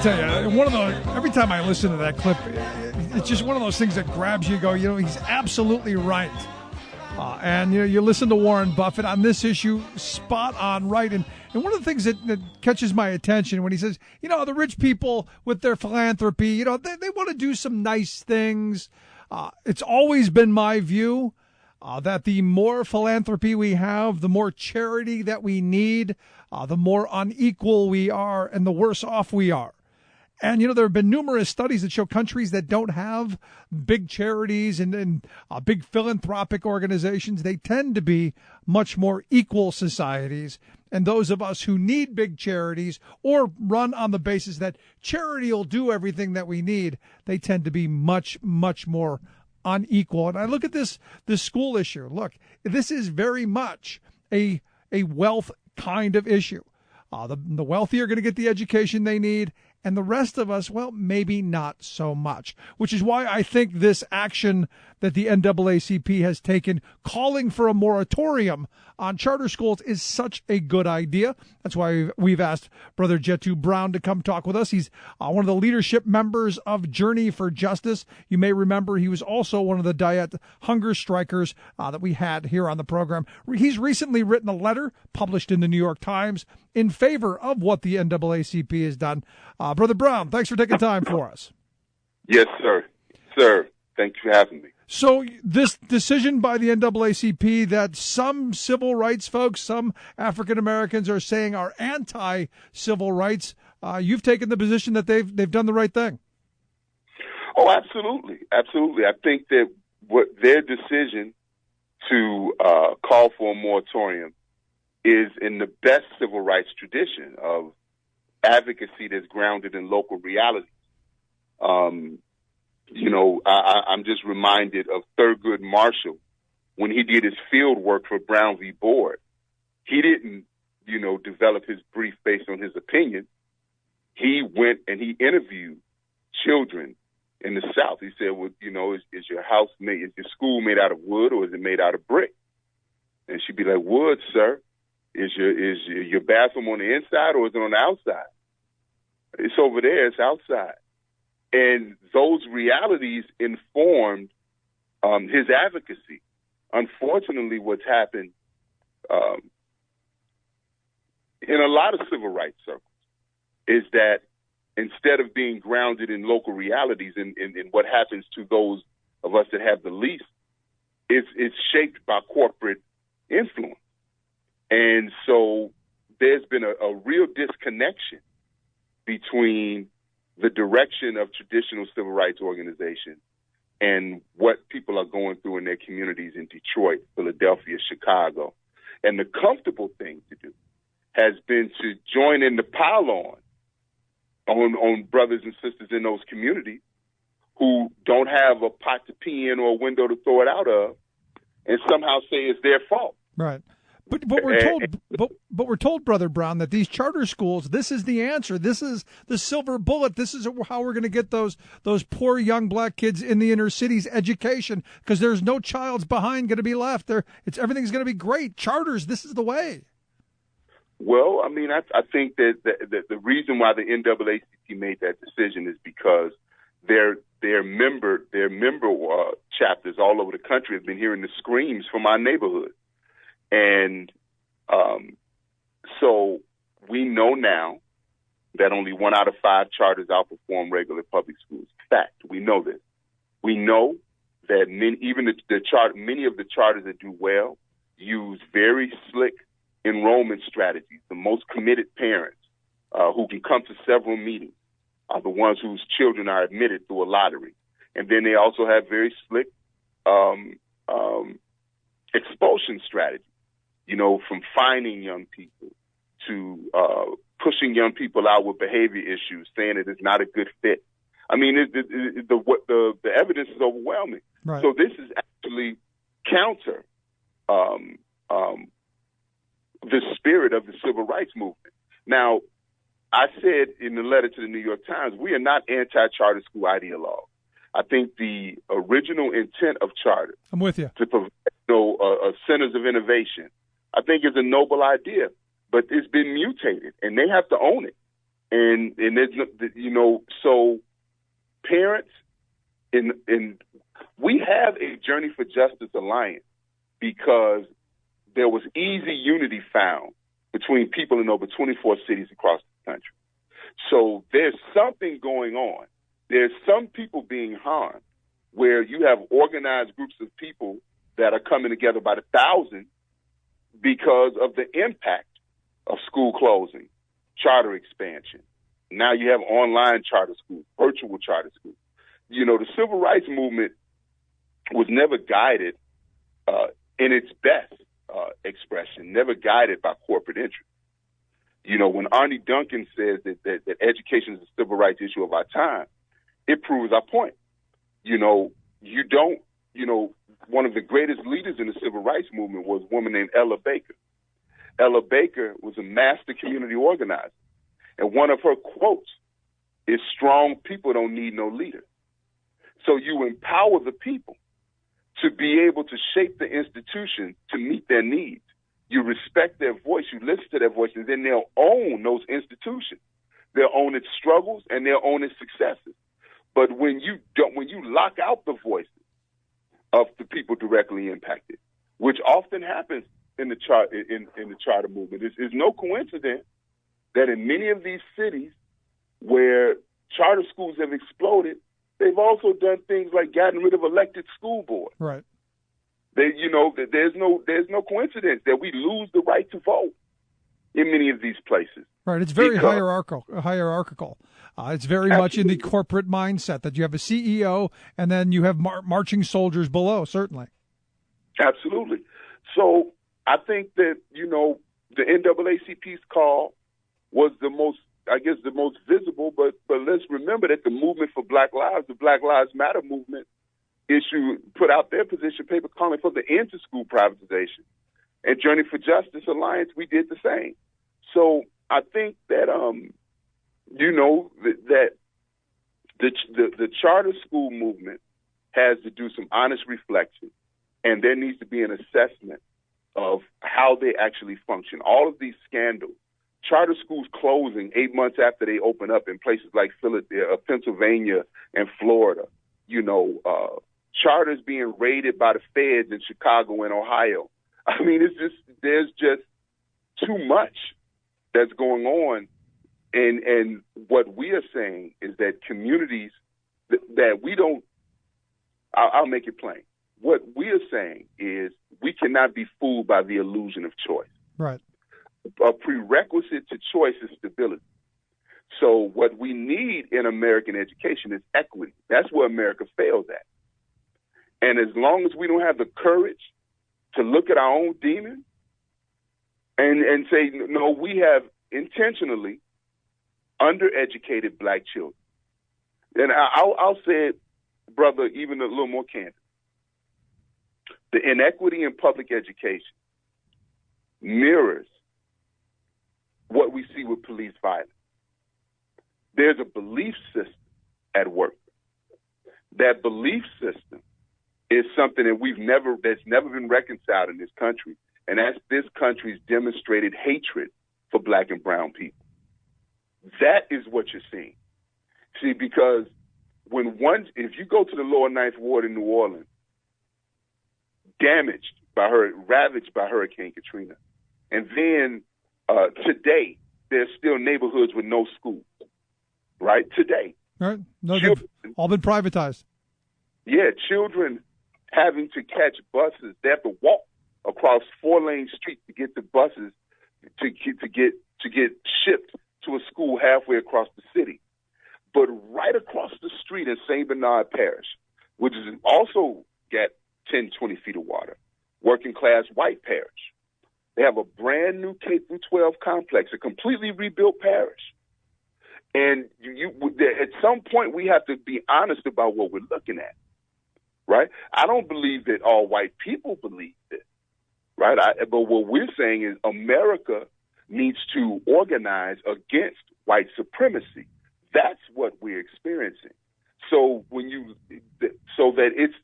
Tell you, every time I listen to that clip, it's just one of those things that grabs you. You go, he's absolutely right. And you listen to Warren Buffett on this issue, spot on right. And one of the things that catches my attention when he says, the rich people with their philanthropy, they want to do some nice things. It's always been my view that the more philanthropy we have, the more charity that we need, the more unequal we are, and the worse off we are. And, there have been numerous studies that show countries that don't have big charities and big philanthropic organizations, they tend to be much more equal societies. And those of us who need big charities or run on the basis that charity will do everything that we need, they tend to be much, much more unequal. And I look at this school issue. Look, this is very much a wealth kind of issue. The wealthy are going to get the education they need, and the rest of us, well, maybe not so much, which is why I think this action that the NAACP has taken, calling for a moratorium on charter schools, is such a good idea. That's why we've asked Brother Jetu Brown to come talk with us. He's one of the leadership members of Journey for Justice. You may remember he was also one of the Diet hunger strikers that we had here on the program. He's recently written a letter published in the New York Times in favor of what the NAACP has done. Brother Brown, thanks for taking time for us. Yes, sir. Sir, thank you for having me. So this decision by the NAACP that some civil rights folks, some African Americans are saying are anti-civil rights, you've taken the position that they've done the right thing. Oh, absolutely. Absolutely. I think that what their decision to call for a moratorium is in the best civil rights tradition of advocacy that's grounded in local realities. I'm just reminded of Thurgood Marshall when he did his field work for Brown v. Board. He didn't, develop his brief based on his opinion. He went and he interviewed children in the South. He said, well, is your school made out of wood or is it made out of brick? And she'd be like, wood, sir. Is your bathroom on the inside or is it on the outside? It's over there. It's outside. And those realities informed his advocacy. Unfortunately, what's happened in a lot of civil rights circles is that instead of being grounded in local realities and what happens to those of us that have the least, it's shaped by corporate influence. And so there's been a real disconnection between the direction of traditional civil rights organizations and what people are going through in their communities in Detroit, Philadelphia, Chicago. And the comfortable thing to do has been to join in the pile on brothers and sisters in those communities who don't have a pot to pee in or a window to throw it out of and somehow say it's their fault. Right. But we're told, Brother Brown, that these charter schools, this is the answer. This is the silver bullet. This is how we're going to get those poor young black kids in the inner cities education, because there's no child's behind going to be left. Everything's going to be great. Charters, this is the way. Well, I mean, I think that the reason why the NAACP made that decision is because their member chapters all over the country have been hearing the screams from our neighborhood. And so we know now that only 1 out of 5 charters outperform regular public schools. Fact, we know this. We know that many of the charters that do well use very slick enrollment strategies. The most committed parents who can come to several meetings are the ones whose children are admitted through a lottery. And then they also have very slick expulsion strategies. from fining young people to pushing young people out with behavior issues, saying that it's not a good fit. I mean, the evidence is overwhelming. Right. So this is actually counter the spirit of the civil rights movement. Now, I said in the letter to the New York Times, we are not anti-charter school ideologues. I think the original intent of charter, I'm with you, to provide centers of innovation, I think is a noble idea, but it's been mutated, and they have to own it. And there's, so parents, we have a Journey for Justice Alliance because there was easy unity found between people in over 24 cities across the country. So there's something going on. There's some people being harmed where you have organized groups of people that are coming together by the thousands because of the impact of school closing, charter expansion. Now you have online charter schools, virtual charter schools. The civil rights movement was never guided in its best expression, never guided by corporate interest. When Arnie Duncan says that education is a civil rights issue of our time, it proves our point. One of the greatest leaders in the civil rights movement was a woman named Ella Baker. Ella Baker was a master community organizer. And one of her quotes is, "Strong people don't need no leader." So you empower the people to be able to shape the institution to meet their needs. You respect their voice, you listen to their voice, and then they'll own those institutions. They'll own its struggles and they'll own its successes. But when you lock out the voices of the people directly impacted, which often happens in the charter movement, it's no coincidence that in many of these cities where charter schools have exploded, they've also done things like gotten rid of elected school boards. Right. There's no coincidence that we lose the right to vote in many of these places. Right. It's very hierarchical. It's very much in the corporate mindset that you have a CEO and then you have marching soldiers below, certainly. Absolutely. So I think that, the NAACP's call was the most visible, but let's remember that the movement for Black Lives, the Black Lives Matter movement, put out their position paper calling for the end to school privatization. And Journey for Justice Alliance, we did the same. So I think that that the charter school movement has to do some honest reflection, and there needs to be an assessment of how they actually function. All of these scandals, charter schools closing 8 months after they open up in places like Pennsylvania and Florida, charters being raided by the feds in Chicago and Ohio. I mean, there's just too much that's going on. And what we are saying is that communities that we don't, I'll make it plain. What we are saying is we cannot be fooled by the illusion of choice. Right. A prerequisite to choice is stability. So what we need in American education is equity. That's where America fails at. And as long as we don't have the courage to look at our own demons and say, no, we have intentionally undereducated Black children. And I'll say it, brother, even a little more candid. The inequity in public education mirrors what we see with police violence. There's a belief system at work. That belief system is something that that's never been reconciled in this country, and that's this country's demonstrated hatred for Black and brown people. That is what you're seeing. See, because if you go to the lower Ninth Ward in New Orleans, ravaged by Hurricane Katrina, and then today there's still neighborhoods with no schools. Right? Today. Right. No, they've all been privatized. Yeah, children having to catch buses. They have to walk across 4-lane streets to get the buses to get shipped to a school halfway across the city. But right across the street in St. Bernard Parish, which is also got 10, 20 feet of water, working class white parish, They have a brand new K-12 complex, a completely rebuilt parish. And at some point, we have to be honest about what we're looking at, right? I don't believe that all white people believe this, right? But what we're saying is America needs to organize against white supremacy. That's what we're experiencing. So so that it's,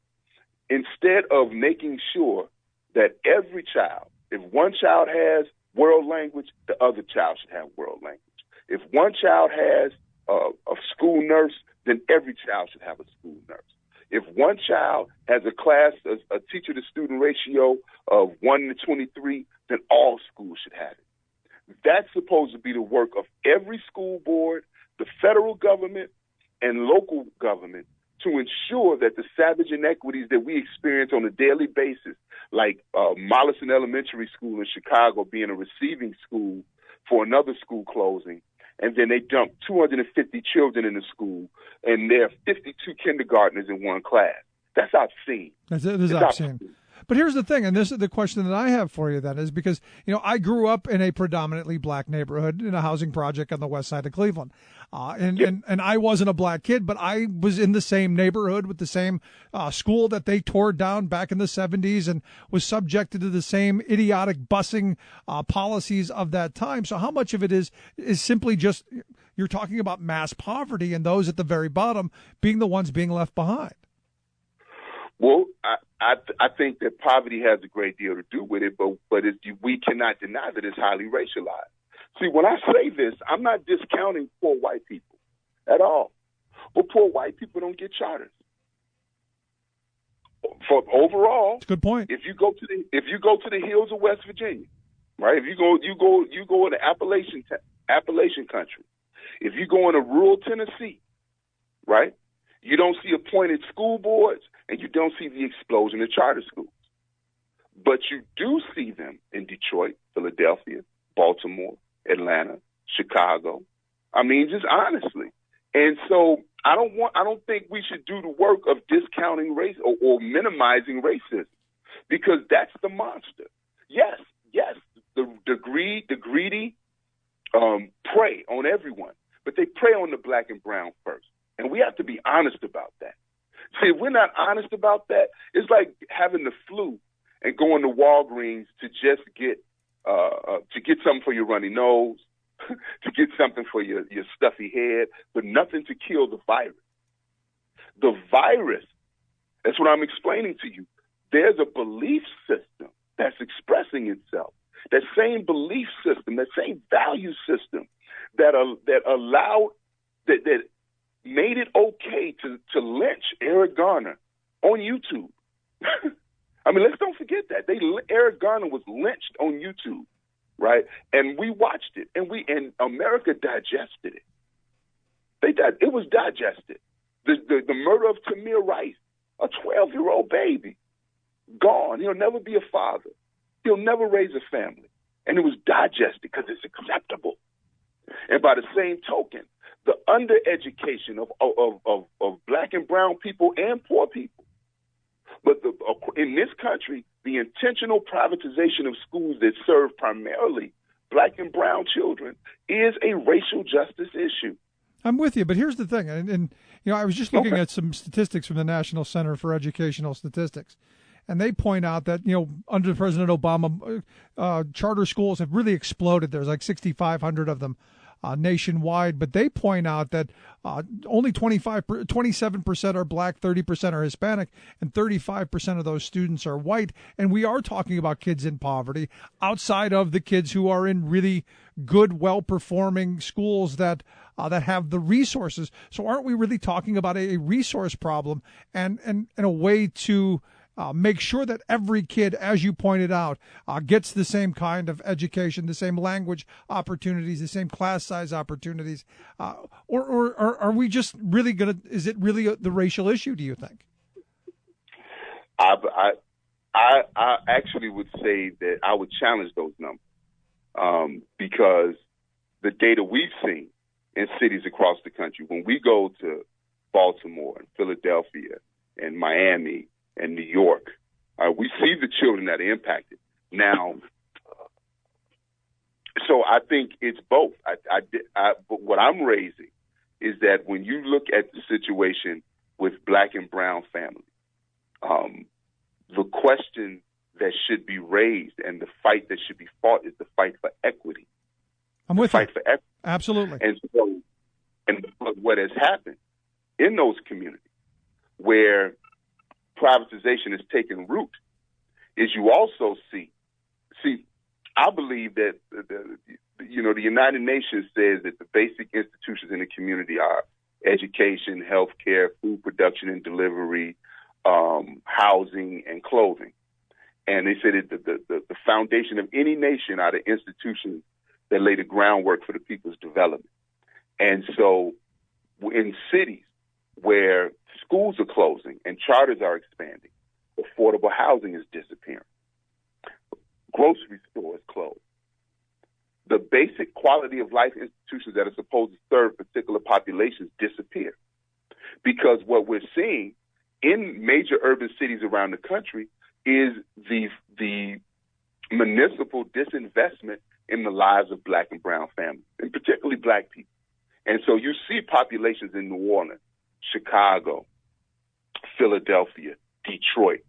instead of making sure that every child, if one child has world language, the other child should have world language. If one child has a school nurse, then every child should have a school nurse. If one child has a class, a teacher-to-student ratio of 1 to 23, then all schools should have it. That's supposed to be the work of every school board, the federal government, and local government to ensure that the savage inequities that we experience on a daily basis, like Mollison Elementary School in Chicago being a receiving school for another school closing, and then they dump 250 children in the school, and there are 52 kindergartners in one class. That's obscene. It is obscene. But here's the thing, and this is the question that I have for you then, is because, I grew up in a predominantly black neighborhood in a housing project on the west side of Cleveland. And I wasn't a black kid, but I was in the same neighborhood with the same school that they tore down back in the 70s and was subjected to the same idiotic busing policies of that time. So how much of it is simply just, you're talking about mass poverty and those at the very bottom being the ones being left behind? Well, I think that poverty has a great deal to do with it, but we cannot deny that it's highly racialized. See, when I say this, I'm not discounting poor white people at all. But poor white people don't get charters. For overall, that's a good point. If you go to the hills of West Virginia, right? If you go into Appalachian country. If you go into rural Tennessee, right? You don't see appointed school boards, and you don't see the explosion of charter schools. But you do see them in Detroit, Philadelphia, Baltimore, Atlanta, Chicago. I mean, just honestly. And so I don't think we should do the work of discounting race or minimizing racism, because that's the monster. Yes, the greedy prey on everyone, but they prey on the black and brown first. And we have to be honest about that. See, if we're not honest about that, it's like having the flu and going to Walgreens to just get something for your runny nose, to get something for your stuffy head, but nothing to kill the virus. The virus, that's what I'm explaining to you. There's a belief system that's expressing itself. That same belief system, that same value system that made it okay to lynch Eric Garner on YouTube. I mean, let's don't forget that. Eric Garner was lynched on YouTube, right? And we watched it, and America digested it. It was digested. The murder of Tamir Rice, a 12-year-old baby, gone. He'll never be a father. He'll never raise a family. And it was digested because it's acceptable. And by the same token, the undereducation of black and brown people and poor people. But in this country, the intentional privatization of schools that serve primarily black and brown children is a racial justice issue. I'm with you, but here's the thing. And I was just looking at some statistics from the National Center for Educational Statistics. And they point out that, under President Obama, charter schools have really exploded. There's like 6,500 of them nationwide. But they point out that only 27% are black, 30% are Hispanic, and 35% of those students are white. And we are talking about kids in poverty outside of the kids who are in really good, well-performing schools that have the resources. So aren't we really talking about a resource problem and a way to make sure that every kid, as you pointed out, gets the same kind of education, the same language opportunities, the same class size opportunities? Or are we just really is it really the racial issue, do you think? I actually would say that I would challenge those numbers because the data we've seen in cities across the country, when we go to Baltimore and Philadelphia and Miami and New York, we see the children that are impacted. Now, So I think it's both. But what I'm raising is that when you look at the situation with Black and brown families, the question that should be raised and the fight that should be fought is the fight for equity. I'm with you. Fight for equity. Absolutely. And so, what has happened in those communities where privatization has taken root is you also see, I believe that the United Nations says that the basic institutions in the community are education, healthcare, food production and delivery, housing, and clothing. And they said that the foundation of any nation are the institutions that lay the groundwork for the people's development. And so in cities where schools are closing and charters are expanding, affordable housing is disappearing. Grocery stores closed. The basic quality of life institutions that are supposed to serve particular populations disappear. Because what we're seeing in major urban cities around the country is the municipal disinvestment in the lives of Black and brown families, and particularly Black people. And so you see populations in New Orleans, Chicago, Philadelphia, Detroit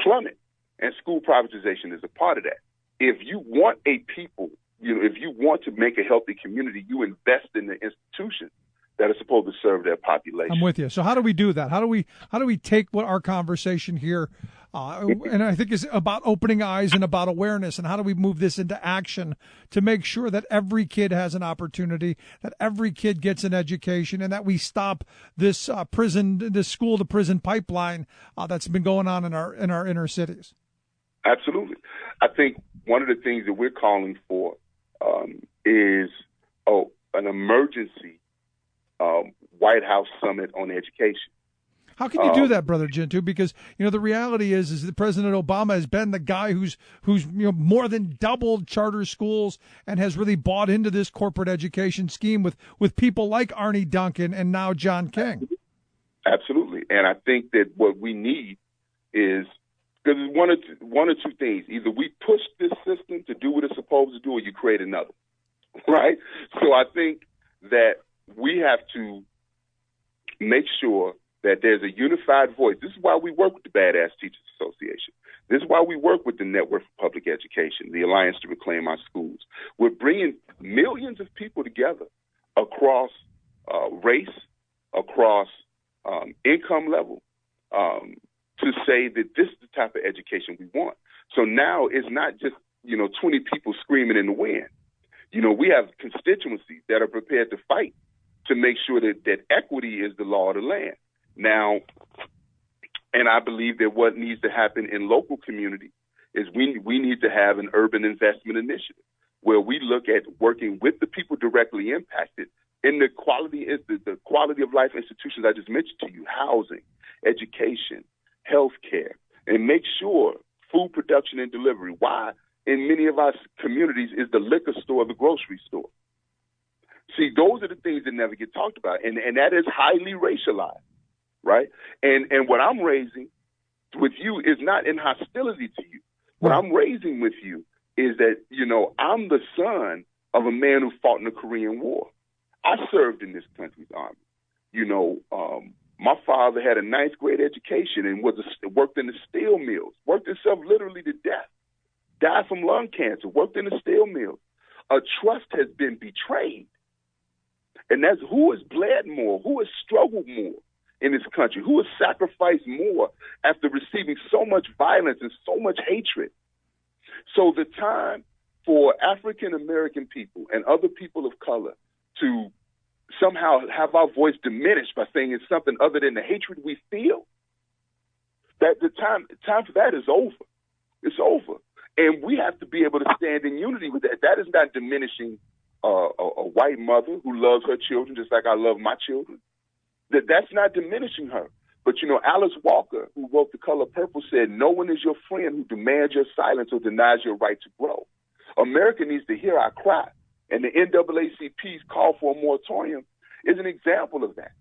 plummet, and school privatization is a part of that. If you want a people, if you want to make a healthy community, you invest in the institutions that are supposed to serve their population. I'm with you. So how do we do that? How do we take what our conversation here, and I think is about opening eyes and about awareness, and how do we move this into action to make sure that every kid has an opportunity, that every kid gets an education, and that we stop this school to prison pipeline that's been going on in our inner cities? Absolutely. I think one of the things that we're calling for is an emergency White House summit on education. How can you do that, Brother Gentoo? Because the reality is that President Obama has been the guy who's more than doubled charter schools and has really bought into this corporate education scheme with people like Arne Duncan and now John King. Absolutely, and I think that what we need is, because one or two things: either we push this system to do what it's supposed to do, or you create another. Right? So I think that we have to make sure that there's a unified voice. This is why we work with the Badass Teachers Association. This is why we work with the Network for Public Education, the Alliance to Reclaim Our Schools. We're bringing millions of people together across race, across income level, to say that this is the type of education we want. So now it's not just 20 people screaming in the wind. We have constituencies that are prepared to fight to make sure that equity is the law of the land. Now, and I believe that what needs to happen in local communities is we need to have an urban investment initiative where we look at working with the people directly impacted in the quality of life institutions I just mentioned to you: housing, education, healthcare, and make sure food production and delivery. Why? In many of our communities is the liquor store, the grocery store. See, those are the things that never get talked about, and that is highly racialized, right? And what I'm raising with you is not in hostility to you. What I'm raising with you is that, I'm the son of a man who fought in the Korean War. I served in this country's army. My father had a 9th grade education and worked in the steel mills, worked himself literally to death, died from lung cancer, worked in the steel mills. A trust has been betrayed. And that's who has bled more, who has struggled more in this country, who has sacrificed more after receiving so much violence and so much hatred. So the time for African American people and other people of color to somehow have our voice diminished by saying it's something other than the hatred we feel, that the time for that is over. It's over. And we have to be able to stand in unity with that. That is not diminishing a white mother who loves her children just like I love my children. That's not diminishing her. But, Alice Walker, who wrote The Color Purple, said, "No one is your friend who demands your silence or denies your right to grow." America needs to hear our cry. And the NAACP's call for a moratorium is an example of that.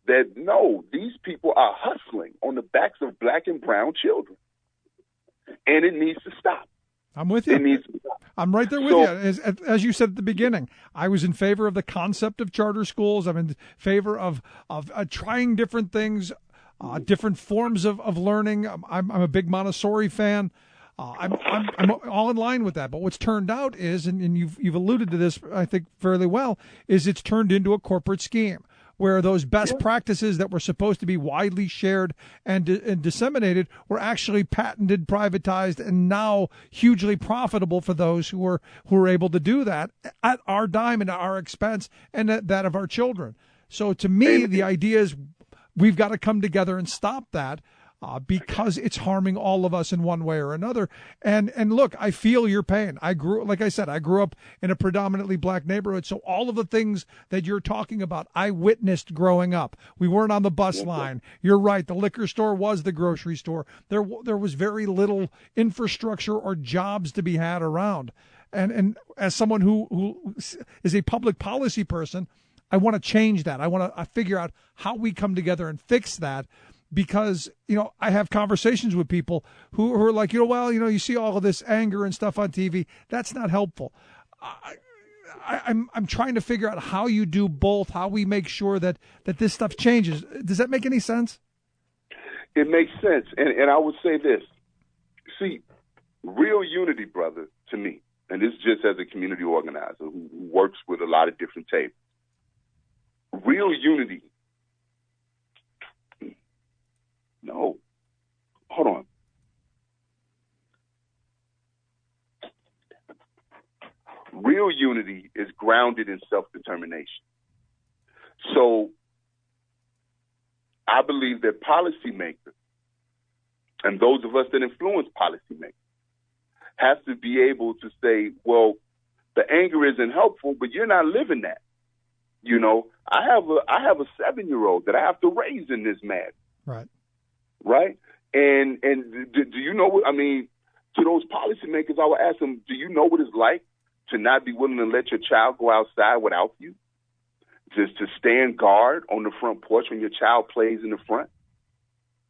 That, no, these people are hustling on the backs of Black and brown children. And it needs to stop. I'm with you. I'm right there with you. As you said at the beginning, I was in favor of the concept of charter schools. I'm in favor of trying different things, different forms of learning. I'm a big Montessori fan. I'm all in line with that. But what's turned out is, and you've alluded to this, I think, fairly well, is it's turned into a corporate scheme where those best practices that were supposed to be widely shared and disseminated were actually patented, privatized, and now hugely profitable for those who were able to do that at our dime and at our expense and at that of our children. So to me, the idea is we've got to come together and stop that. Because it's harming all of us in one way or another. And look, I feel your pain. Like I said, I grew up in a predominantly black neighborhood. So all of the things that you're talking about, I witnessed growing up. We weren't on the bus line. You're right. The liquor store was the grocery store. There was very little infrastructure or jobs to be had around. And as someone who is a public policy person, I want to change that. I want to figure out how we come together and fix that. Because, I have conversations with people who are like, you see all of this anger and stuff on TV. That's not helpful. I'm trying to figure out how you do both, how we make sure that this stuff changes. Does that make any sense? It makes sense. And I would say this. See, real unity, brother, to me, and this is just as a community organizer who works with a lot of different tables. Real unity. No. Hold on. Real unity is grounded in self-determination. So I believe that policymakers and those of us that influence policymakers have to be able to say, well, the anger isn't helpful, but you're not living that. I have a 7-year-old that I have to raise in this matter. Right. Right? And do you know what, to those policymakers, I would ask them, do you know what it's like to not be willing to let your child go outside without you? Just to stand guard on the front porch when your child plays in the front?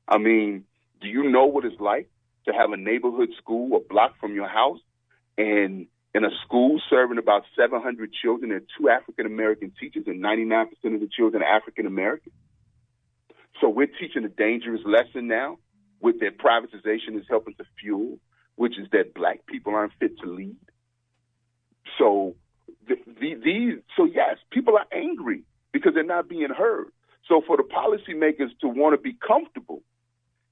Do you know what it's like to have a neighborhood school a block from your house and in a school serving about 700 children and 2 African-American teachers and 99% of the children are African-American? So we're teaching a dangerous lesson now with that privatization is helping to fuel, which is that black people aren't fit to lead. So yes, people are angry because they're not being heard. So for the policymakers to want to be comfortable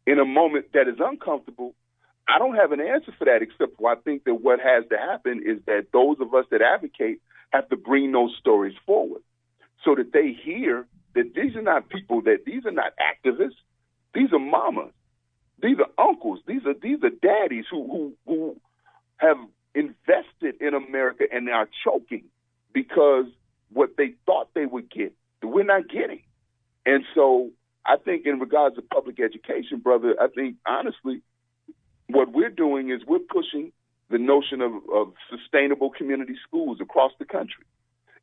in a moment that is uncomfortable, I don't have an answer for that, except for I think that what has to happen is that those of us that advocate have to bring those stories forward so that they hear that these are not people, that these are not activists. These are mamas. These are uncles. These are daddies who have invested in America and are choking because what they thought they would get, we're not getting. And so I think in regards to public education, brother, I think honestly what we're doing is we're pushing the notion of sustainable community schools across the country.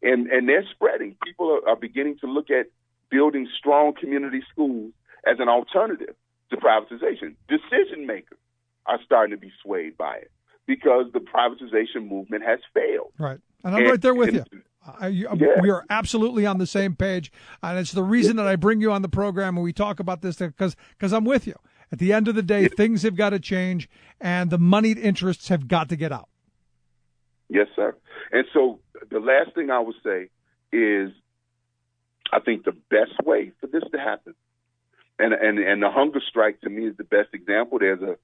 And they're spreading. People are beginning to look at building strong community schools as an alternative to privatization. Decision makers are starting to be swayed by it because the privatization movement has failed. Right. And I'm right there with you. We are absolutely on the same page. And it's the reason that I bring you on the program and we talk about this because I'm with you. At the end of the day, things have got to change and the moneyed interests have got to get out. Yes, sir. And so the last thing I would say is I think the best way for this to happen, and the hunger strike to me is the best example. There's a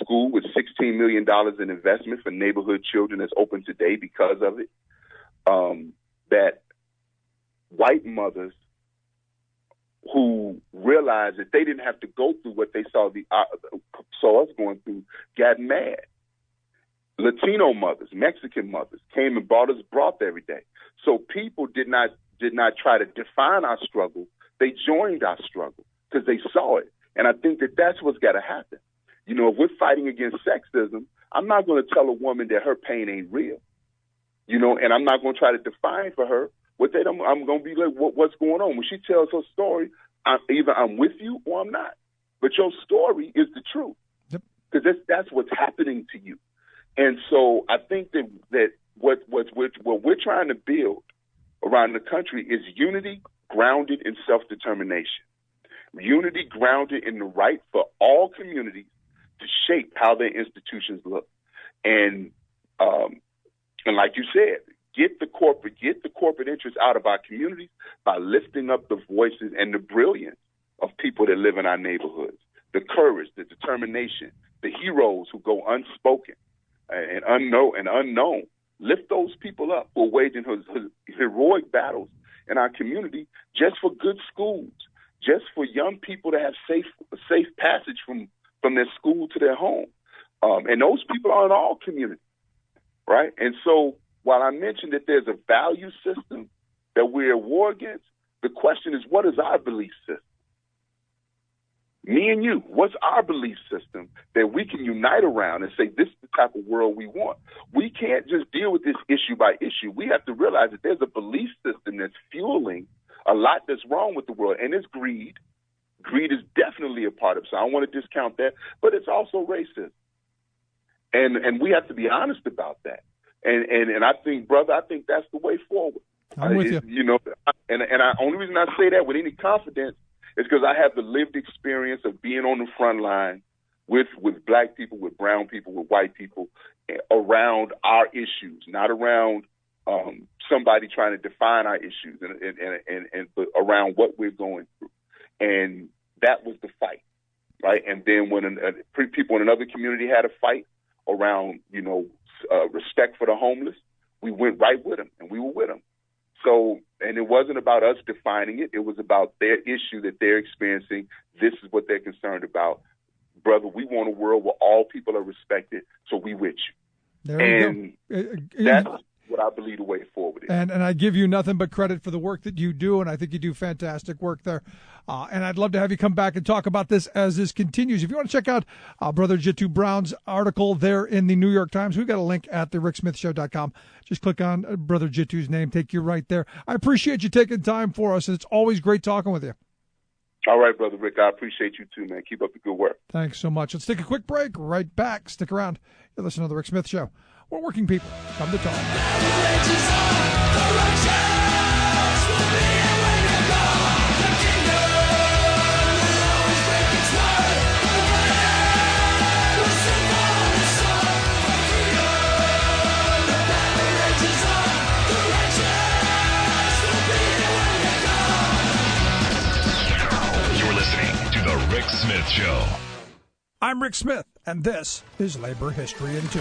school with $16 million in investment for neighborhood children that's open today because of it. That white mothers who realized that they didn't have to go through what they saw us going through got mad. Latino mothers, Mexican mothers came and brought us broth every day. So people did not try to define our struggle. They joined our struggle because they saw it. And I think that that's what's got to happen. If we're fighting against sexism, I'm not going to tell a woman that her pain ain't real. And I'm not going to try to define for her what they don't. I'm going to be like, what's going on? When she tells her story, either I'm with you or I'm not. But your story is the truth because that's what's happening to you. And so I think that what we're trying to build around the country is unity grounded in self-determination. Unity grounded in the right for all communities to shape how their institutions look. And like you said, get the corporate interests out of our communities by lifting up the voices and the brilliance of people that live in our neighborhoods, the courage, the determination, the heroes who go unspoken and unknown. Lift those people up who are waging heroic battles in our community just for good schools, just for young people to have safe passage from their school to their home. And those people are in all communities, right? And so while I mentioned that there's a value system that we're at war against, the question is, what is our belief system? Me and you, what's our belief system that we can unite around and say this is the type of world we want? We can't just deal with this issue by issue. We have to realize that there's a belief system that's fueling a lot that's wrong with the world, and it's greed. Greed is definitely a part of it, so I don't want to discount that, but it's also racism. And we have to be honest about that. And I think, brother, that's the way forward. I'm with you. You know, and the only reason I say that with any confidence is because I have the lived experience of being on the front line with black people, with brown people, with white people around our issues, not around somebody trying to define our issues, but around what we're going through. And that was the fight, right? And then when people in another community had a fight around, respect for the homeless, we went right with them, and we were with them. So, and it wasn't about us defining it. It was about their issue that they're experiencing. This is what they're concerned about. Brother, we want a world where all people are respected, so we with you. And that's what I believe the way forward is. And I give you nothing but credit for the work that you do, and I think you do fantastic work there. And I'd love to have you come back and talk about this as this continues. If you want to check out Brother Jitu Brown's article there in the New York Times, we've got a link at thericksmithshow.com. Just click on Brother Jitu's name, take you right there. I appreciate you taking time for us. It's always great talking with you. All right, Brother Rick. I appreciate you too, man. Keep up the good work. Thanks so much. Let's take a quick break. Right back. Stick around. You're listening to The Rick Smith Show, where working people come to talk. Rick Smith Show. I'm Rick Smith, and this is Labor History in 2.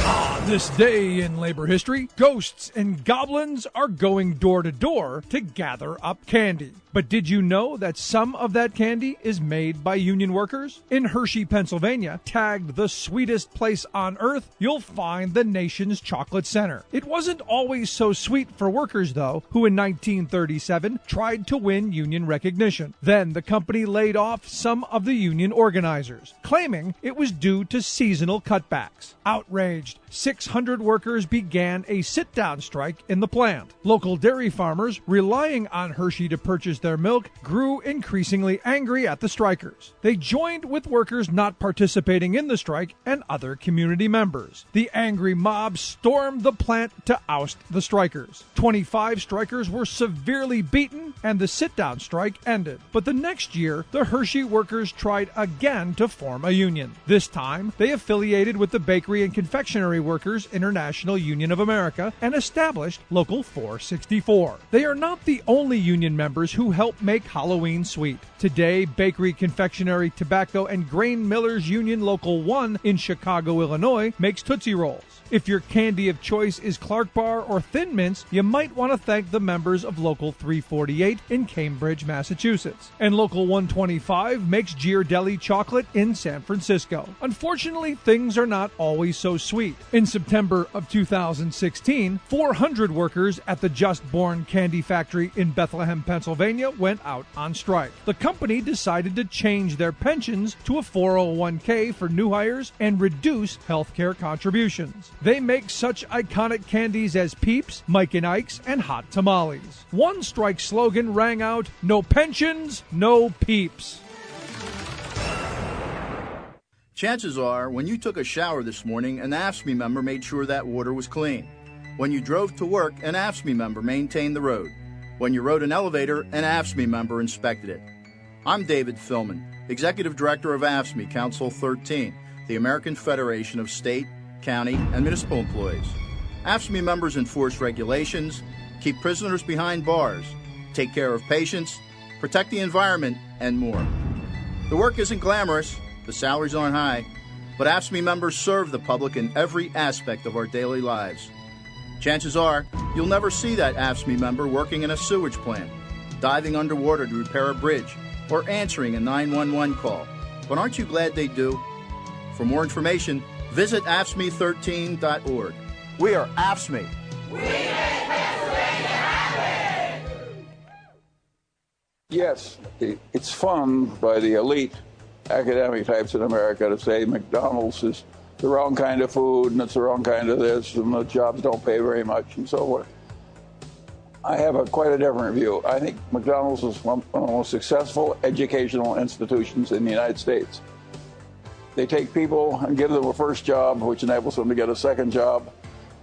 On this day in labor history, ghosts and goblins are going door to door to gather up candy. But did you know that some of that candy is made by union workers? In Hershey, Pennsylvania, tagged the sweetest place on earth, you'll find the nation's chocolate center. It wasn't always so sweet for workers, though, who in 1937 tried to win union recognition. Then the company laid off some of the union organizers, claiming it was due to seasonal cutbacks. Outraged, 600 workers began a sit-down strike in the plant. Local dairy farmers, relying on Hershey to purchase their milk, grew increasingly angry at the strikers. They joined with workers not participating in the strike and other community members. The angry mob stormed the plant to oust the strikers. 25 strikers were severely beaten, and the sit-down strike ended. But the next year, the Hershey workers tried again to form a union. This time, they affiliated with the Bakery and Confectionery Workers International Union of America and established Local 464. They are not the only union members who help make Halloween sweet. Today, Bakery, Confectionery, Tobacco, and Grain Millers Union Local 1 in Chicago, Illinois, makes Tootsie Rolls. If your candy of choice is Clark Bar or Thin Mints, you might want to thank the members of Local 348 in Cambridge, Massachusetts. And Local 125 makes Ghirardelli chocolate in San Francisco. Unfortunately, things are not always so sweet. In September of 2016, 400 workers at the Just Born Candy Factory in Bethlehem, Pennsylvania went out on strike. The company decided to change their pensions to a 401k for new hires and reduce health care contributions. They make such iconic candies as Peeps, Mike and Ike's, and Hot Tamales. One strike slogan rang out, "No pensions, no Peeps." Chances are, when you took a shower this morning, an AFSCME member made sure that water was clean. When you drove to work, an AFSCME member maintained the road. When you rode an elevator, an AFSCME member inspected it. I'm David Philman, Executive Director of AFSCME Council 13, the American Federation of State, County, and Municipal Employees. AFSCME members enforce regulations, keep prisoners behind bars, take care of patients, protect the environment, and more. The work isn't glamorous, the salaries aren't high, but AFSCME members serve the public in every aspect of our daily lives. Chances are, you'll never see that AFSCME member working in a sewage plant, diving underwater to repair a bridge, or answering a 911 call. But aren't you glad they do? For more information, visit AFSCME13.org. We are AFSCME. We make Pennsylvania happy! Yes, it's fun by the elite academic types in America to say McDonald's is the wrong kind of food and it's the wrong kind of this and the jobs don't pay very much and so forth. I have quite a different view. I think McDonald's is one of the most successful educational institutions in the United States. They take people and give them a first job, which enables them to get a second job.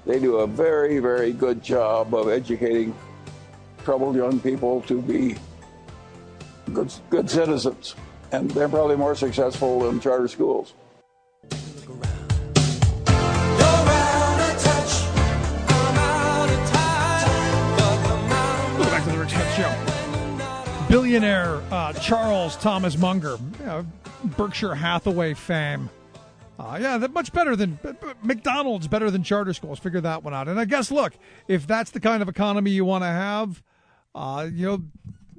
They do a very, very good job of educating troubled young people to be good citizens. And they're probably more successful than charter schools. Billionaire Charles Thomas Munger, Berkshire Hathaway fame. That much better than McDonald's, better than charter schools. Figure that one out. And I guess, look, if that's the kind of economy you want to have,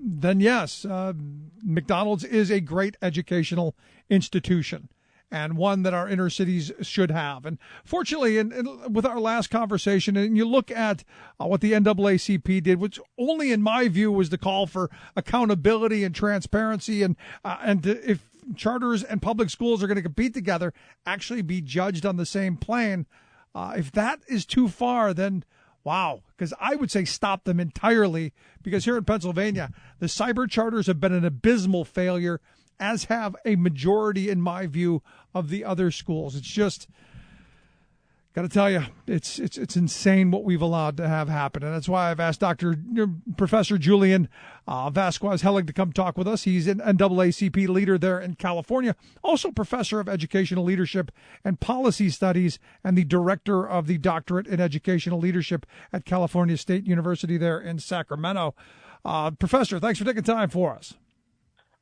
then yes, McDonald's is a great educational institution and one that our inner cities should have. And fortunately, and with our last conversation, and you look at what the NAACP did, which only in my view was the call for accountability and transparency, and if charters and public schools are going to compete together, actually be judged on the same plane. If that is too far, then wow, because I would say stop them entirely, because here in Pennsylvania, the cyber charters have been an abysmal failure, as have a majority, in my view, of the other schools. It's just, got to tell you, it's insane what we've allowed to have happen. And that's why I've asked Professor Julian Vasquez-Helling to come talk with us. He's an NAACP leader there in California, also professor of educational leadership and policy studies, and the director of the doctorate in educational leadership at California State University there in Sacramento. Professor, thanks for taking time for us.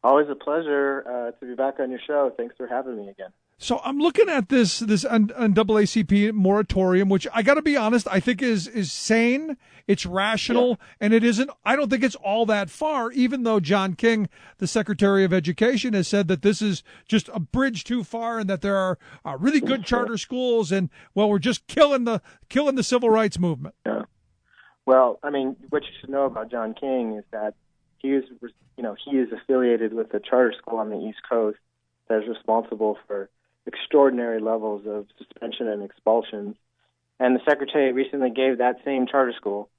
Always a pleasure to be back on your show. Thanks for having me again. So I'm looking at this NAACP moratorium, which I got to be honest, I think is sane, it's rational, and it isn't. I don't think it's all that far, even though John King, the Secretary of Education, has said that this is just a bridge too far, and that there are really good charter schools, and we're just killing the civil rights movement. Yeah. Well, I mean, what you should know about John King is that he is affiliated with a charter school on the East Coast that is responsible for extraordinary levels of suspension and expulsions. And the Secretary recently gave that same charter school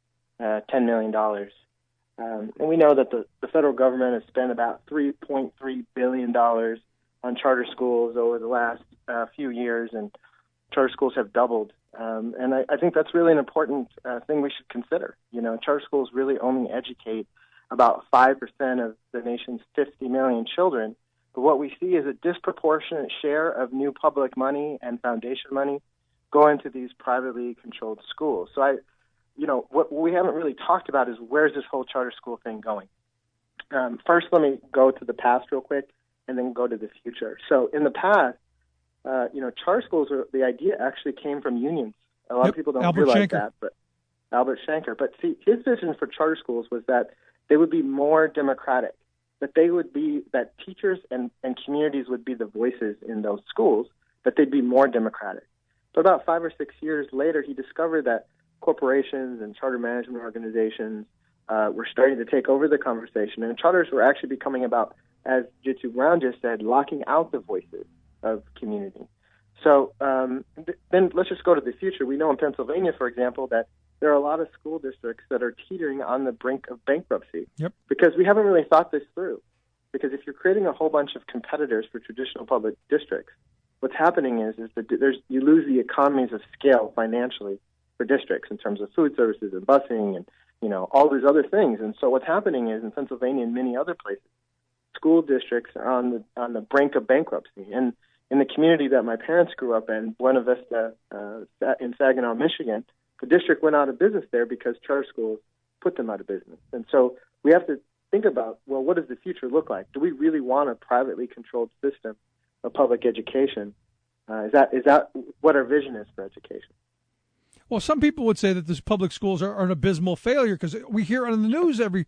$10 million. And we know that the federal government has spent about $3.3 billion on charter schools over the last few years, and charter schools have doubled. And I think that's really an important thing we should consider. Charter schools really only educate about 5% of the nation's 50 million children. But what we see is a disproportionate share of new public money and foundation money going to these privately controlled schools. So what we haven't really talked about is where's this whole charter school thing going? First, let me go to the past real quick and then go to the future. So in the past, charter schools, the idea actually came from unions. A lot of people don't realize that, but Albert Shanker. But see, his vision for charter schools was that they would be more democratic, that teachers and communities would be the voices in those schools, that they'd be more democratic. But about 5 or 6 years later, he discovered that corporations and charter management organizations were starting to take over the conversation, and charters were actually becoming about, as Jitsu Brown just said, locking out the voices of community. So then let's just go to the future. We know in Pennsylvania, for example, that there are a lot of school districts that are teetering on the brink of bankruptcy because we haven't really thought this through. Because if you're creating a whole bunch of competitors for traditional public districts, what's happening is that you lose the economies of scale financially for districts in terms of food services and busing and all these other things. And so what's happening is in Pennsylvania and many other places, school districts are on the brink of bankruptcy. And in the community that my parents grew up in, Buena Vista, in Saginaw, Michigan, the district went out of business there because charter schools put them out of business. And so we have to think about, well, what does the future look like? Do we really want a privately controlled system of public education? Is that what our vision is for education? Well, some people would say that these public schools are an abysmal failure because we hear on the news every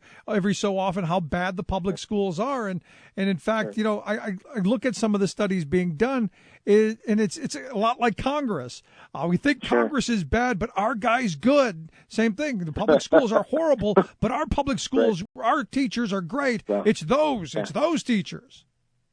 so often how bad the public schools are, and in fact, I look at some of the studies being done, and it's a lot like Congress. We think Congress is bad, but our guy's good. Same thing. The public schools are horrible, but our public schools, our teachers are great. Yeah. It's those teachers.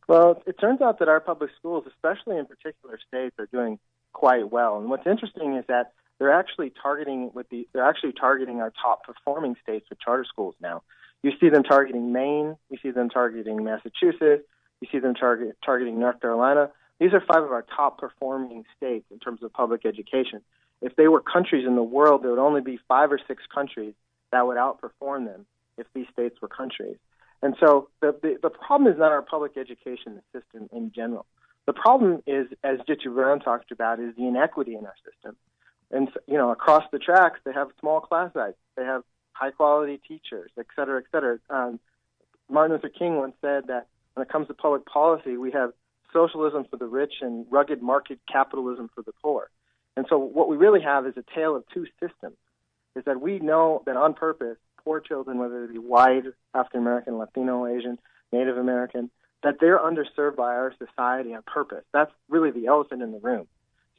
Well, it turns out that our public schools, especially in particular states, are doing quite well. And what's interesting is that they're actually targeting our top performing states with charter schools now. You see them targeting Maine, you see them targeting Massachusetts, you see them targeting North Carolina. These are 5 of our top performing states in terms of public education. If they were countries in the world, there would only be 5 or 6 countries that would outperform them if these states were countries. And so the problem is not our public education system in general. The problem is, as Jitu Brown talked about, is the inequity in our system. And, across the tracks, they have small class sizes. They have high-quality teachers, et cetera, et cetera. Martin Luther King once said that when it comes to public policy, we have socialism for the rich and rugged market capitalism for the poor. And so what we really have is a tale of two systems, is that we know that on purpose, poor children, whether they be white, African-American, Latino, Asian, Native American, that they're underserved by our society on purpose. That's really the elephant in the room.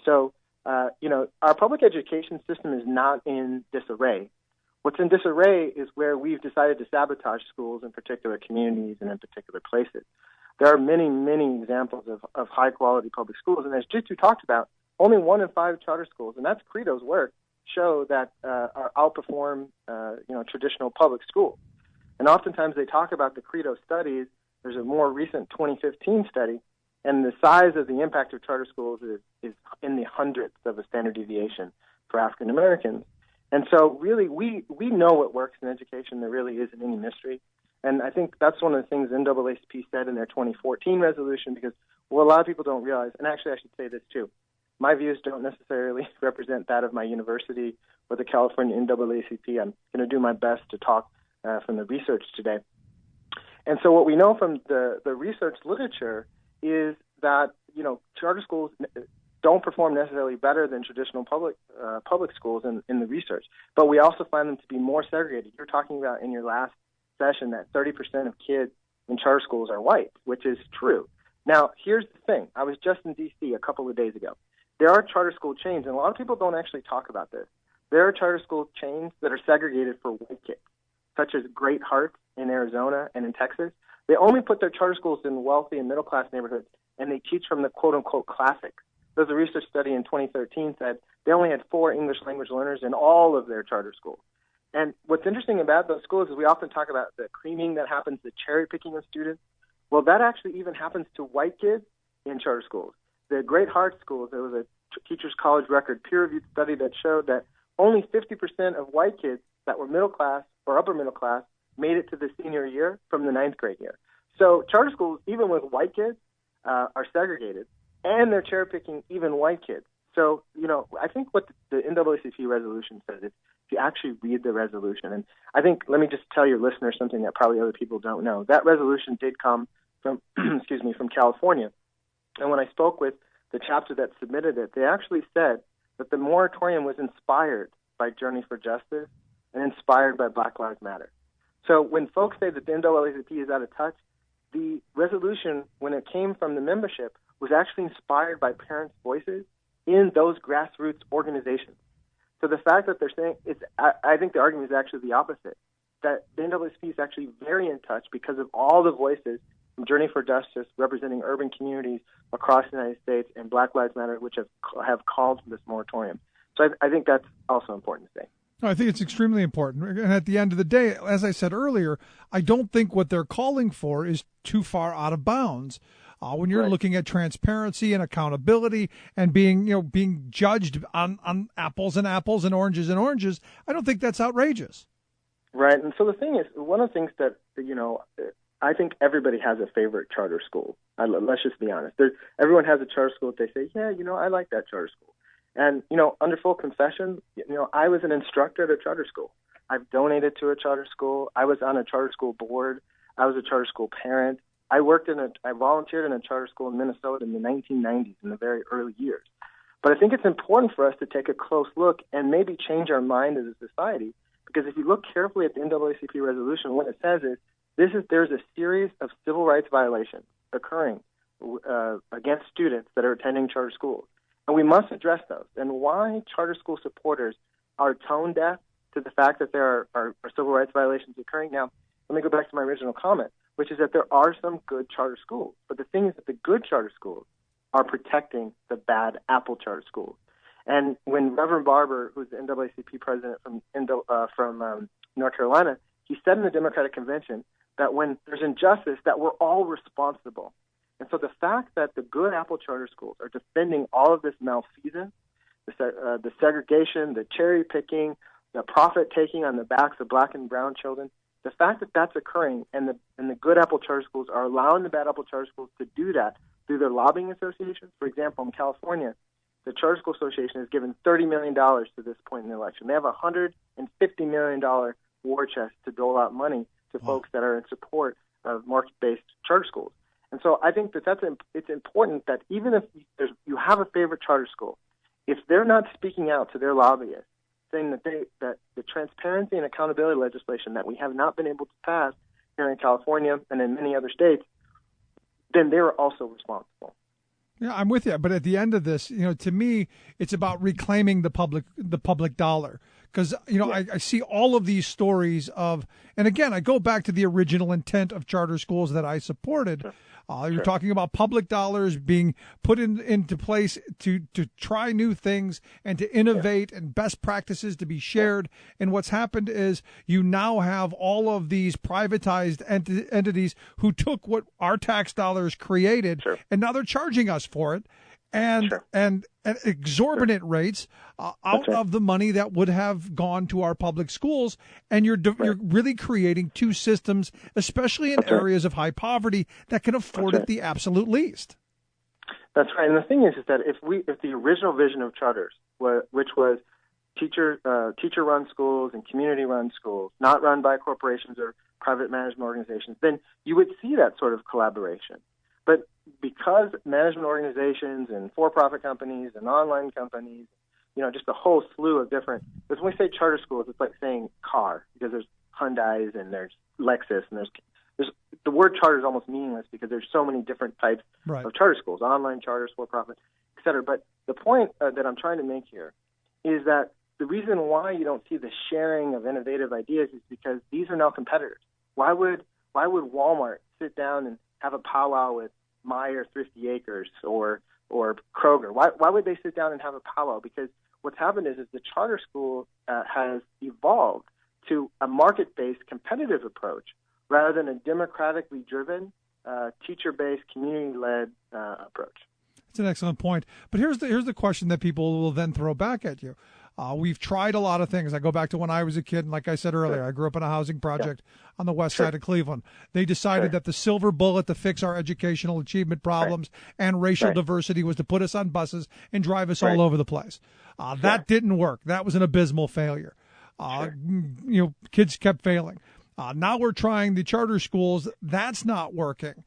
So, our public education system is not in disarray. What's in disarray is where we've decided to sabotage schools in particular communities and in particular places. There are many, many examples of high-quality public schools, and as Jitu talked about, only 1 in 5 charter schools, and that's Credo's work, show that outperform traditional public schools. And oftentimes they talk about the Credo studies. There's a more recent 2015 study, and the size of the impact of charter schools is in the hundredths of a standard deviation for African Americans. And so really we know what works in education. There really isn't any mystery. And I think that's one of the things NAACP said in their 2014 resolution, because what a lot of people don't realize, and actually I should say this too, my views don't necessarily represent that of my university or the California NAACP. I'm going to do my best to talk from the research today. And so what we know from the research literature is that, charter schools don't perform necessarily better than traditional public schools in the research. But we also find them to be more segregated. You're talking about in your last session that 30% of kids in charter schools are white, which is true. Now, here's the thing. I was just in D.C. a couple of days ago. There are charter school chains, and a lot of people don't actually talk about this. There are charter school chains that are segregated for white kids, such as Great Hearts in Arizona and in Texas. They only put their charter schools in wealthy and middle-class neighborhoods, and they teach from the quote-unquote classics. There's a research study in 2013 said they only had 4 English language learners in all of their charter schools. And what's interesting about those schools is we often talk about the creaming that happens, the cherry-picking of students. Well, that actually even happens to white kids in charter schools. The Great Heart schools, there was a Teachers College record peer-reviewed study that showed that only 50% of white kids that were middle class or upper middle class made it to the senior year from the 9th grade year. So charter schools, even with white kids, are segregated, and they're cherry-picking even white kids. So, I think what the NAACP resolution says is if you actually read the resolution, and I think, let me just tell your listeners something that probably other people don't know. That resolution did come from, from California. And when I spoke with the chapter that submitted it, they actually said that the moratorium was inspired by Journey for Justice and inspired by Black Lives Matter. So when folks say that the NAACP is out of touch, the resolution, when it came from the membership, was actually inspired by parents' voices in those grassroots organizations. So the fact that they're saying I think the argument is actually the opposite, that the NAACP is actually very in touch because of all the voices from Journey for Justice representing urban communities across the United States and Black Lives Matter, which have called for this moratorium. So I think that's also important to say. I think it's extremely important. And at the end of the day, as I said earlier, I don't think what they're calling for is too far out of bounds. When you're looking at transparency and accountability and being judged on apples and apples and oranges, I don't think that's outrageous. Right. And so the thing is, one of the things that, I think everybody has a favorite charter school. Let's just be honest. Everyone has a charter school that they say, yeah, I like that charter school. And, under full confession, I was an instructor at a charter school. I've donated to a charter school. I was on a charter school board. I was a charter school parent. I volunteered in a charter school in Minnesota in the 1990s, in the very early years. But I think it's important for us to take a close look and maybe change our mind as a society, because if you look carefully at the NAACP resolution, what it says is there's a series of civil rights violations occurring against students that are attending charter schools. And we must address those. And why charter school supporters are tone deaf to the fact that there are civil rights violations occurring. Now, let me go back to my original comment, which is that there are some good charter schools. But the thing is that the good charter schools are protecting the bad apple charter schools. And when Reverend Barber, who's the NAACP president from North Carolina, he said in the Democratic Convention that when there's injustice, that we're all responsible. And so the fact that the good apple charter schools are defending all of this malfeasance, the segregation, the cherry picking, the profit taking on the backs of black and brown children, the fact that that's occurring and the good apple charter schools are allowing the bad apple charter schools to do that through their lobbying associations. For example, in California, the Charter School Association has given $30 million to this point in the election. They have a $150 million war chest to dole out money to folks that are in support of market-based charter schools. And so I think it's important that even if you have a favorite charter school, if they're not speaking out to their lobbyists, saying that the transparency and accountability legislation that we have not been able to pass here in California and in many other states, then they're also responsible. Yeah, I'm with you. But at the end of this, to me, it's about reclaiming the public dollar. Because, I see all of these stories of, and again, I go back to the original intent of charter schools that I supported. Sure. You're talking about public dollars being put into place to try new things and to innovate and best practices to be shared. And what's happened is you now have all of these privatized entities who took what our tax dollars created, and now they're charging us for it. And exorbitant rates out of the money that would have gone to our public schools, and you're really creating two systems, especially in areas of high poverty, that can afford it the absolute least. That's right. And the thing is that if the original vision of charters, which was teacher-run schools and community-run schools, not run by corporations or private management organizations, then you would see that sort of collaboration. But because management organizations and for-profit companies and online companies, just a whole slew of different, because when we say charter schools, it's like saying car, because there's Hyundais and there's Lexus and there's the word charter is almost meaningless because there's so many different types of charter schools, online charters, for-profit, et cetera. But the point that I'm trying to make here is that the reason why you don't see the sharing of innovative ideas is because these are now competitors. Why would Walmart sit down and have a powwow with Meijer Thrifty Acres or Kroger? Why would they sit down and have a powwow? Because what's happened is the charter school has evolved to a market-based competitive approach rather than a democratically driven, teacher-based, community-led approach. That's an excellent point. But here's the question that people will then throw back at you. We've tried a lot of things. I go back to when I was a kid, and like I said earlier, I grew up in a housing project on the west side of Cleveland. They decided that the silver bullet to fix our educational achievement problems and racial diversity was to put us on buses and drive us all over the place. That didn't work. That was an abysmal failure. Kids kept failing. Now we're trying the charter schools. That's not working.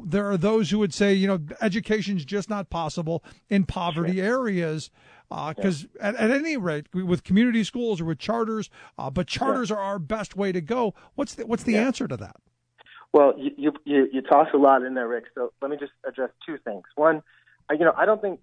There are those who would say, education's just not possible in poverty areas. Because at any rate, with community schools or with charters, but charters are our best way to go. What's the answer to that? Well, you toss a lot in there, Rick. So let me just address two things. One, I don't think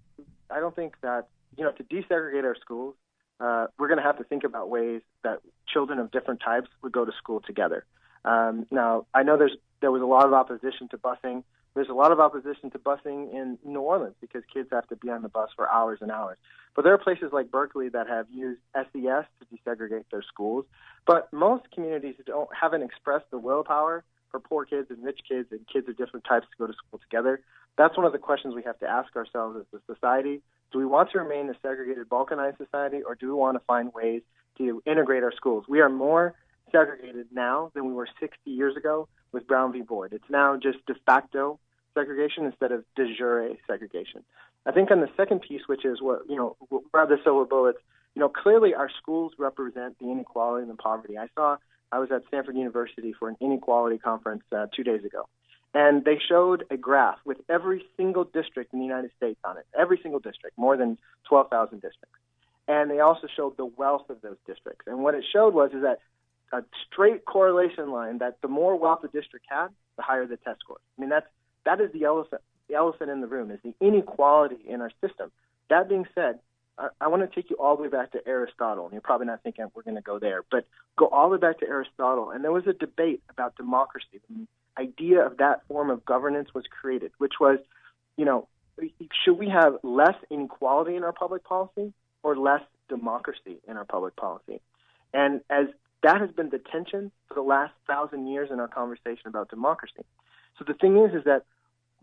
that to desegregate our schools, we're going to have to think about ways that children of different types would go to school together. Now, I know there was a lot of opposition to busing There's a lot of opposition to busing in New Orleans because kids have to be on the bus for hours and hours. But there are places like Berkeley that have used SES to desegregate their schools. But most communities haven't expressed the willpower for poor kids and rich kids and kids of different types to go to school together. That's one of the questions we have to ask ourselves as a society. Do we want to remain a segregated, balkanized society, or do we want to find ways to integrate our schools? We are more segregated now than we were 60 years ago with Brown v. Board. It's now just de facto segregation instead of de jure segregation. I think on the second piece, which is what, grab the silver bullets, clearly our schools represent the inequality and the poverty. I was at Stanford University for an inequality conference 2 days ago, and they showed a graph with every single district in the United States on it, every single district, more than 12,000 districts. And they also showed the wealth of those districts. And what it showed is that a straight correlation line that the more wealth the district had, the higher the test scores. I mean, that is the elephant in the room, is the inequality in our system. That being said, I want to take you all the way back to Aristotle. And you're probably not thinking we're going to go there, but go all the way back to Aristotle. And there was a debate about democracy. The idea of that form of governance was created, which was, should we have less inequality in our public policy or less democracy in our public policy? And as that has been the tension for the last 1,000 years in our conversation about democracy. So the thing is that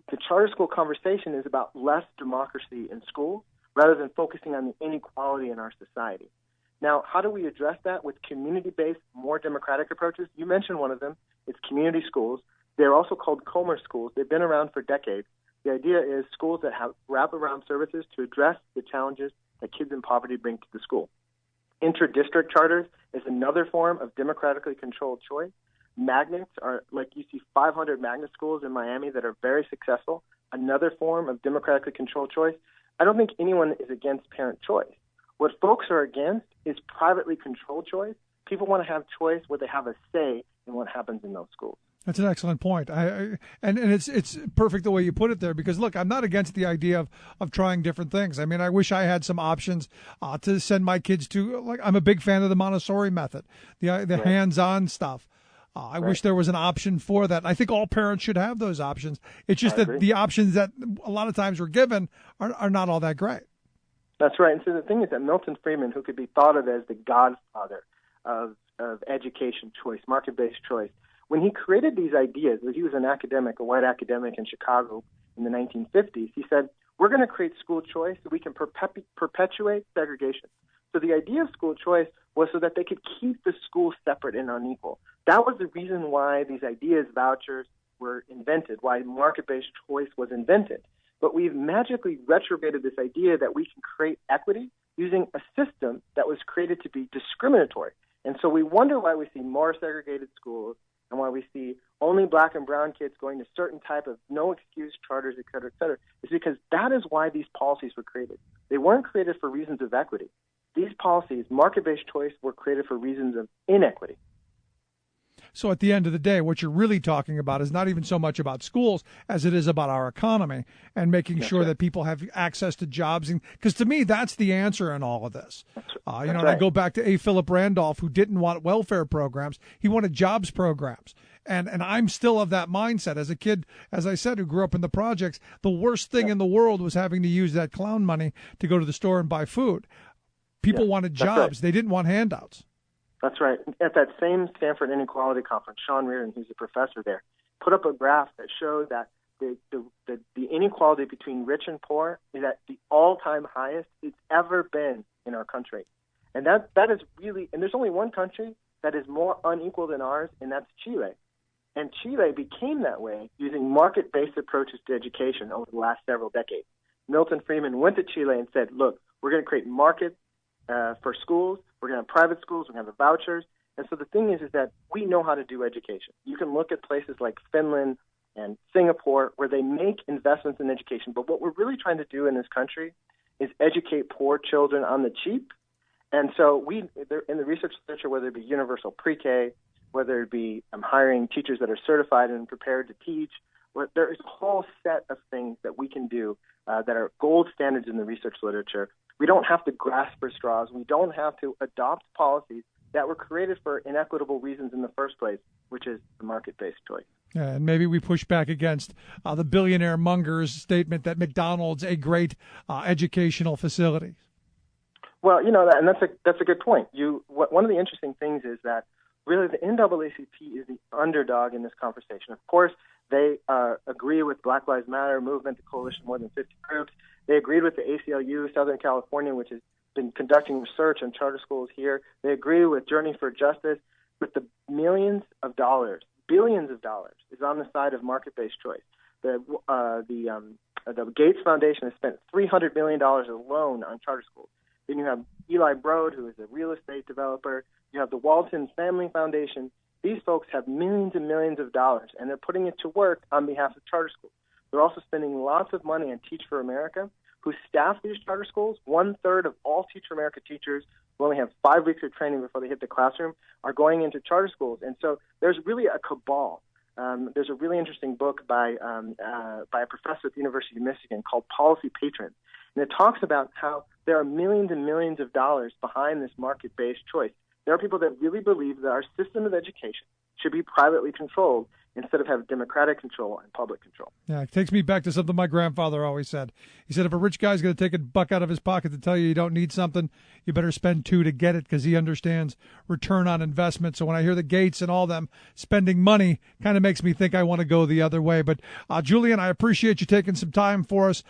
the charter school conversation is about less democracy in school rather than focusing on the inequality in our society. Now, how do we address that? With community-based, more democratic approaches. You mentioned one of them. It's community schools. They're also called Comer schools. They've been around for decades. The idea is schools that have wraparound services to address the challenges that kids in poverty bring to the school. Inter-district charters is another form of democratically controlled choice. Magnets are, like you see 500 magnet schools in Miami that are very successful, another form of democratically controlled choice. I don't think anyone is against parent choice. What folks are against is privately controlled choice. People want to have choice where they have a say in what happens in those schools. That's an excellent point. And it's perfect the way you put it there, because, look, I'm not against the idea of trying different things. I mean, I wish I had some options to send my kids to, like, I'm a big fan of the Montessori method, the right. Hands-on stuff. I wish there was an option for that. I think all parents should have those options. It's just that the options that a lot of times we're given are not all that great. That's right. And so the thing is that Milton Friedman, who could be thought of as the godfather of education choice, market-based choice, when he created these ideas, he was an academic, a white academic in Chicago in the 1950s, he said, we're going to create school choice so we can perpetuate segregation. So the idea of school choice was so that they could keep the school separate and unequal. That was the reason why these ideas, vouchers, were invented, why market-based choice was invented. But we've magically retrograded this idea that we can create equity using a system that was created to be discriminatory. And so we wonder why we see more segregated schools and why we see only black and brown kids going to certain type of no-excuse charters, et cetera, is because that is why these policies were created. They weren't created for reasons of equity. These policies, market-based choice, were created for reasons of inequity. So at the end of the day, what you're really talking about is not even so much about schools as it is about our economy and making sure that people have access to jobs. Because to me, that's the answer in all of this. And I go back to A. Philip Randolph, who didn't want welfare programs. He wanted jobs programs. And I'm still of that mindset. As a kid, as I said, who grew up in the projects, the worst thing in the world was having to use that clown money to go to the store and buy food. People wanted jobs. Right. They didn't want handouts. That's right. At that same Stanford Inequality Conference, Sean Reardon, who's a professor there, put up a graph that showed that the inequality between rich and poor is at the all-time highest it's ever been in our country. And that is really – and there's only one country that is more unequal than ours, and that's Chile. And Chile became that way using market-based approaches to education over the last several decades. Milton Friedman went to Chile and said, look, we're going to create markets for schools. We're going to have private schools. We're going to have vouchers. And so the thing is that we know how to do education. You can look at places like Finland and Singapore where they make investments in education. But what we're really trying to do in this country is educate poor children on the cheap. And so in the research literature, whether it be universal pre-K, whether it be hiring teachers that are certified and prepared to teach, there is a whole set of things that we can do that are gold standards in the research literature. We don't have to grasp for straws. We don't have to adopt policies that were created for inequitable reasons in the first place, which is the market-based choice. And maybe we push back against the billionaire monger's statement that McDonald's a great educational facility. Well, and that's a good point. One of the interesting things is that really the NAACP is the underdog in this conversation. Of course, they agree with Black Lives Matter movement, the coalition of more than 50 groups. They agreed with the ACLU, Southern California, which has been conducting research on charter schools here. They agree with Journey for Justice, but the millions of dollars, billions of dollars, is on the side of market-based choice. The Gates Foundation has spent $300 million alone on charter schools. Then you have Eli Broad, who is a real estate developer. You have the Walton Family Foundation. These folks have millions and millions of dollars, and they're putting it to work on behalf of charter schools. They're also spending lots of money on Teach for America, who staff these charter schools. 1/3 of all Teach for America teachers who only have 5 weeks of training before they hit the classroom are going into charter schools. And so there's really a cabal. There's a really interesting book by a professor at the University of Michigan called Policy Patrons. And it talks about how there are millions and millions of dollars behind this market-based choice. There are people that really believe that our system of education should be privately controlled instead of have democratic control and public control. Yeah, it takes me back to something my grandfather always said. He said, if a rich guy's going to take a buck out of his pocket to tell you don't need something, you better spend 2 to get it, because he understands return on investment. So when I hear the Gates and all them spending money, kind of makes me think I want to go the other way. But Julian, I appreciate you taking some time for us.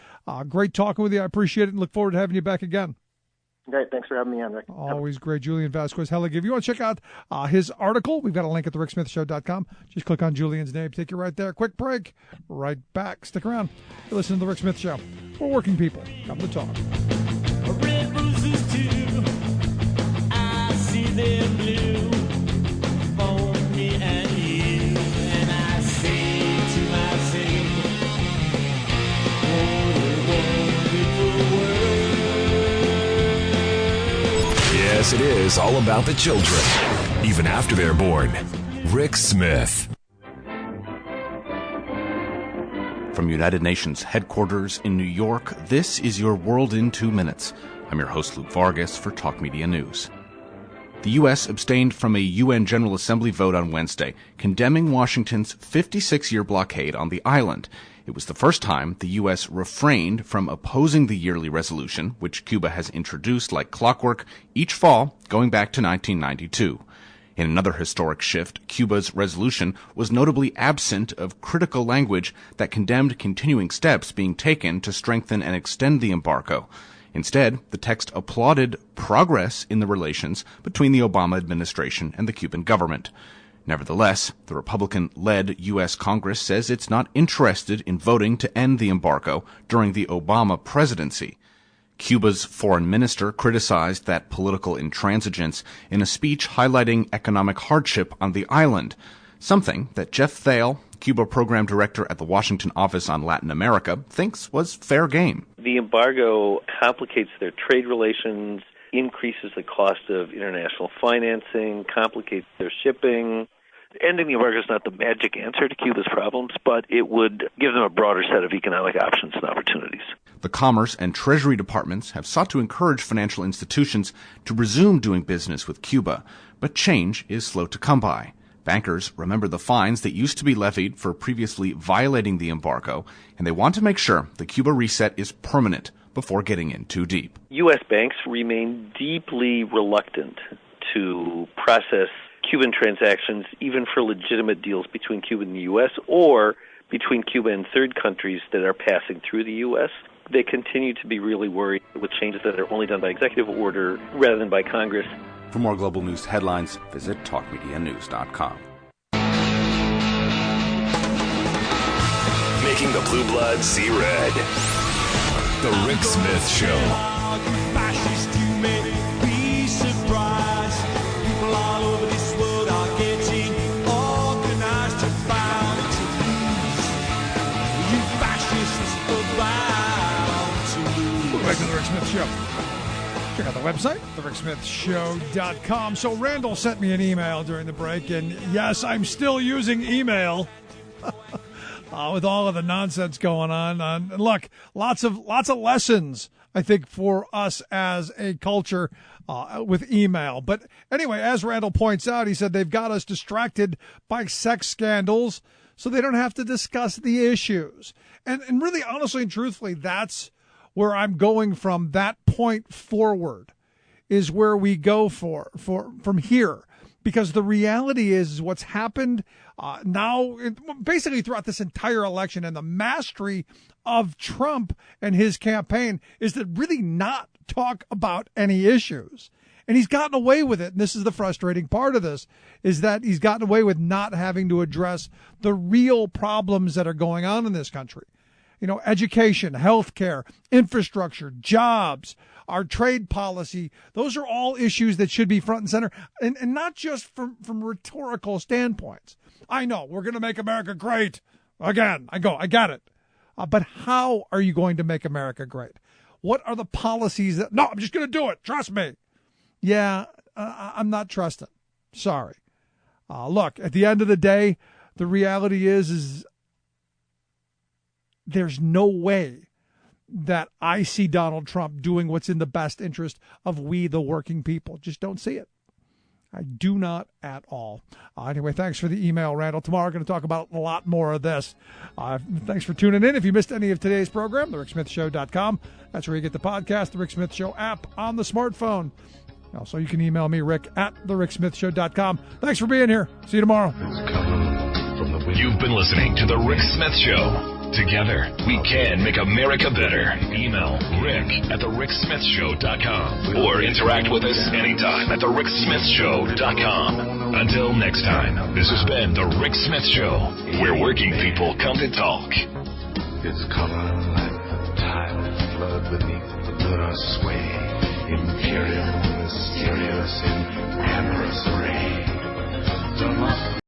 Great talking with you. I appreciate it and look forward to having you back again. Great. Thanks for having me on, Rick. Always great. Julian Vasquez-Helig. If you want to check out his article, we've got a link at thericksmithshow.com. Just click on Julian's name. Take you right there. Quick break. Right back. Stick around. You're listening to The Rick Smith Show. For working people. Come to talk. Red roses too. I see them blue for me and you. And I say to myself, what a wonderful world. Yes, it is all about the children, even after they're born. Rick Smith. From United Nations headquarters in New York, this is your World in 2 Minutes. I'm your host, Luke Vargas, for Talk Media News. The U.S. abstained from a UN General Assembly vote on Wednesday, condemning Washington's 56-year blockade on the island. It was the first time the U.S. refrained from opposing the yearly resolution, which Cuba has introduced like clockwork each fall going back to 1992. In another historic shift, Cuba's resolution was notably absent of critical language that condemned continuing steps being taken to strengthen and extend the embargo. Instead, the text applauded progress in the relations between the Obama administration and the Cuban government. Nevertheless, the Republican-led U.S. Congress says it's not interested in voting to end the embargo during the Obama presidency. Cuba's foreign minister criticized that political intransigence in a speech highlighting economic hardship on the island, something that Jeff Thale, Cuba program director at the Washington Office on Latin America, thinks was fair game. The embargo complicates their trade relations, increases the cost of international financing, complicates their shipping. Ending the embargo is not the magic answer to Cuba's problems, but it would give them a broader set of economic options and opportunities. The Commerce and Treasury departments have sought to encourage financial institutions to resume doing business with Cuba, but change is slow to come by. Bankers remember the fines that used to be levied for previously violating the embargo, and they want to make sure the Cuba reset is permanent before getting in too deep. U.S. banks remain deeply reluctant to process Cuban transactions, even for legitimate deals between Cuba and the U.S. or between Cuba and third countries that are passing through the U.S. They continue to be really worried with changes that are only done by executive order rather than by Congress. For more global news headlines, visit talkmedianews.com. Making the blue blood see red. The Rick Smith Show. Back to the Rick Smith Show. Check out the website, thericksmithshow.com. So Randall sent me an email during the break, and yes, I'm still using email with all of the nonsense going on. And look, lots of lessons I think, for us as a culture with email. But anyway, as Randall points out, he said they've got us distracted by sex scandals so they don't have to discuss the issues. And really, honestly and truthfully, that's where I'm going from that point forward, is where we go from here. Because the reality is what's happened now, basically throughout this entire election, and the mastery of Trump and his campaign is to really not talk about any issues. And he's gotten away with it. And this is the frustrating part of this, is that he's gotten away with not having to address the real problems that are going on in this country. You know, education, healthcare, infrastructure, jobs, our trade policy. Those are all issues that should be front and center, and not just from rhetorical standpoints. I know we're going to make America great again. I get it. But how are you going to make America great? What are the policies that, no, I'm just going to do it. Trust me. Yeah, I'm not trusting. Sorry. Look, at the end of the day, the reality is there's no way that I see Donald Trump doing what's in the best interest of we, the working people. Just don't see it. I do not at all. Anyway, thanks for the email, Randall. Tomorrow we're going to talk about a lot more of this. Thanks for tuning in. If you missed any of today's program, thericksmithshow.com. That's where you get the podcast, the Rick Smith Show app on the smartphone. Also, you can email me, Rick, at thericksmithshow.com. Thanks for being here. See you tomorrow. You've been listening to The Rick Smith Show. Together, we can make America better. Email Rick at thericksmithshow.com or interact with us anytime at thericksmithshow.com. Until next time, this has been The Rick Smith Show, where working people come to talk. Its color like the tide of flood beneath the lunar sway, imperial